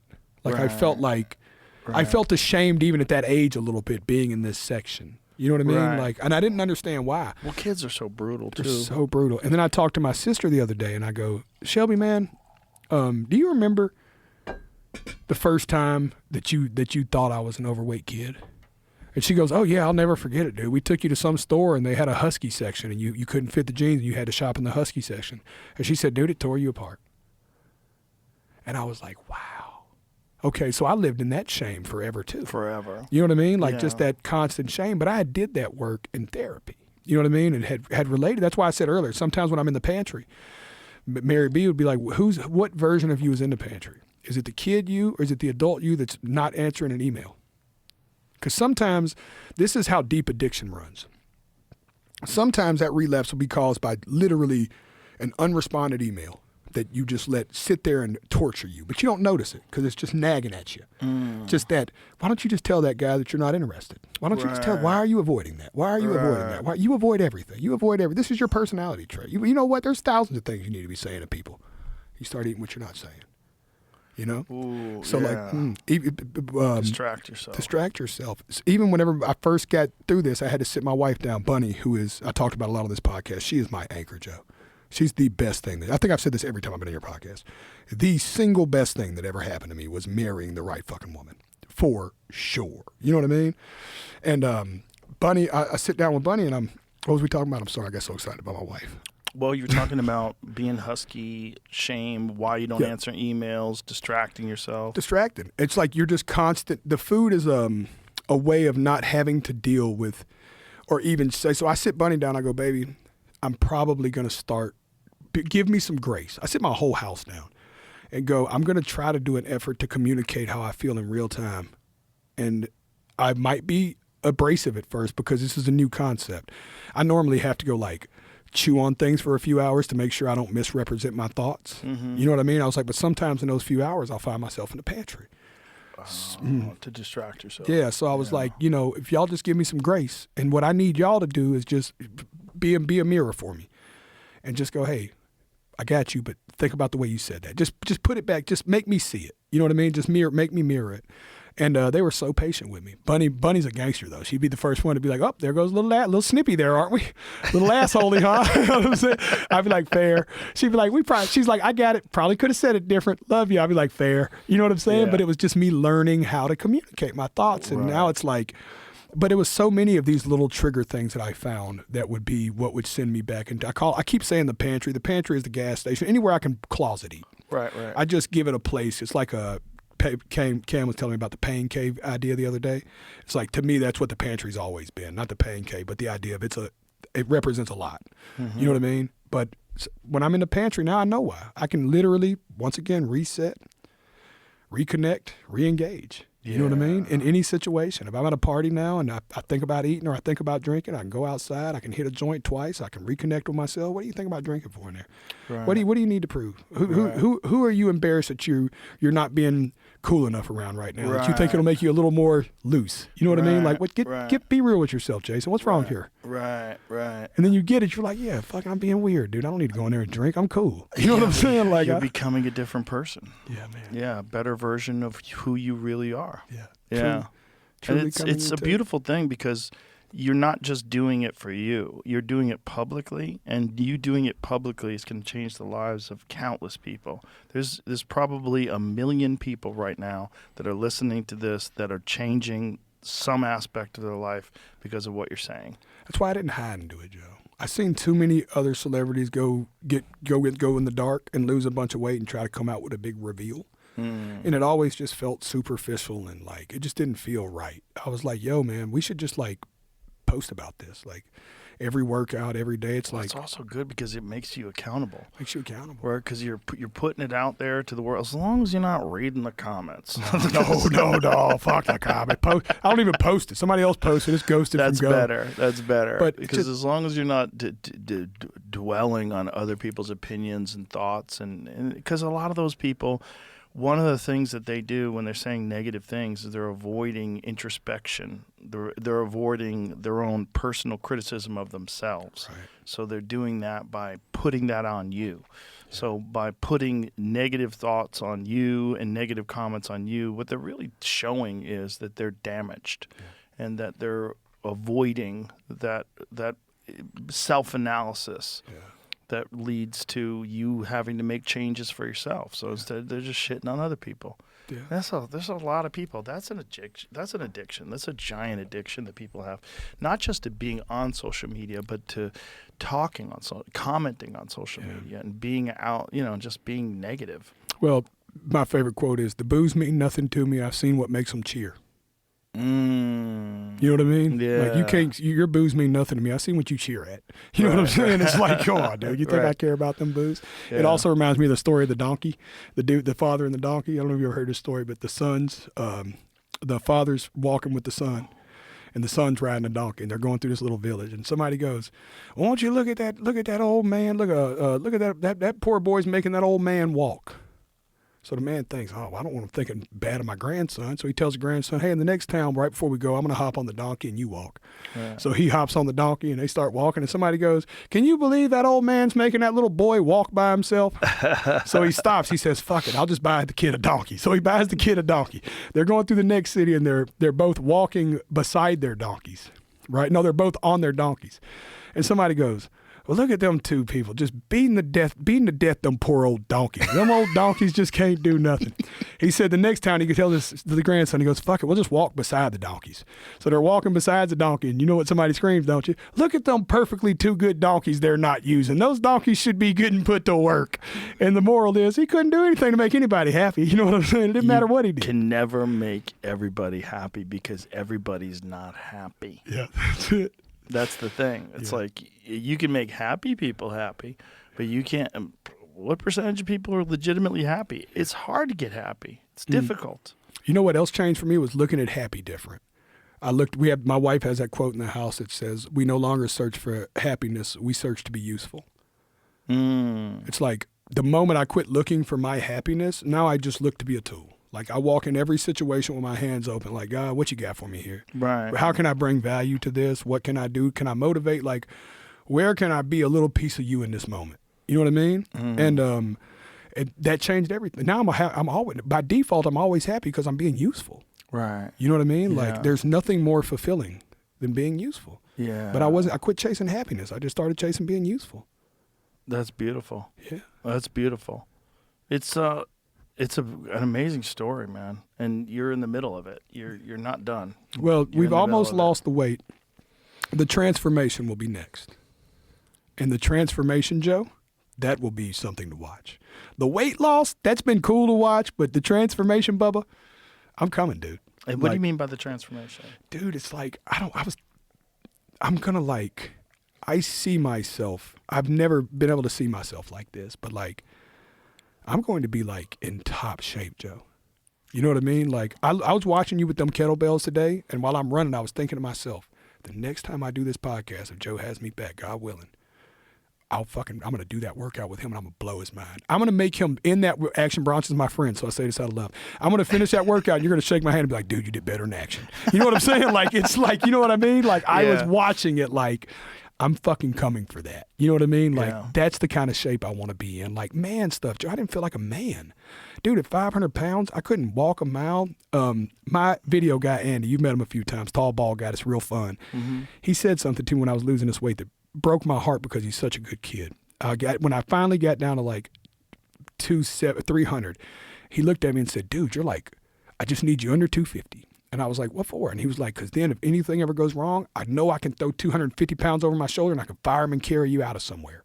Like I felt like, I felt ashamed even at that age a little bit being in this section. You know what I mean? Right. Like, and I didn't understand why. Well, kids are so brutal too. They're so brutal. And then I talked to my sister the other day and I go, Shelby, man, do you remember the first time that you thought I was an overweight kid? And she goes, oh yeah, I'll never forget it, dude. We took you to some store and they had a Husky section and you couldn't fit the jeans and you had to shop in the Husky section. And she said, dude, it tore you apart. And I was like, wow. Okay, so I lived in that shame forever too. Forever. You know what I mean? Like just that constant shame. But I did that work in therapy. You know what I mean? And had related. That's why I said earlier, sometimes when I'm in the pantry, Mary B would be like, what version of you is in the pantry? Is it the kid you or is it the adult you that's not answering an email? Because sometimes this is how deep addiction runs. Sometimes that relapse will be caused by literally an unresponded email that you just let sit there and torture you. But you don't notice it because it's just nagging at you. Just that, why don't you just tell that guy that you're not interested? Why don't you just tell, why are you avoiding that? Why are you avoiding that? Why, you avoid everything. You avoid everything. This is your personality trait. You know what? There's thousands of things you need to be saying to people. You start eating what you're not saying. You know? Ooh, so distract yourself. Distract yourself. Even whenever I first got through this, I had to sit my wife down, Bunny, who is, I talked about a lot on this podcast. She is my anchor, Joe. She's the best thing. I think I've said this every time I've been on your podcast. The single best thing that ever happened to me was marrying the right fucking woman. For sure. You know what I mean? And Bunny, I sit down with Bunny and what was we talking about? I'm sorry, I got so excited about my wife. Well, you were talking about being husky, shame, why you don't answer emails, distracting yourself. Distracted. It's like you're just constant. The food is a way of not having to deal with or even say, so I sit Bunny down, I go, baby, I'm probably going to start, give me some grace. I sit my whole house down and go, I'm going to try to do an effort to communicate how I feel in real time. And I might be abrasive at first because this is a new concept. I normally have to go like chew on things for a few hours to make sure I don't misrepresent my thoughts. Mm-hmm. You know what I mean? I was like, but sometimes in those few hours, I'll find myself in the pantry. To distract yourself. Yeah, so I was like, if y'all just give me some grace, and what I need y'all to do is just be a mirror for me, and just go, hey, I got you, but think about the way you said that. Just put it back. Just make me see it. You know what I mean? Just make me mirror it. And they were so patient with me. Bunny's a gangster though. She'd be the first one to be like, "Oh, there goes little Snippy there, aren't we? Little assholey, huh?" You know what I'm saying? I'd be like, "Fair." She'd be like, She's like, "I got it. Probably could have said it different. Love you." I'd be like, "Fair." You know what I'm saying? Yeah. But it was just me learning how to communicate my thoughts, and now it's like. But it was so many of these little trigger things that I found that would be what would send me back into. I keep saying the pantry. The pantry is the gas station. Anywhere I can closet eat. Right. I just give it a place. It's like Cam was telling me about the pain cave idea the other day. It's like, to me, that's what the pantry's always been. Not the pain cave, but the idea of it represents a lot. Mm-hmm. You know what I mean? But when I'm in the pantry now, I know why. I can literally, once again, reset, reconnect, re-engage. You know what I mean? In any situation. If I'm at a party now and I think about eating or I think about drinking, I can go outside, I can hit a joint twice, I can reconnect with myself. What do you think about drinking for in there? Right. What do you need to prove? Who are you embarrassed that you're not being cool enough around right now? Right. That you think it'll make you a little more loose. You know what I mean? Like be real with yourself, Jason. What's wrong here? Right. And then you get it, you're like, yeah, fucking I'm being weird, dude. I don't need to go in there and drink. I'm cool. You know what I'm saying? Like you're becoming a different person. Yeah, man. Yeah, a better version of who you really are. Yeah. Yeah. Truly and it's a beautiful thing because you're not just doing it for you. You're doing it publicly, and you doing it publicly is going to change the lives of countless people. There's probably 1 million people right now that are listening to this that are changing some aspect of their life because of what you're saying. That's why I didn't hide and do it, Joe. I've seen too many other celebrities go in the dark and lose a bunch of weight and try to come out with a big reveal. And it always just felt superficial and like it just didn't feel right. I was like, yo, man, we should just like post about this. Like every workout, every day. It's like It's also good because it makes you accountable. makes you accountable. Where because you're putting it out there to the world, as long as you're not reading the comments. No, fuck that comment. I don't even post it. Somebody else posted it. It's ghosted That's from Go. better. That's better. But because just- as long as you're not dwelling on other people's opinions and thoughts, and because a lot of those people, one of the things that they do when they're saying negative things is they're avoiding introspection. They're avoiding their own personal criticism of themselves. Right. So they're doing that by putting that on you. So by putting negative thoughts on you and negative comments on you, what they're really showing is that they're damaged and that they're avoiding that self-analysis that leads to you having to make changes for yourself. So instead, they're just shitting on other people. Yeah. There's a lot of people. That's an addiction. That's a giant addiction that people have, not just to being on social media, but to talking on commenting on social media and being out, just being negative. Well, my favorite quote is, "The boos mean nothing to me. I've seen what makes them cheer." You know what I mean? Yeah. Like your boos mean nothing to me. I seen what you cheer at. You know what I'm saying? It's like, come on, dude. You think I care about them boos? Yeah. It also reminds me of the story of the donkey, the father and the donkey. I don't know if you ever heard this story, but the sons, the father's walking with the son, and the son's riding a donkey, and they're going through this little village, and somebody goes, "Won't you look at that old man? Look at that poor boy's making that old man walk." So the man thinks, oh, I don't want him thinking bad of my grandson. So he tells the grandson, hey, in the next town, right before we go, I'm going to hop on the donkey and you walk. Yeah. So he hops on the donkey and they start walking. And somebody goes, can you believe that old man's making that little boy walk by himself? So he stops. He says, fuck it, I'll just buy the kid a donkey. So he buys the kid a donkey. They're going through the next city and they're both walking beside their donkeys, right? No, they're both on their donkeys. And somebody goes, well, look at them two people just beating to death them poor old donkeys. Them old donkeys just can't do nothing. He said the next time he could tell this to the grandson, he goes, fuck it, we'll just walk beside the donkeys. So they're walking beside the donkey, and you know what somebody screams, don't you? Look at them perfectly two good donkeys they're not using. Those donkeys should be getting put to work. And the moral is he couldn't do anything to make anybody happy. You know what I'm saying? It didn't matter what he did. You can never make everybody happy because everybody's not happy. Yeah, that's it. That's the thing. It's like you can make happy people happy, but you can't. What percentage of people are legitimately happy? It's hard to get happy. It's difficult. You know what else changed for me was looking at happy different. My wife has that quote in the house that says, we no longer search for happiness, we search to be useful. It's like the moment I quit looking for my happiness, now I just look to be a tool. Like I walk in every situation with my hands open, like, God, what you got for me here? Right. How can I bring value to this? What can I do? Can I motivate? Like, where can I be a little piece of you in this moment? You know what I mean? And that changed everything. Now I'm always, by default, I'm always happy because I'm being useful. Right. You know what I mean? Yeah. Like, there's nothing more fulfilling than being useful. Yeah. But I quit chasing happiness. I just started chasing being useful. That's beautiful. Yeah. That's beautiful. It's an amazing story, man. And you're in the middle of it. You're not done. Well, You're we've in the almost middle of lost the weight. The transformation will be next. And the transformation, Joe, that will be something to watch. The weight loss, that's been cool to watch, but the transformation, Bubba, I'm coming, dude. And what do you mean by the transformation? Dude, it's like, I see myself. I've never been able to see myself like this, but like, I'm going to be like in top shape, Joe. You know what I mean? Like, I was watching you with them kettlebells today, and while I'm running, I was thinking to myself, the next time I do this podcast, if Joe has me back, God willing, I'm going to do that workout with him, and I'm going to blow his mind. I'm going to make him in that Action. Bronson's my friend, so I say this out of love. I'm going to finish that workout, and you're going to shake my hand and be like, dude, you did better in Action. You know what I'm saying? Like, it's like, you know what I mean? Like, I was watching it like, I'm fucking coming for that. You know what I mean? Like, that's the kind of shape I want to be in. Like, man stuff, Joe. I didn't feel like a man. Dude, at 500 pounds, I couldn't walk a mile. My video guy, Andy, you've met him a few times, tall, bald guy, it's real fun. Mm-hmm. He said something to me when I was losing this weight that broke my heart because he's such a good kid. When I finally got down to like 300, he looked at me and said, dude, you're like, I just need you under 250. And I was like, what for? And he was like, because then if anything ever goes wrong, I know I can throw 250 pounds over my shoulder and I can fire him and carry you out of somewhere.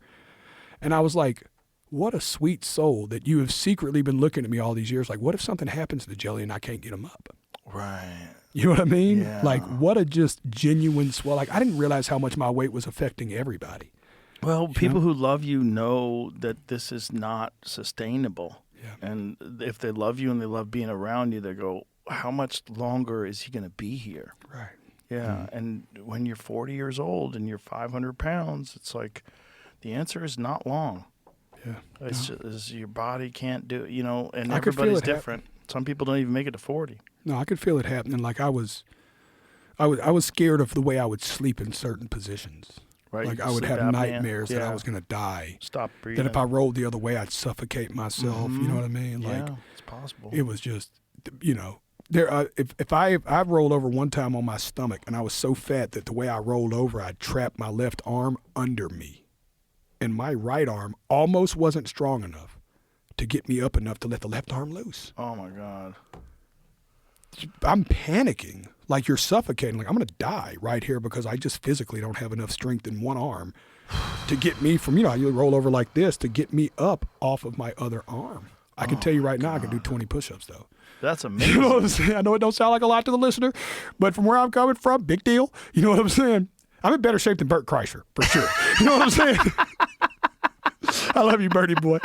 And I was like, what a sweet soul that you have secretly been looking at me all these years. Like, what if something happens to Jelly and I can't get him up? Right. You know what I mean? Yeah. Like, what a just genuine swell. Like, I didn't realize how much my weight was affecting everybody. Well, people who love you know that this is not sustainable. Yeah. And if they love you and they love being around you, they go, how much longer is he going to be here? Right. Yeah. And when you're 40 years old and you're 500 pounds, it's like the answer is not long. Yeah. It's just your body can't do it, and I could feel everybody's it different. Some people don't even make it to 40. No, I could feel it happening. Like I was scared of the way I would sleep in certain positions. Right. Like You I would sleep have apnea. nightmares that I Yeah. was going to die. Stop breathing. That if I rolled the other way, I'd suffocate myself. You know what I mean? Like yeah, it's possible. it was just, there. If I rolled over one time on my stomach and I was so fat that the way I rolled over, I'd trap my left arm under me, and my right arm almost wasn't strong enough to get me up enough to let the left arm loose. Oh my God. I'm panicking. Like you're suffocating. Like I'm going to die right here because I just physically don't have enough strength in one arm to get me from, you roll over like this to get me up off of my other arm. I can tell you right now, I can do 20 push-ups though. That's amazing. You know what I'm saying? I know it don't sound like a lot to the listener, but from where I'm coming from, big deal. You know what I'm saying? I'm in better shape than Bert Kreischer, for sure. You know what I'm saying? I love you, Bertie boy.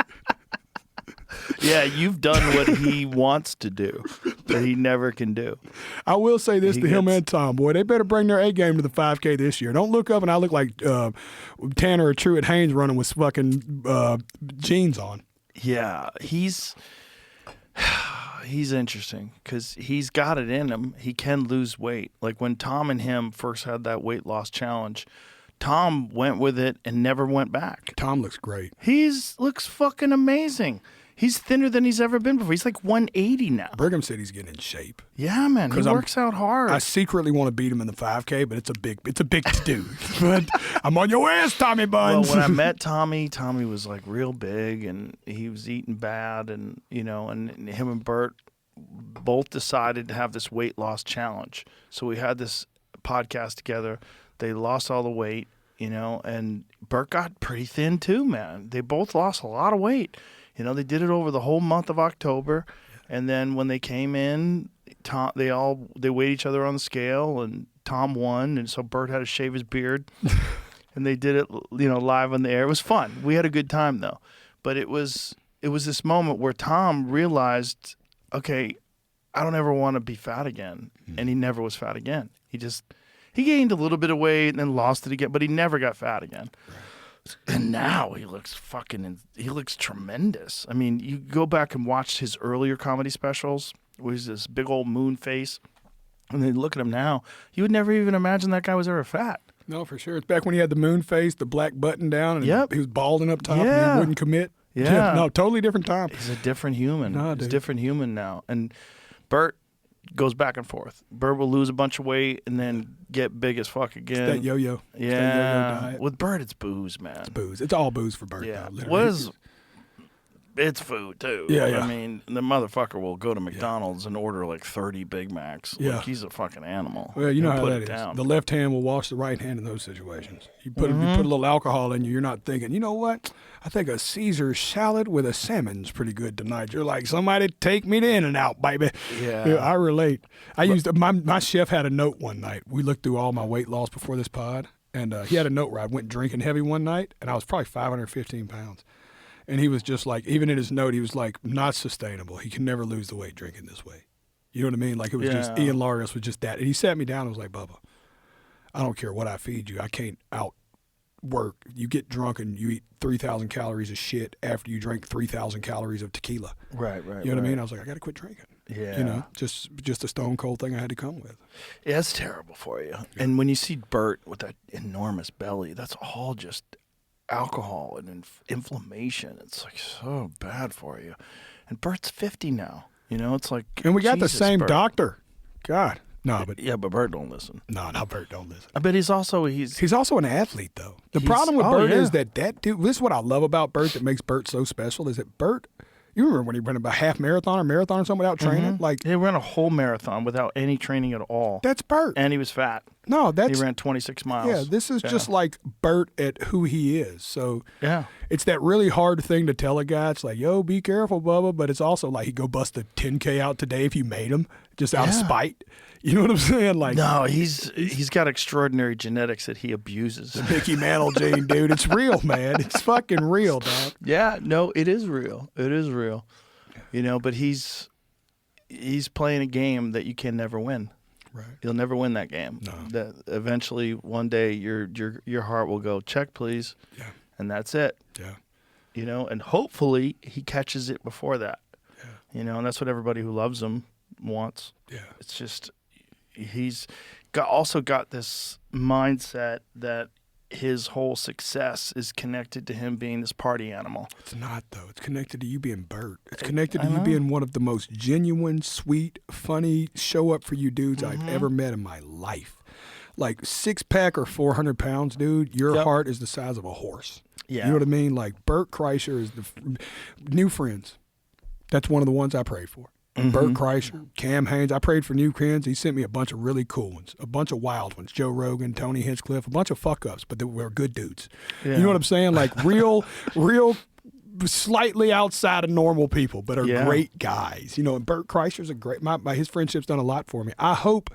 Yeah, you've done what he wants to do, but he never can do. I will say this He to him gets- and Tom, boy. They better bring their A game to the 5K this year. Don't look up and I look like Tanner or Truett Haynes running with fucking jeans on. Yeah, he's interesting because he's got it in him. He can lose weight. Like when Tom and him first had that weight loss challenge, Tom went with it and never went back. Tom looks great. Looks fucking amazing. He's thinner than he's ever been before. He's like 180 now. Brigham said he's getting in shape. Yeah, man. He 'Cause I'm- works out hard. I secretly want to beat him in the 5K, but it's a big to do. But I'm on your ass, Tommy Well, Buns. when I met Tommy was like real big and he was eating bad and and him and Bert both decided to have this weight loss challenge. So we had this podcast together. They lost all the weight, and Bert got pretty thin too, man. They both lost a lot of weight. They did it over the whole month of October. And then when they came in, they weighed each other on the scale and Tom won. And so Bert had to shave his beard. And they did it, live on the air. It was fun. We had a good time though. But it was this moment where Tom realized, okay, I don't ever want to be fat again. And he never was fat again. He gained a little bit of weight and then lost it again, but he never got fat again. And now he looks tremendous. I mean, you go back and watch his earlier comedy specials where he's this big old moon face. And then look at him now. You would never even imagine that guy was ever fat. No, for sure. It's back when he had the moon face, the black button down, and Yep. he was balding up top and Yeah. he wouldn't commit. Yeah. No, totally different time. He's a different human. No, He's a dude. different human now. And Bert goes back and forth. Bert will lose a bunch of weight and then get big as fuck again. That yo-yo. It's that yo-yo Yeah. diet. With Bert, it's booze, man. Booze. It's all booze for Bert. Yeah. though, literally. It's food too. Yeah, yeah. I mean, the motherfucker will go to McDonald's and order like 30 Big Macs. Yeah. Like he's a fucking animal. Well, you know He'll how put that it is. down. The left hand will wash the right hand in those situations. You put Mm-hmm. you put a little alcohol in you, you're not thinking, you know what? I think a Caesar salad with a salmon's pretty good tonight. You're like, somebody take me to In-N-Out, baby. Yeah. I relate. My chef had a note one night. We looked through all my weight loss before this pod, and he had a note where I went drinking heavy one night, and I was probably 515 pounds. And he was just like, even in his note, he was like, not sustainable. He can never lose the weight drinking this way. You know what I mean? Like it was just, Yeah. Ian Larios was just that. And he sat me down and was like, Bubba, I don't care what I feed you. I can't outwork. You get drunk and you eat 3,000 calories of shit after you drink 3,000 calories of tequila. Right. You know what I mean? I was like, I got to quit drinking. Yeah. You know, just a stone cold thing I had to come with. Yeah, it's terrible for you. And when you see Bert with that enormous belly, that's all just alcohol and inflammation. It's like so bad for you. And Bert's 50 now. It's like, And we got the Jesus, same Bert. doctor. God. No, but Yeah, but Bert don't listen. no, Bert, don't listen. I bet he's also He's also an athlete, though. The He's- problem with oh, Bert yeah. is that dude, this is what I love about Bert that makes Bert so special, is that Bert You remember when he ran a half marathon or marathon or something without training? Like, He ran a whole marathon without any training at all. that's Bert. And he was fat. No, that's He ran 26 miles. yeah. This is just like Bert at who he is. So Yeah. it's that really hard thing to tell a guy. It's like, yo, be careful, Bubba. But it's also like, he'd go bust a 10K out today if you made him, just out of Yeah. spite. You know what I'm saying? Like, No, he's got extraordinary genetics that he abuses. Mickey Mantle gene, dude. It's real, man. It's fucking real, dog. Yeah, no, it is real. It is real. You know, but he's playing a game that you can never win. Right. You'll never win that game. No. That eventually one day your heart will go, check please. Yeah. And that's it. Yeah. You know, and hopefully he catches it before that. Yeah. You know, and that's what everybody who loves him wants. Yeah. It's just he's also got this mindset that his whole success is connected to him being this party animal. It's not, though. It's connected to you being Bert. It's connected to I you know. being one of the most genuine, sweet, funny, show up for you dudes Mm-hmm. I've ever met in my life. Like 6-pack or 400 pounds, dude, your Yep. heart is the size of a horse. Yeah. You know what I mean? Like Bert Kreischer is new friends. That's one of the ones I prayed for. Mm-hmm. Bert Kreischer, Cam Haynes. I prayed for new friends. He sent me a bunch of really cool ones, a bunch of wild ones. Joe Rogan, Tony Hinchcliffe, a bunch of fuck ups, but they were good dudes. Yeah. You know what I'm saying? Like real, slightly outside of normal people, but are Yeah. great guys. You know, and Bert Kreischer's a great. His friendship's done a lot for me. I hope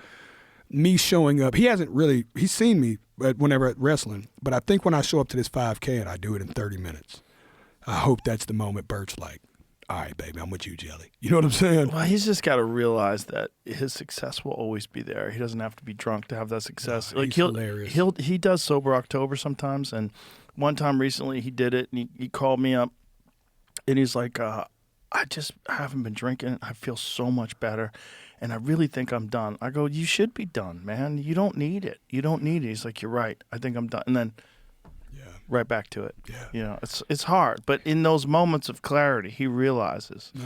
me showing up. He's seen me whenever at wrestling, but I think when I show up to this 5K and I do it in 30 minutes, I hope that's the moment Bert's like, all right, baby, I'm with you, Jelly. You know what I'm saying? Well, he's just got to realize that his success will always be there. He doesn't have to be drunk to have that success. No, he's hilarious. He does Sober October sometimes, and one time recently he did it, and he called me up, and he's like, I haven't been drinking. I feel so much better, and I really think I'm done. I go, you should be done, man. You don't need it. You don't need it. He's like, you're right. I think I'm done, and then right back to it. Yeah. You know, it's hard, but in those moments of clarity, he realizes. No.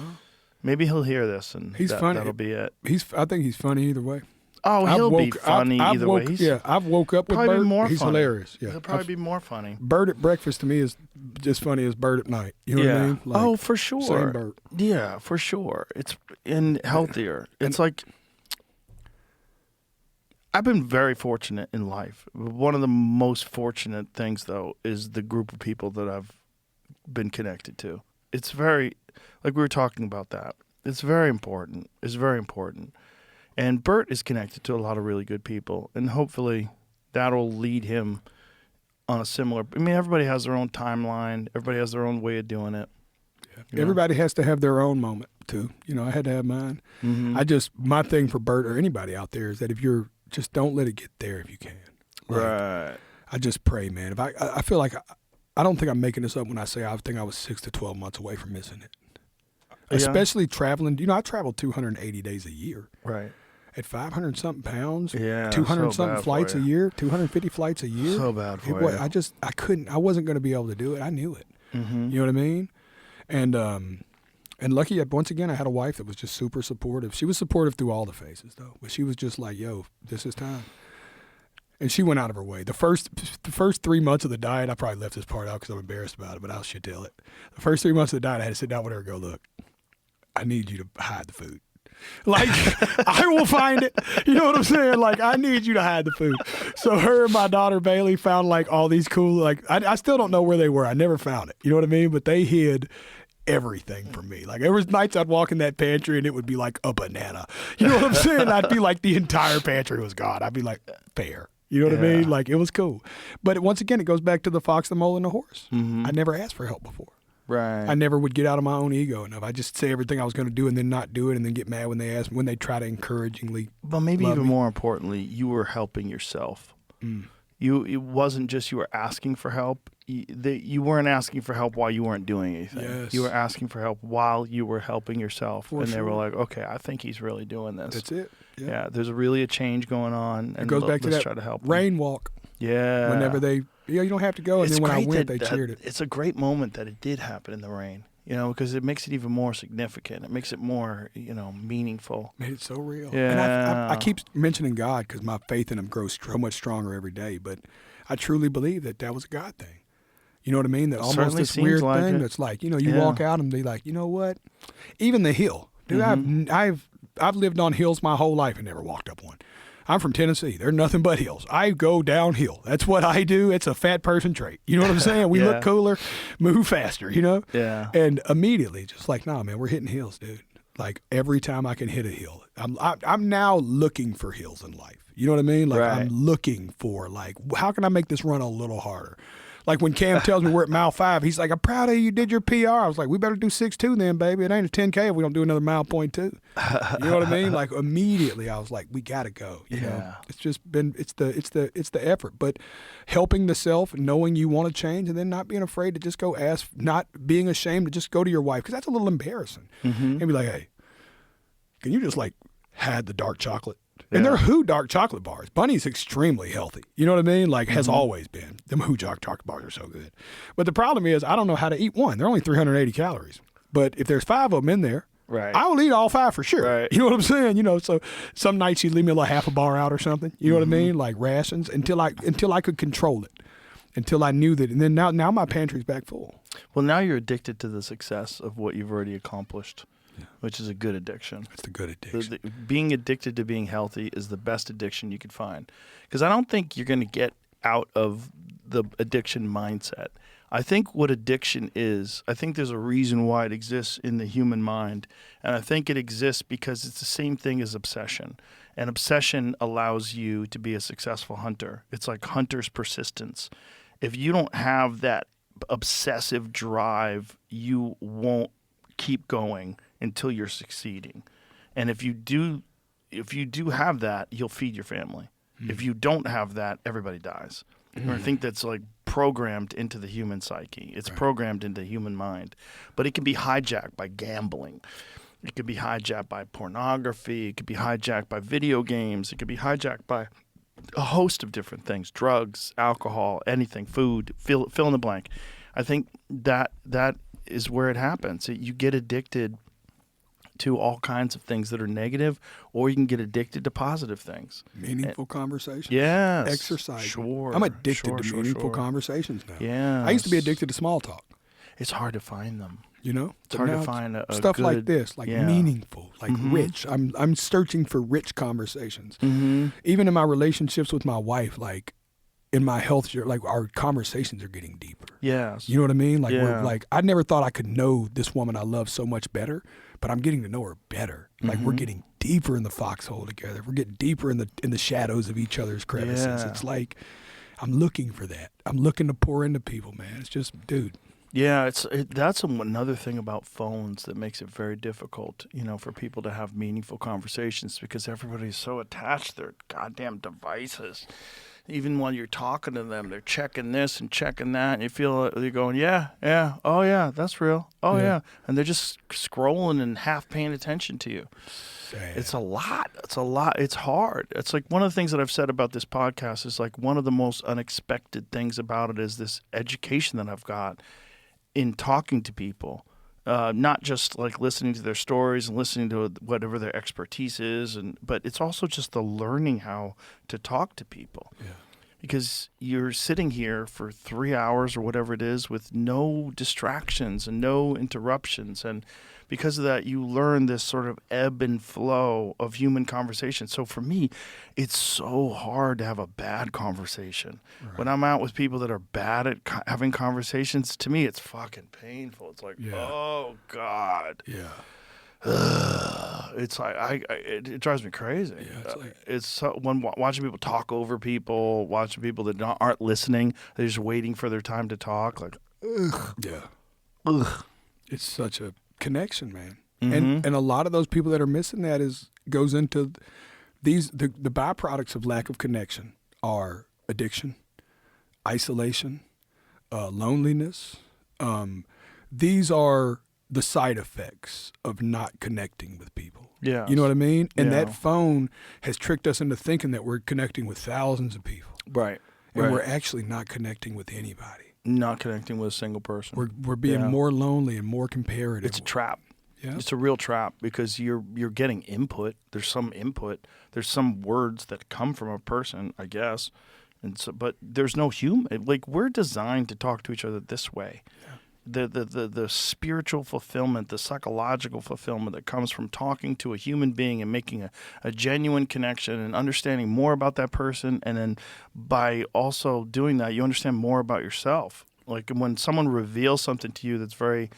Maybe he'll hear this, and He's funny. that'll be it. I think he's funny either way. Oh, he'll be funny I've either woke, way. Yeah, I've woke up with probably Bert. be more He's funny. hilarious. Yeah, He'll probably be more funny. Bert at breakfast to me is just funny as Bert at night. You know what I mean? Like, oh, for sure. Same Bert. Yeah, for sure. It's healthier. It's like I've been very fortunate in life. One of the most fortunate things, though, is the group of people that I've been connected to. It's very, like we were talking about that. It's very important. It's very important. And Bert is connected to a lot of really good people, and hopefully that'll lead him on a similar. I mean, everybody has their own timeline. Everybody has their own way of doing it. You know? Everybody has to have their own moment too. You know, I had to have mine. Mm-hmm. My thing for Bert or anybody out there is that if you're just don't let it get there if you can. Like, Right. I just pray, man. If I feel like I don't think I'm making this up when I say I think I was 6 to 12 months away from missing it. Yeah. Especially traveling. You know, I travel 280 days a year. Right. At 500 something pounds, Yeah, 200 so something bad flights for a you. year, 250 flights a year. So bad for was, you. I wasn't going to be able to do it. I knew it. Mm-hmm. You know what I mean? And lucky, once again, I had a wife that was just super supportive. She was supportive through all the phases, though. But she was just like, yo, this is time. And she went out of her way. The first 3 months of the diet, I probably left this part out because I'm embarrassed about it, but I should tell it. The first 3 months of the diet, I had to sit down with her and go, look, I need you to hide the food. Like, I will find it. You know what I'm saying? Like, I need you to hide the food. So her and my daughter Bailey found like all these cool, like, I still don't know where they were. I never found it. You know what I mean? But they hid everything from me. Like, there was nights I'd walk in that pantry and it would be like a banana. You know what I'm saying? I'd be like, the entire pantry was gone. I'd be like, fair. You know what I mean? Like, it was cool. But once again, it goes back to the fox, the mole, and the horse. I never asked for help before. Right. I never would get out of my own ego enough. I just say everything I was going to do and then not do it and then get mad when they ask, when they try to encouragingly. But maybe love even me. more importantly, you were helping yourself. It wasn't just you were asking for help. You weren't asking for help while you weren't doing anything. Yes. You were asking for help while you were helping yourself. For and they were sure. like, okay, I think he's really doing this. That's it. Yeah, there's really a change going on. And It goes back to let's that try to help them. rain walk. Yeah. Whenever you don't have to go. And It's then when I great went, that- they cheered it. It's a great moment that it did happen in the rain. You know, because it makes it even more significant. It makes it more, meaningful. Made it so real. Yeah. And I keep mentioning God because my faith in him grows so much stronger every day. But I truly believe that was a God thing. You know what I mean? That almost Certainly this seems weird like thing it. that's like, you Yeah. walk out and be like, you know what? Even the hill. Dude, I've lived on hills my whole life and never walked up one. I'm from Tennessee. They're nothing but hills. I go downhill. That's what I do. It's a fat person trait. You know what I'm saying? We Yeah. look cooler, move faster, Yeah. And immediately just like, nah, man, we're hitting hills, dude. Like every time I can hit a hill. I'm now looking for hills in life. You know what I mean? Like Right. I'm looking for like, how can I make this run a little harder? Like when Cam tells me we're at mile 5, he's like, I'm proud of you. You did your PR. I was like, we better do 6.2 then, baby. It ain't a 10K if we don't do another mile point 2. You know what I mean? Like immediately I was like, we got to go. You know? Yeah. It's just been, it's the effort, but helping the self, knowing you want to change and then not being afraid to just go ask, not being ashamed to just go to your wife. Cause that's a little embarrassing and be like, hey, can you just like hide the dark chocolate? And they're Who dark chocolate bars. Bunny's extremely healthy. You know what I mean? Like has always been. Them Who dark chocolate bars are so good. But the problem is I don't know how to eat one. They're only 380 calories. But if there's 5 of them in there, Right. I will eat all 5 for sure. Right. You know what I'm saying? So some nights she'd leave me like half a bar out or something. You know what I mean? Like rations until I could control it. Until I knew that. And then now my pantry's back full. Well, now you're addicted to the success of what you've already accomplished, which is a good addiction. It's the good addiction. Being addicted to being healthy is the best addiction you could find. Because I don't think you're going to get out of the addiction mindset. I think what addiction is, I think there's a reason why it exists in the human mind. And I think it exists because it's the same thing as obsession. And obsession allows you to be a successful hunter. It's like hunter's persistence. If you don't have that obsessive drive, you won't keep going until you're succeeding. And if you do have that, you'll feed your family. If you don't have that, everybody dies. And I think that's like programmed into the human psyche. It's programmed into the human mind. But it can be hijacked by gambling. It could be hijacked by pornography. It could be hijacked by video games. It could be hijacked by a host of different things: drugs, alcohol, anything, food, fill in the blank. I think that is where it happens. You get addicted to all kinds of things that are negative, or you can get addicted to positive things. Meaningful conversations. Yes. Exercise. Sure. I'm addicted to Sure, meaningful sure. conversations now. Yes. I used to be addicted to small talk. It's hard to find them. It's hard to find a stuff like good- this, like yeah. meaningful, like rich. I'm searching for rich conversations. Mm-hmm. Even in my relationships with my wife, like in my health, like our conversations are getting deeper. Yes. You know what I mean? Like Yeah. I never thought I could know this woman I love so much better, but I'm getting to know her better. Like we're getting deeper in the foxhole together. We're getting deeper in the shadows of each other's crevices. Yeah. It's like I'm looking for that. I'm looking to pour into people, man. It's just, dude. Yeah, that's another thing about phones that makes it very difficult, for people to have meaningful conversations, because everybody's so attached to their goddamn devices. Even while you're talking to them, they're checking this and checking that, and you feel they're going, yeah, oh yeah, that's real, oh yeah, and they're just scrolling and half paying attention to you. Sad. It's a lot. It's hard. It's like one of the things that I've said about this podcast is like one of the most unexpected things about it is this education that I've got in talking to people, not just like listening to their stories and listening to whatever their expertise is, but it's also just the learning how to talk to people. Yeah. Because you're sitting here for 3 hours or whatever it is with no distractions and no interruptions. And because of that, you learn this sort of ebb and flow of human conversation. So for me, it's so hard to have a bad conversation. Right. When I'm out with people that are bad at having conversations, to me, it's fucking painful. It's like, oh, God. Yeah. It's like it drives me crazy. Yeah, it's so, when watching people talk over people, watching people that aren't listening, they're just waiting for their time to talk. Like, ugh. Yeah. Ugh. It's such a connection, man. And a lot of those people that are missing that goes into the byproducts of lack of connection are addiction, isolation, loneliness. These are the side effects of not connecting with people. Yeah. You know what I mean? And Yeah. that phone has tricked us into thinking that we're connecting with thousands of people. Right. And we're actually not connecting with anybody. Not connecting with a single person. We're being more lonely and more comparative. It's a trap. Yeah. It's a real trap because you're getting input. There's some input. There's some words that come from a person, I guess. And so, but there's no human. Like, we're designed to talk to each other this way. The spiritual fulfillment, the psychological fulfillment that comes from talking to a human being and making a genuine connection and understanding more about that person. And then by also doing that, you understand more about yourself. Like, when someone reveals something to you that's very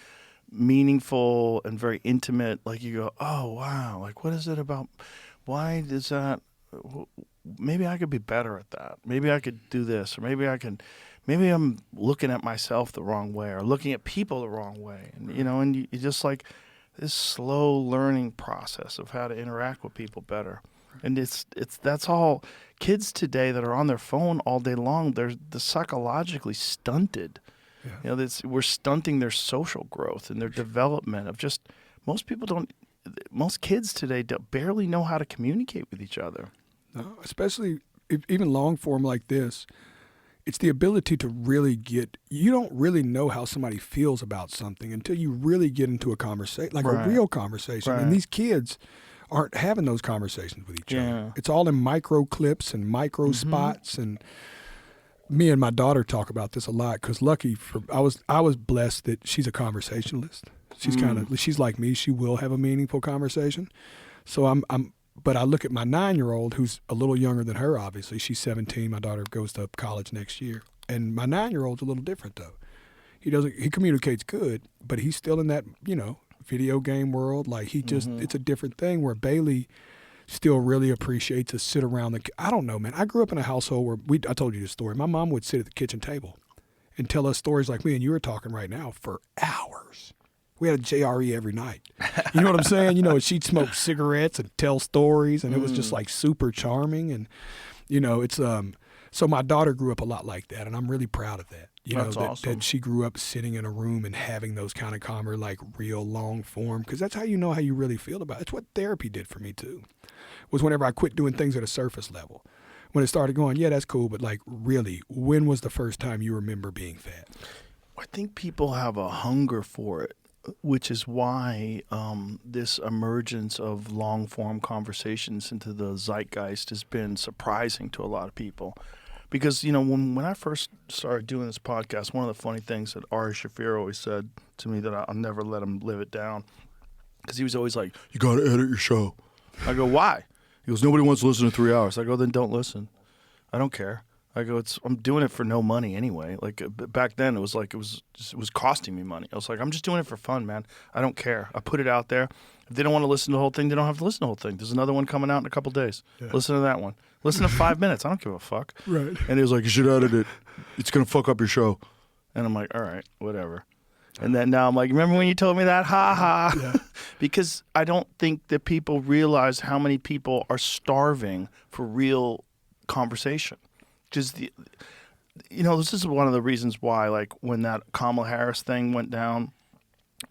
meaningful and very intimate, like, you go, oh, wow, like, what is it about? Why does that? Maybe I could be better at that. Maybe I could do this, or maybe I'm looking at myself the wrong way, or looking at people the wrong way. And, and you just like this slow learning process of how to interact with people better. And that's all. Kids today that are on their phone all day long, they're psychologically stunted. Yeah. We're stunting their social growth and their development of just, most kids today barely know how to communicate with each other. No, especially even long form like this. It's the ability to really you don't really know how somebody feels about something until you really get into a conversation, like a real conversation. Right. And these kids aren't having those conversations with each other. It's all in micro clips and micro spots. And me and my daughter talk about this a lot because I was blessed that she's a conversationalist. She's she's like me. She will have a meaningful conversation. So but I look at my 9-year-old, who's a little younger than her, obviously. She's 17. My daughter goes to college next year. And my 9-year-old's a little different, though. He communicates good, but he's still in that, video game world. Like, it's a different thing where Bailey still really appreciates to sit around I don't know, man. I grew up in a household where I told you this story. My mom would sit at the kitchen table and tell us stories like me and you are talking right now for hours. We had a JRE every night. You know what I'm saying? And she'd smoke cigarettes and tell stories, and it was just like super charming. And, it's so my daughter grew up a lot like that, and I'm really proud of that. That's awesome. That she grew up sitting in a room and having those kind of like real long form, because that's how you know how you really feel about it. It's what therapy did for me too. Was whenever I quit doing things at a surface level. When it started going, yeah, that's cool, but like really, when was the first time you remember being fat? I think people have a hunger for it, which is why this emergence of long-form conversations into the zeitgeist has been surprising to a lot of people. Because, when I first started doing this podcast, one of the funny things that Ari Shaffir always said to me that I'll never let him live it down, because he was always like, you got to edit your show. I go, why? He goes, nobody wants to listen to 3 hours. I go, then don't listen. I don't care. I go, I'm doing it for no money anyway. Like, back then, it was like it was costing me money. I was like, I'm just doing it for fun, man. I don't care. I put it out there. If they don't want to listen to the whole thing, they don't have to listen to the whole thing. There's another one coming out in a couple days. Yeah. Listen to that one. Listen to 5 minutes. I don't give a fuck. Right. And he was like, you should edit it. It's going to fuck up your show. And I'm like, all right, whatever. And then now I'm like, remember when you told me that? Ha ha. Yeah. Because I don't think that people realize how many people are starving for real conversation. Because this is one of the reasons why, like, when that Kamala Harris thing went down,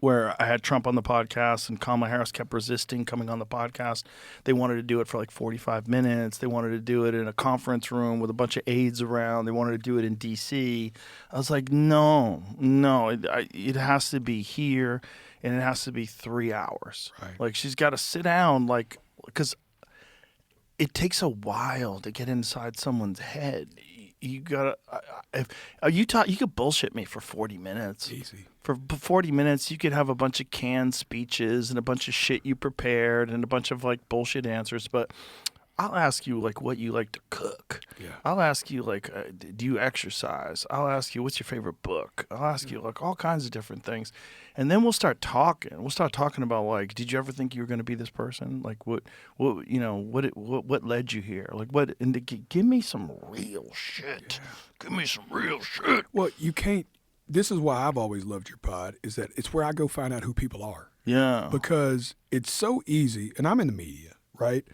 where I had Trump on the podcast and Kamala Harris kept resisting coming on the podcast. They wanted to do it for like 45 minutes. They wanted to do it in a conference room with a bunch of aides around. They wanted to do it in D.C. I was like, no, it has to be here, and it has to be 3 hours. Right. Like, she's got to sit down, like, because it takes a while to get inside someone's head. You gotta. You could bullshit me for 40 minutes. Easy. For 40 minutes, you could have a bunch of canned speeches and a bunch of shit you prepared and a bunch of like bullshit answers. But I'll ask you like what you like to cook. Yeah. I'll ask you like, do you exercise? I'll ask you what's your favorite book. I'll ask you like all kinds of different things, and then we'll start talking. We'll start talking about like, did you ever think you were going to be this person? Like what led you here? Like what? And give me some real shit. Yeah. Give me some real shit. Well, you can't. This is why I've always loved your pod. Is that it's where I go find out who people are. Yeah. Because it's so easy, and I'm in the media, right?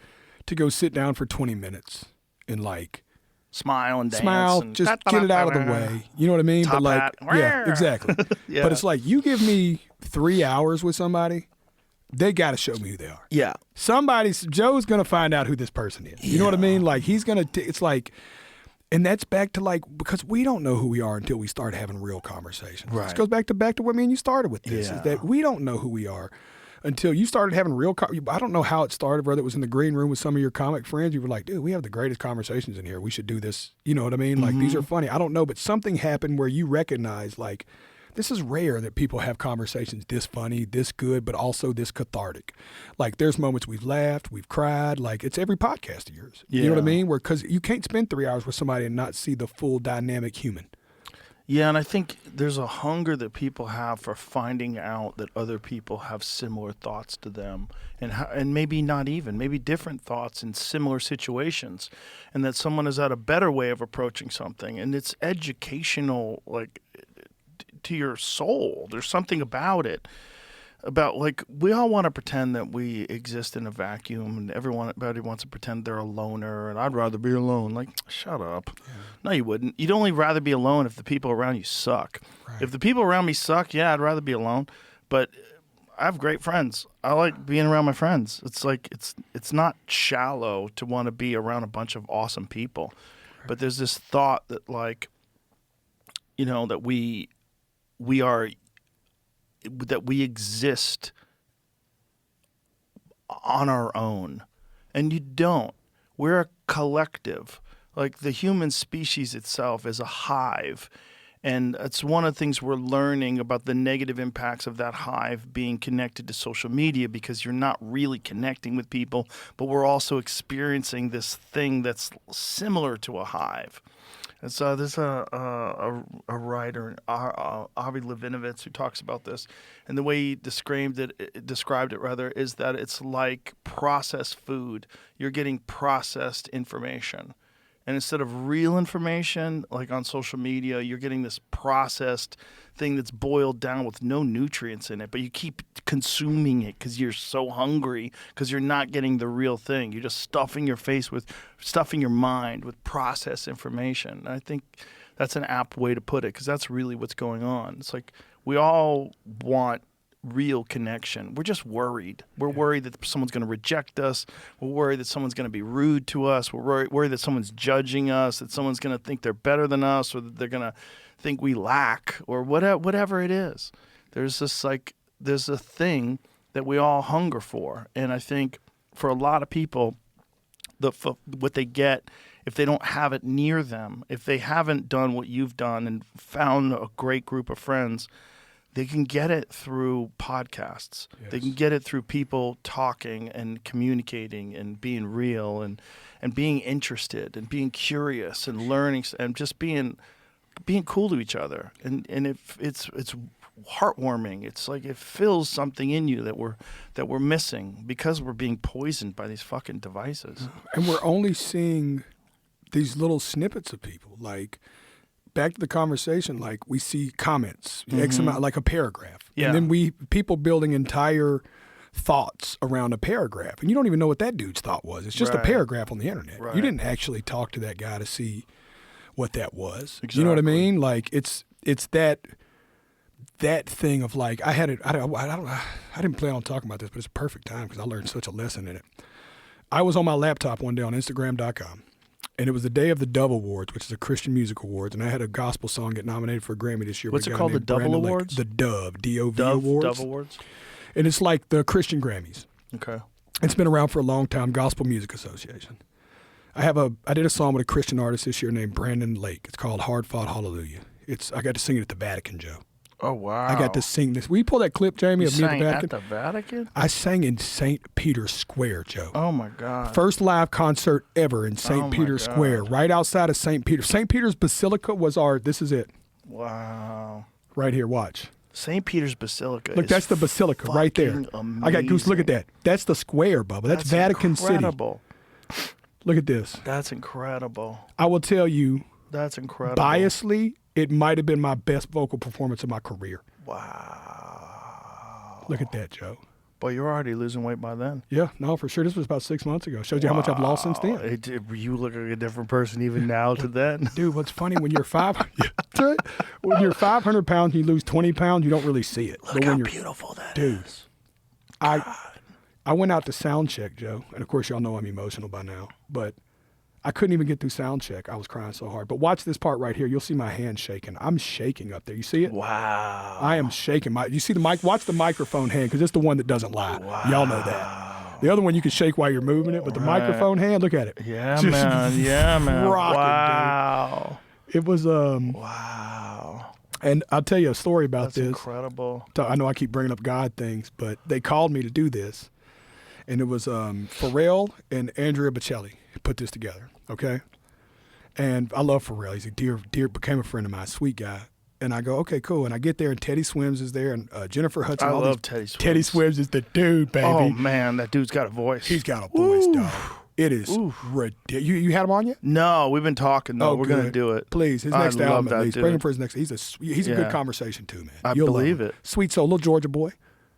To go sit down for 20 minutes and like smile and dance and just get it out of the way. You know what I mean? Top but like, hat. yeah, exactly. Yeah. But it's like, you give me 3 hours with somebody, they got to show me who they are. Yeah. Joe's going to find out who this person is. You know what I mean? Like, he's going to, it's like, and that's back to like, because we don't know who we are until we start having real conversations. Right. This goes back to what me and you started with this, is that we don't know who we are until you started having real. I don't know how it started. Whether it was in the green room with some of your comic friends, you were like, "Dude, we have the greatest conversations in here. We should do this." You know what I mean? Like these are funny. I don't know, but something happened where you recognize like. This is rare that people have conversations this funny, this good, but also this cathartic. Like there's moments we've laughed, we've cried. Like it's every podcast of yours. You know what I mean? Because you can't spend 3 hours with somebody and not see the full dynamic human. Yeah, and I think there's a hunger that people have for finding out that other people have similar thoughts to them, and maybe not even, maybe different thoughts in similar situations, and that someone has had a better way of approaching something, and it's educational, like to your soul. There's something about it. About like we all want to pretend that we exist in a vacuum, and everybody wants to pretend they're a loner, and I'd rather be alone. Like, shut up. Yeah. No, you wouldn't. You'd only rather be alone if the people around you suck. Right. If the people around me suck, yeah, I'd rather be alone. But I have great friends. I like being around my friends. It's like it's not shallow to want to be around a bunch of awesome people. Right. But there's this thought that like, you know, that we exist on our own, and you don't. We're a collective. Like the human species itself is a hive, and it's one of the things we're learning about the negative impacts of that hive being connected to social media, because you're not really connecting with people, but we're also experiencing this thing that's similar to a hive. And so there's a writer, Avi Levinovitz, who talks about this, and the way he described it is that it's like processed food. You're getting processed information. And instead of real information, like on social media, you're getting this processed thing that's boiled down with no nutrients in it, but you keep consuming it because you're so hungry, because you're not getting the real thing. You're just stuffing your mind with processed information. And I think that's an apt way to put it, because that's really what's going on. It's like we all want real connection. We're just worried. We're worried that someone's going to reject us. We're worried that someone's going to be rude to us. We're worried that someone's judging us, that someone's going to think they're better than us, or that they're going to think we lack, or whatever it is. There's a thing that we all hunger for. And I think for a lot of people, what they get, if they don't have it near them, if they haven't done what you've done and found a great group of friends, they can get it through podcasts. Yes. They can get it through people talking and communicating and being real and being interested and being curious and learning and just being cool to each other. And it's heartwarming. It's like it fills something in you that we're missing because we're being poisoned by these fucking devices. And we're only seeing these little snippets of people. Like, back to the conversation, like we see comments, X amount, like a paragraph. Yeah. And then people building entire thoughts around a paragraph. And you don't even know what that dude's thought was. It's just a paragraph on the internet. Right. You didn't actually talk to that guy to see what that was. Exactly. You know what I mean? Like it's that thing of like, I didn't plan on talking about this, but it's a perfect time because I learned such a lesson in it. I was on my laptop one day on Instagram.com. And it was the day of the Dove Awards, which is a Christian music awards, and I had a gospel song get nominated for a Grammy this year. What's it called, the Dove Awards? The Dove, D-O-V Awards. Dove Awards. And it's like the Christian Grammys. Okay. It's been around for a long time, Gospel Music Association. I did a song with a Christian artist this year named Brandon Lake. It's called Hard Fought Hallelujah. I got to sing it at the Vatican, Joe. Oh, wow. I got to sing this. Will you pull that clip, Jamie, of me at the Vatican? At the Vatican? I sang in St. Peter's Square, Joe. Oh, my God. First live concert ever in St. Peter's Square, right outside of St. Peter. St. Peter's Basilica was this is it. Wow. Right here, watch. St. Peter's Basilica. Look, that's the Basilica right there. Amazing. I got Goose. Look at that. That's the square, Bubba. That's Vatican incredible. City. Look at this. That's incredible. I will tell you. That's incredible. Biasly, it might have been my best vocal performance of my career. Wow. Look at that, Joe. Boy, you're already losing weight by then. Yeah, no, for sure. This was about 6 months ago. Shows you how much I've lost since then. You look like a different person even now to then. Dude, what's funny, when you're 500 when you're 500 pounds and you lose 20 pounds, you don't really see it. Look how beautiful that is. I went out to sound check, Joe, and of course y'all know I'm emotional by now, but I couldn't even get through sound check. I was crying so hard. But watch this part right here. You'll see my hand shaking. I'm shaking up there. You see it? Wow. I am shaking. You see the mic? Watch the microphone hand because it's the one that doesn't lie. Wow. Y'all know that. The other one you can shake while you're moving it, but the microphone hand, look at it. Yeah, Just man. Yeah, man. rocking, Wow. dude. It was Wow. And I'll tell you a story about That's this. incredible. I know I keep bringing up God things, but they called me to do this, and it was Pharrell and Andrea Bocelli put this together. Okay, and I love Pharrell. He's a dear, became a friend of mine, sweet guy. And I go, okay, cool. And I get there, and Teddy Swims is there, and Jennifer Hudson. I all love these- Teddy Swims. Teddy Swims is the dude, baby. Oh, man, that dude's got a voice. He's got a voice, dog. It is ridiculous. You had him on yet? No, we've been talking, though. We're going to good. do it. Please, his I next love album that at least. dude. Bring him for his next. He's a Yeah. good conversation too, man. I You'll love believe him. it. Sweet soul, little Georgia boy.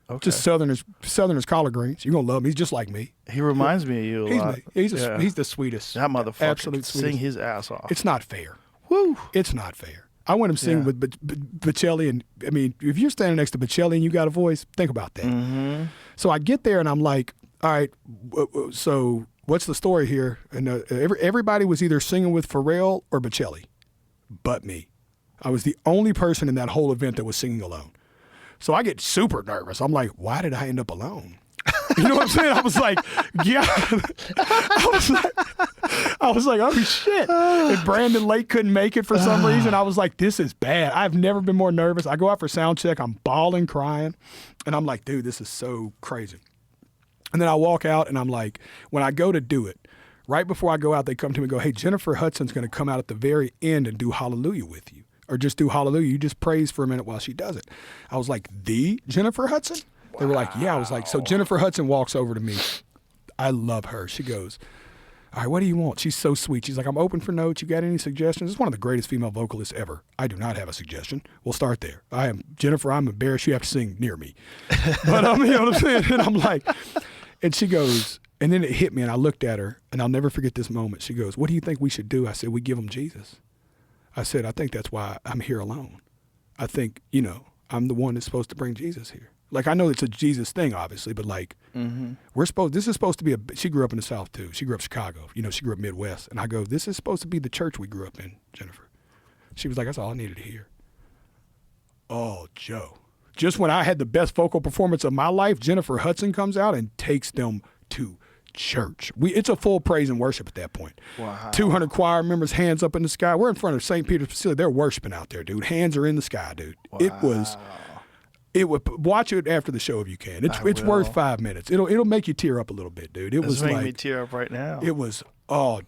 Okay. Just Southerners collard greens. You're gonna love him. He's just like me. He reminds me of you a lot. He's Yeah. he's the sweetest. That motherfucker absolute could sing sweetest. his ass off. It's not fair. Woo. It's not fair. I want him sing Yeah. with Bocelli, and I mean, if you're standing next to Bocelli and you got a voice, think about that. Mm-hmm. So I get there and I'm like, all right, so what's the story here? And everybody was either singing with Pharrell or Bocelli, but me. I was the only person in that whole event that was singing alone. So I get super nervous. I'm like, why did I end up alone? You know what I'm saying? I was like, yeah. I was like, oh shit. And Brandon Lake couldn't make it for some reason. I was like, this is bad. I've never been more nervous. I go out for sound check. I'm bawling, crying. And I'm like, dude, this is so crazy. And then I walk out and I'm like, when I go to do it, right before I go out, they come to me and go, hey, Jennifer Hudson's going to come out at the very end and do Hallelujah with you. Or just do Hallelujah. You just praise for a minute while she does it. I was like, the Jennifer Hudson? Wow. They were like, yeah. I was like, so Jennifer Hudson walks over to me. I love her. She goes, all right, what do you want? She's so sweet. She's like, I'm open for notes. You got any suggestions? It's one of the greatest female vocalists ever. I do not have a suggestion. We'll start there. Jennifer, I'm embarrassed you have to sing near me. But you know what I'm saying? And I'm like, and she goes, and then it hit me and I looked at her and I'll never forget this moment. She goes, what do you think we should do? I said, we give them Jesus. I said, I think that's why I'm here alone. I think, I'm the one that's supposed to bring Jesus here. Like, I know it's a Jesus thing, obviously, but like, this is supposed to be she grew up in the South too. She grew up in Chicago. She grew up Midwest. And I go, this is supposed to be the church we grew up in, Jennifer. She was like, that's all I needed to hear. Oh, Joe. Just when I had the best vocal performance of my life, Jennifer Hudson comes out and takes them to church. It's a full praise and worship at that point. Wow. 200 choir members, hands up in the sky. We're in front of St. Peter's Basilica. They're worshiping out there, dude. Hands are in the sky, dude. Wow. It would watch it after the show if you can. It's worth 5 minutes. It'll make you tear up a little bit, dude. It was making like me tear up right now. It was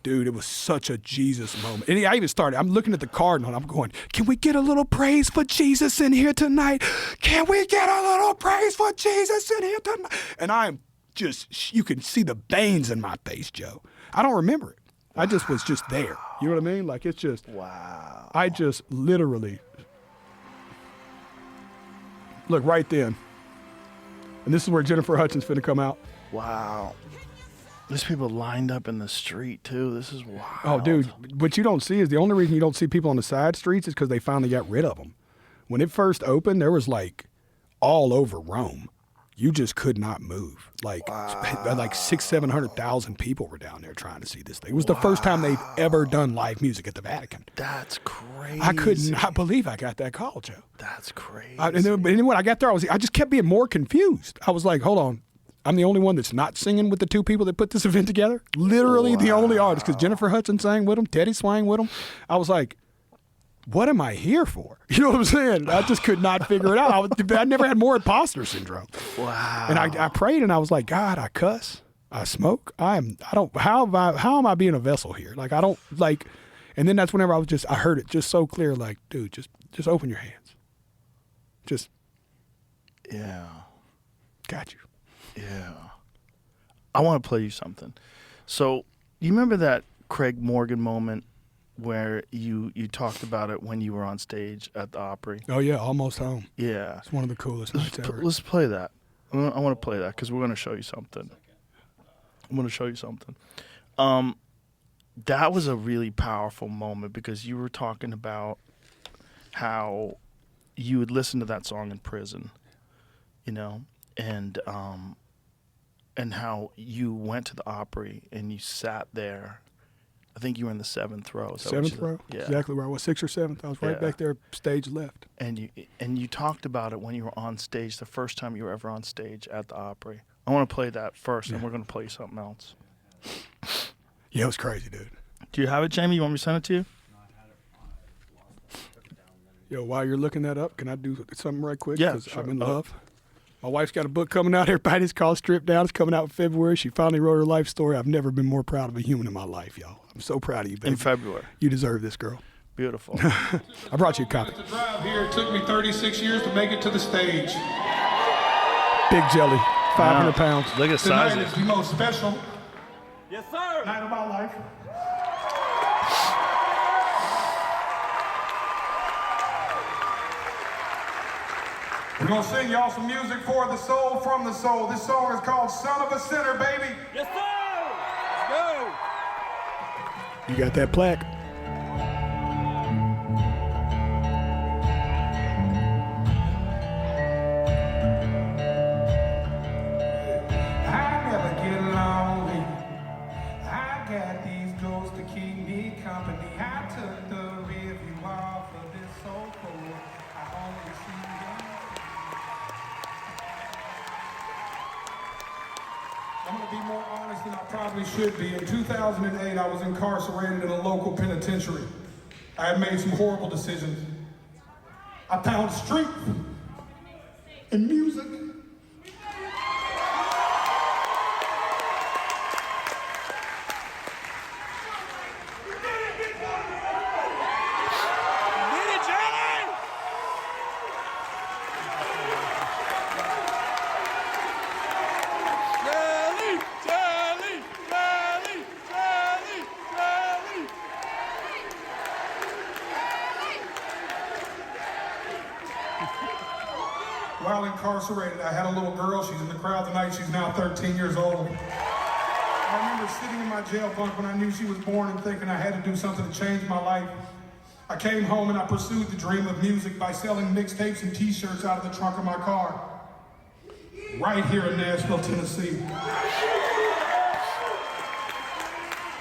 dude, it was such a Jesus moment. And I even started. I'm looking at the cardinal. And I'm going, can we get a little praise for Jesus in here tonight? Can we get a little praise for Jesus in here tonight? And I'm just, you can see the veins in my face, Joe. I don't remember it. I just was just there. You know what I mean? Like, it's just, wow. I just literally, look right then. And this is where Jennifer Hudson's finna come out. Wow. There's people lined up in the street, too. This is wild. Oh, dude, what you don't see is the only reason you don't see people on the side streets is because they finally got rid of them. When it first opened, there was like all over Rome. You just could not move. Like 600,000-700,000 people were down there trying to see this thing. It was the first time they've ever done live music at the Vatican. That's crazy. I could not believe I got that call, Joe. That's crazy. And then when I got there, I just kept being more confused. I was like, hold on. I'm the only one that's not singing with the two people that put this event together. Literally the only artist, because Jennifer Hudson sang with them, Teddy sang with them. I was like, what am I here for? You know what I'm saying? I just could not figure it out. I never had more imposter syndrome. Wow. And I prayed and I was like, God, I cuss, I smoke, how am I being a vessel here? Like, I don't like, and then that's whenever I heard it just so clear, like, dude, just open your hands. Just. Yeah. Got you. Yeah. I want to play you something. So, you remember that Craig Morgan moment where you talked about it when you were on stage at the Opry? Oh, yeah, Almost Home. Yeah. It's one of the coolest nights ever. Let's play that. I want to play that because we're going to show you something. I'm going to show you something. That was a really powerful moment because you were talking about how you would listen to that song in prison, and how you went to the Opry and you sat there I think you were in the 7th row. Is that what Seventh you row? said? Yeah. Exactly where I was, 6th or 7th. I was right Yeah. back there, stage left. And you talked about it when you were on stage, the first time you were ever on stage at the Opry. I want to play that first, and we're going to play something else. Yeah, it was crazy, dude. Do you have it, Jamie? You want me to send it to you? Yo, while you're looking that up, can I do something right quick? Yeah, 'Cause sure. I'm in love. My wife's got a book coming out, everybody. It's called Stripped Down. It's coming out in February. She finally wrote her life story. I've never been more proud of a human in my life, y'all. I'm so proud of you, baby. In February. You deserve this, girl. Beautiful. I brought you a copy. To drive here, it took me 36 years to make it to the stage. Big jelly, 500 pounds. Look at the size Tonight of is it. the most special Yes, sir. night of my life. We're gonna sing y'all some music for the soul, from the soul. This song is called Son of a Sinner, baby. Yes, sir. Let's go. You got that plaque? I never get lonely. I got these ghosts to keep me company. I took the review off of this so cool. I only see them. I'm gonna be more honest than I probably should be. In 2008, I was incarcerated in a local penitentiary. I had made some horrible decisions. I found strength in music. Get it, Johnny. Charlie, Charlie, Charlie, Charlie, Charlie. While incarcerated, I had a little girl. She's in the crowd tonight. She's now 13 years old. I remember sitting in my jail bunk when I knew she was born and thinking I had to do something to change my life. I came home and I pursued the dream of music by selling mixtapes and t-shirts out of the trunk of my car. Right here in Nashville, Tennessee.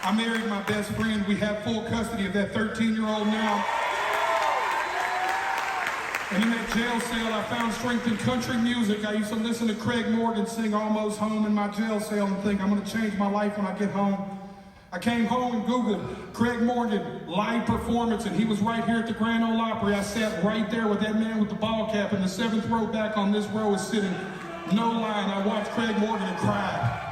I married my best friend. We have full custody of that 13-year-old now. And in that jail cell, I found strength in country music. I used to listen to Craig Morgan sing Almost Home in my jail cell and think, I'm gonna change my life when I get home. I came home and Googled Craig Morgan live performance, and he was right here at the Grand Ole Opry. I sat right there with that man with the ball cap, and the 7th row back on this row is sitting. No line, I watched Craig Morgan and cried.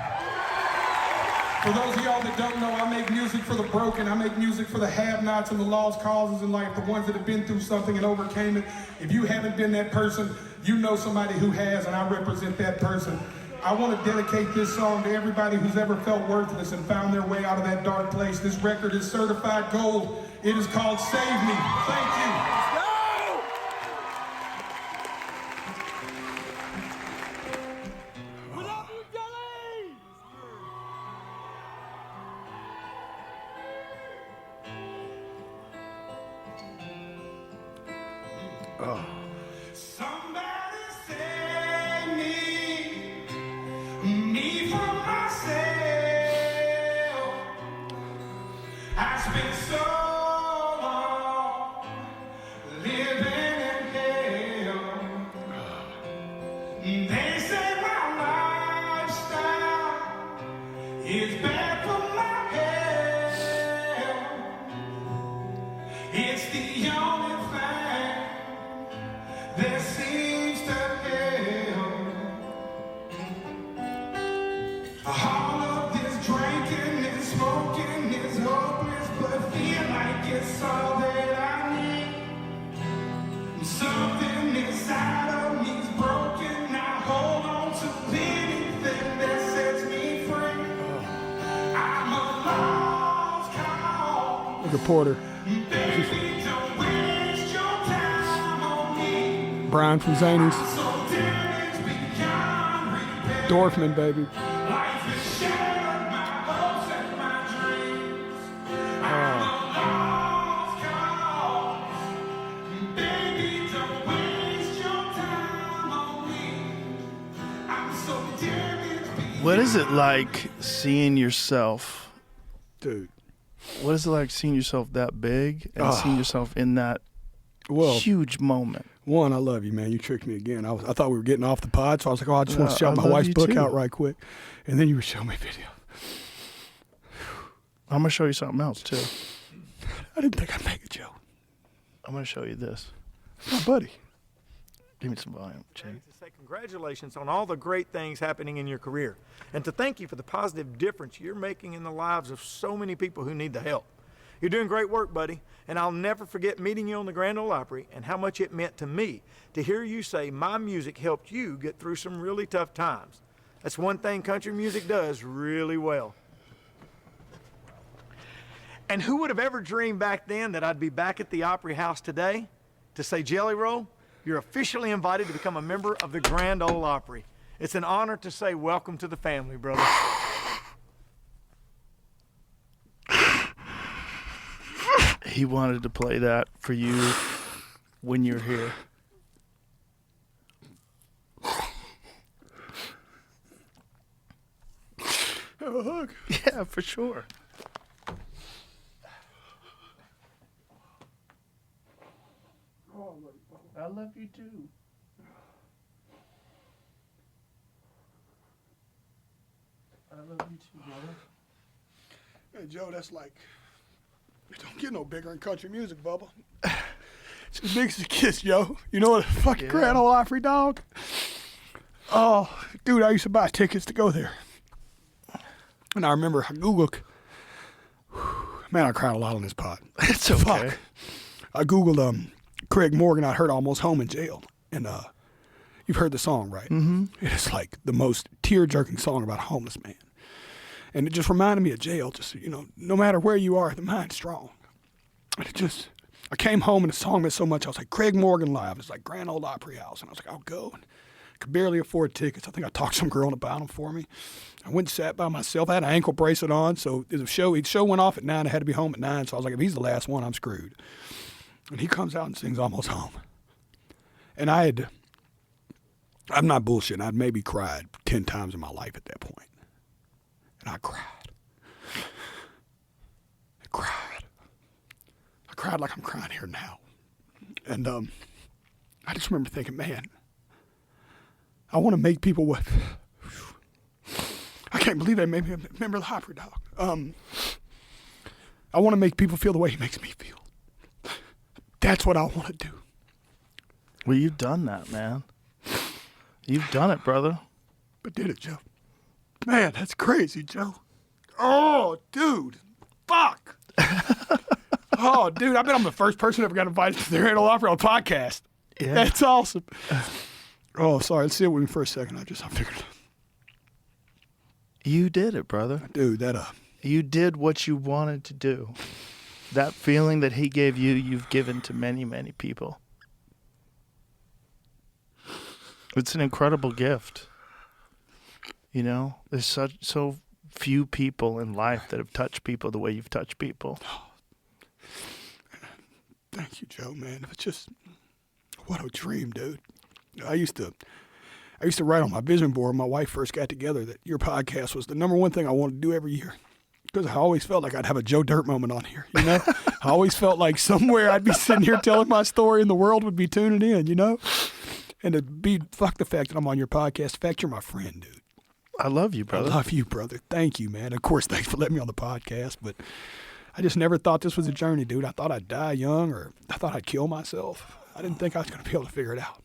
For those of y'all that don't know, I make music for the broken. I make music for the have-nots and the lost causes in life, the ones that have been through something and overcame it. If you haven't been that person, you know somebody who has, and I represent that person. I want to dedicate this song to everybody who's ever felt worthless and found their way out of that dark place. This record is certified gold. It is called Save Me. Thank you. We love you, Johnny. Somebody save me from myself. I spent so long living in hell. They say my lifestyle is bad for my health. It's the only thing that seems to help. All of this drinking and smoking is hopeless, but feel like it's all that I need. Something inside of me's broken. I hold on to anything that sets me free. I'm a lost cause. Look at Porter. Baby, don't waste your time on me. Brian from Zanies. So damaged beyond repair. Dorfman, baby. Life has shattered my hopes and my dreams. I'm a lost cause. Baby, don't waste your time on me. I'm so damaged beyond. What is it like seeing yourself Dude. What is it like seeing yourself that big and seeing yourself in that huge moment? One, I love you, man. You tricked me again. I thought we were getting off the pod, so I was like, oh, I just want to shout my wife's book out right quick. And then you would show me video. I'm going to show you something else, too. I didn't think I'd make it, Joe. I'm going to show you this. My buddy. Give me some volume, Jake. To say congratulations on all the great things happening in your career, and to thank you for the positive difference you're making in the lives of so many people who need the help. You're doing great work, buddy, and I'll never forget meeting you on the Grand Ole Opry and how much it meant to me to hear you say my music helped you get through some really tough times. That's one thing country music does really well. And who would have ever dreamed back then that I'd be back at the Opry House today to say, Jelly Roll, you're officially invited to become a member of the Grand Ole Opry. It's an honor to say welcome to the family, brother. He wanted to play that for you when you're here. Have a hug. Yeah, for sure. I love you too. I love you too, brother. Hey, Joe, that's like, it don't get no bigger in country music, Bubba. It's as big as a kiss, Joe. You know what, fucking Grand Ole Opry, dog? Oh, dude, I used to buy tickets to go there. And I remember I Googled, man, I cried a lot on this pod. It's okay. Fuck. I Googled Craig Morgan. I heard Almost Home in jail. And you've heard the song, right? Mm-hmm. It's like the most tear-jerking song about a homeless man. And it just reminded me of jail. Just, you know, no matter where you are, the mind's strong. And it just, I came home and the song meant so much. I was like, Craig Morgan live. It's like Grand Ole Opry House. And I was like, I'll go. And I could barely afford tickets. I think I talked some girl into buying them for me. I went and sat by myself. I had an ankle bracelet on. So the show went off at 9. I had to be home at 9. So I was like, if he's the last one, I'm screwed. And he comes out and sings Almost Home. And I'm not bullshitting. I'd maybe cried 10 times in my life at that point. And I cried. I cried like I'm crying here now. And I just remember thinking, man, I want to make people what... I can't believe they made me a member of the Opry, dog. I want to make people feel the way he makes me feel. That's what I want to do. Well, you've done that, man. You've done it, brother. But did it, Joe? Man, that's crazy, Joe. Oh, dude. Fuck. Oh, dude, I bet I'm the first person who ever got invited to the Grand Ole Opry on a podcast. Yeah. That's awesome. Oh, sorry. Let's sit with me for a second. I figured. You did it, brother. Dude, You did what you wanted to do. That feeling that he gave you, you've given to many, many people. It's an incredible gift. You know, there's so few people in life that have touched people the way you've touched people. Thank you, Joe, man. It's just, what a dream, dude. I used to write on my vision board when my wife first got together that your podcast was the number one thing I wanted to do every year. Because I always felt like I'd have a Joe Dirt moment on here, you know? I always felt like somewhere I'd be sitting here telling my story and the world would be tuning in, you know? And it'd be, fuck the fact that I'm on your podcast. The fact you're my friend, dude. I love you, brother. I love you, brother. Thank you, man. Of course, thanks for letting me on the podcast, but I just never thought this was a journey, dude. I thought I'd die young, or I thought I'd kill myself. I didn't think I was going to be able to figure it out.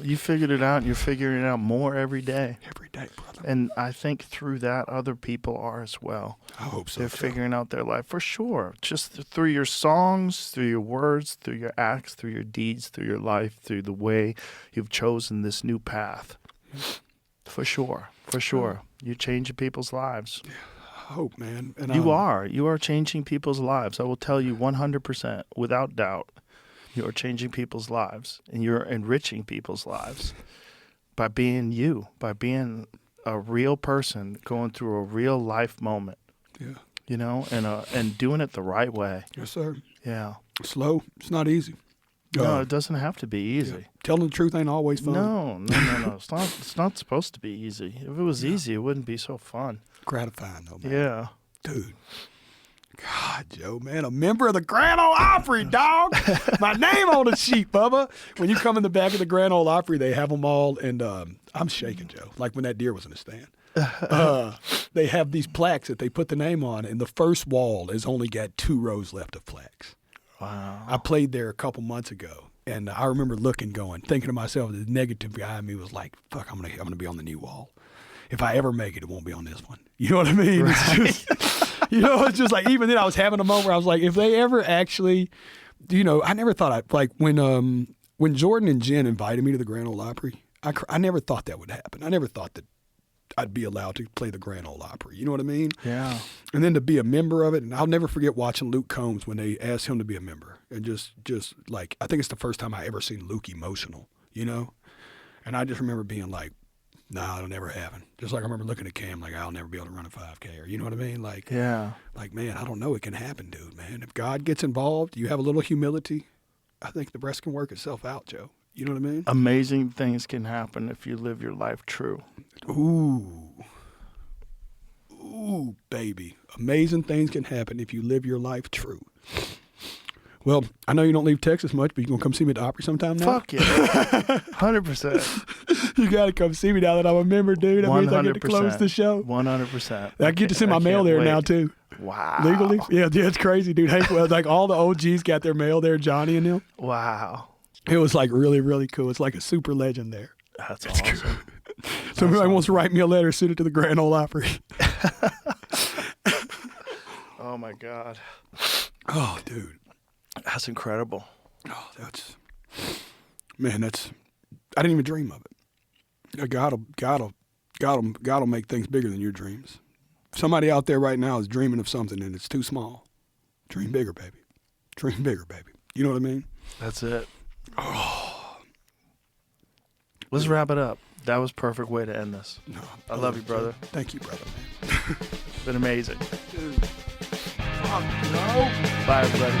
You figured it out, and you're figuring it out more every day. Every day, brother. And I think through that, other people are as well. I hope so. They're figuring out their life, for sure. Just through your songs, through your words, through your acts, through your deeds, through your life, through the way you've chosen this new path. For sure. For sure. You're changing people's lives. I hope, man. And You are changing people's lives. I will tell you 100%, without doubt. You are changing people's lives, and you're enriching people's lives by being you, by being a real person going through a real life moment. Yeah. You know, and doing it the right way. Yes, sir. Yeah. Slow. It's not easy. No, it doesn't have to be easy. Yeah. Telling the truth ain't always fun. No. It's not supposed to be easy. If it was easy, it wouldn't be so fun. Gratifying, though, man. Yeah. Dude. God, Joe, man, a member of the Grand Ole Opry, dog. My name on the sheet, Bubba. When you come in the back of the Grand Ole Opry, they have them all, and I'm shaking, Joe, like when that deer was in the stand. They have these plaques that they put the name on, and the first wall has only got 2 rows left of plaques. Wow. I played there a couple months ago, and I remember thinking to myself, the negative guy in me was like, fuck, I'm gonna be on the new wall. If I ever make it, it won't be on this one. You know what I mean? Right. It's just, it's just like, even then I was having a moment where I was like, if they ever actually, I never thought when Jordan and Jen invited me to the Grand Ole Opry, I never thought that would happen. I never thought that I'd be allowed to play the Grand Ole Opry. You know what I mean? Yeah. And then to be a member of it, and I'll never forget watching Luke Combs when they asked him to be a member, and just like, I think it's the first time I ever seen Luke emotional, and I just remember being like, nah, it'll never happen. Just like I remember looking at Cam like, I'll never be able to run a 5K, or you know what I mean? Like, yeah. Like, man, I don't know, it can happen, dude, man. If God gets involved, you have a little humility, I think the rest can work itself out, Joe. You know what I mean? Amazing things can happen if you live your life true. Ooh, baby. Amazing things can happen if you live your life true. Well, I know you don't leave Texas much, but you going to come see me at the Opry sometime now? Fuck yeah. 100%. You got to come see me now that I'm a member, dude. That means I get to close the show. 100%. I get to send my mail there now, too. Wow. Legally? Yeah, it's crazy, dude. Hey, well, like all the OGs got their mail there, Johnny and them. Wow. It was like really, really cool. It's like a super legend there. That's awesome. Cool. So if anybody wants to write me a letter, send it to the Grand Ole Opry. Oh, my God. Oh, dude. That's incredible. Oh, I didn't even dream of it. God'll make things bigger than your dreams. Somebody out there right now is dreaming of something and it's too small. Dream bigger, baby. Dream bigger, baby. You know what I mean? That's it. Oh. Let's wrap it up. That was a perfect way to end this. No, I love you, brother. Thank you, brother, man. Been amazing. Dude. Fuck, no. Bye, everybody.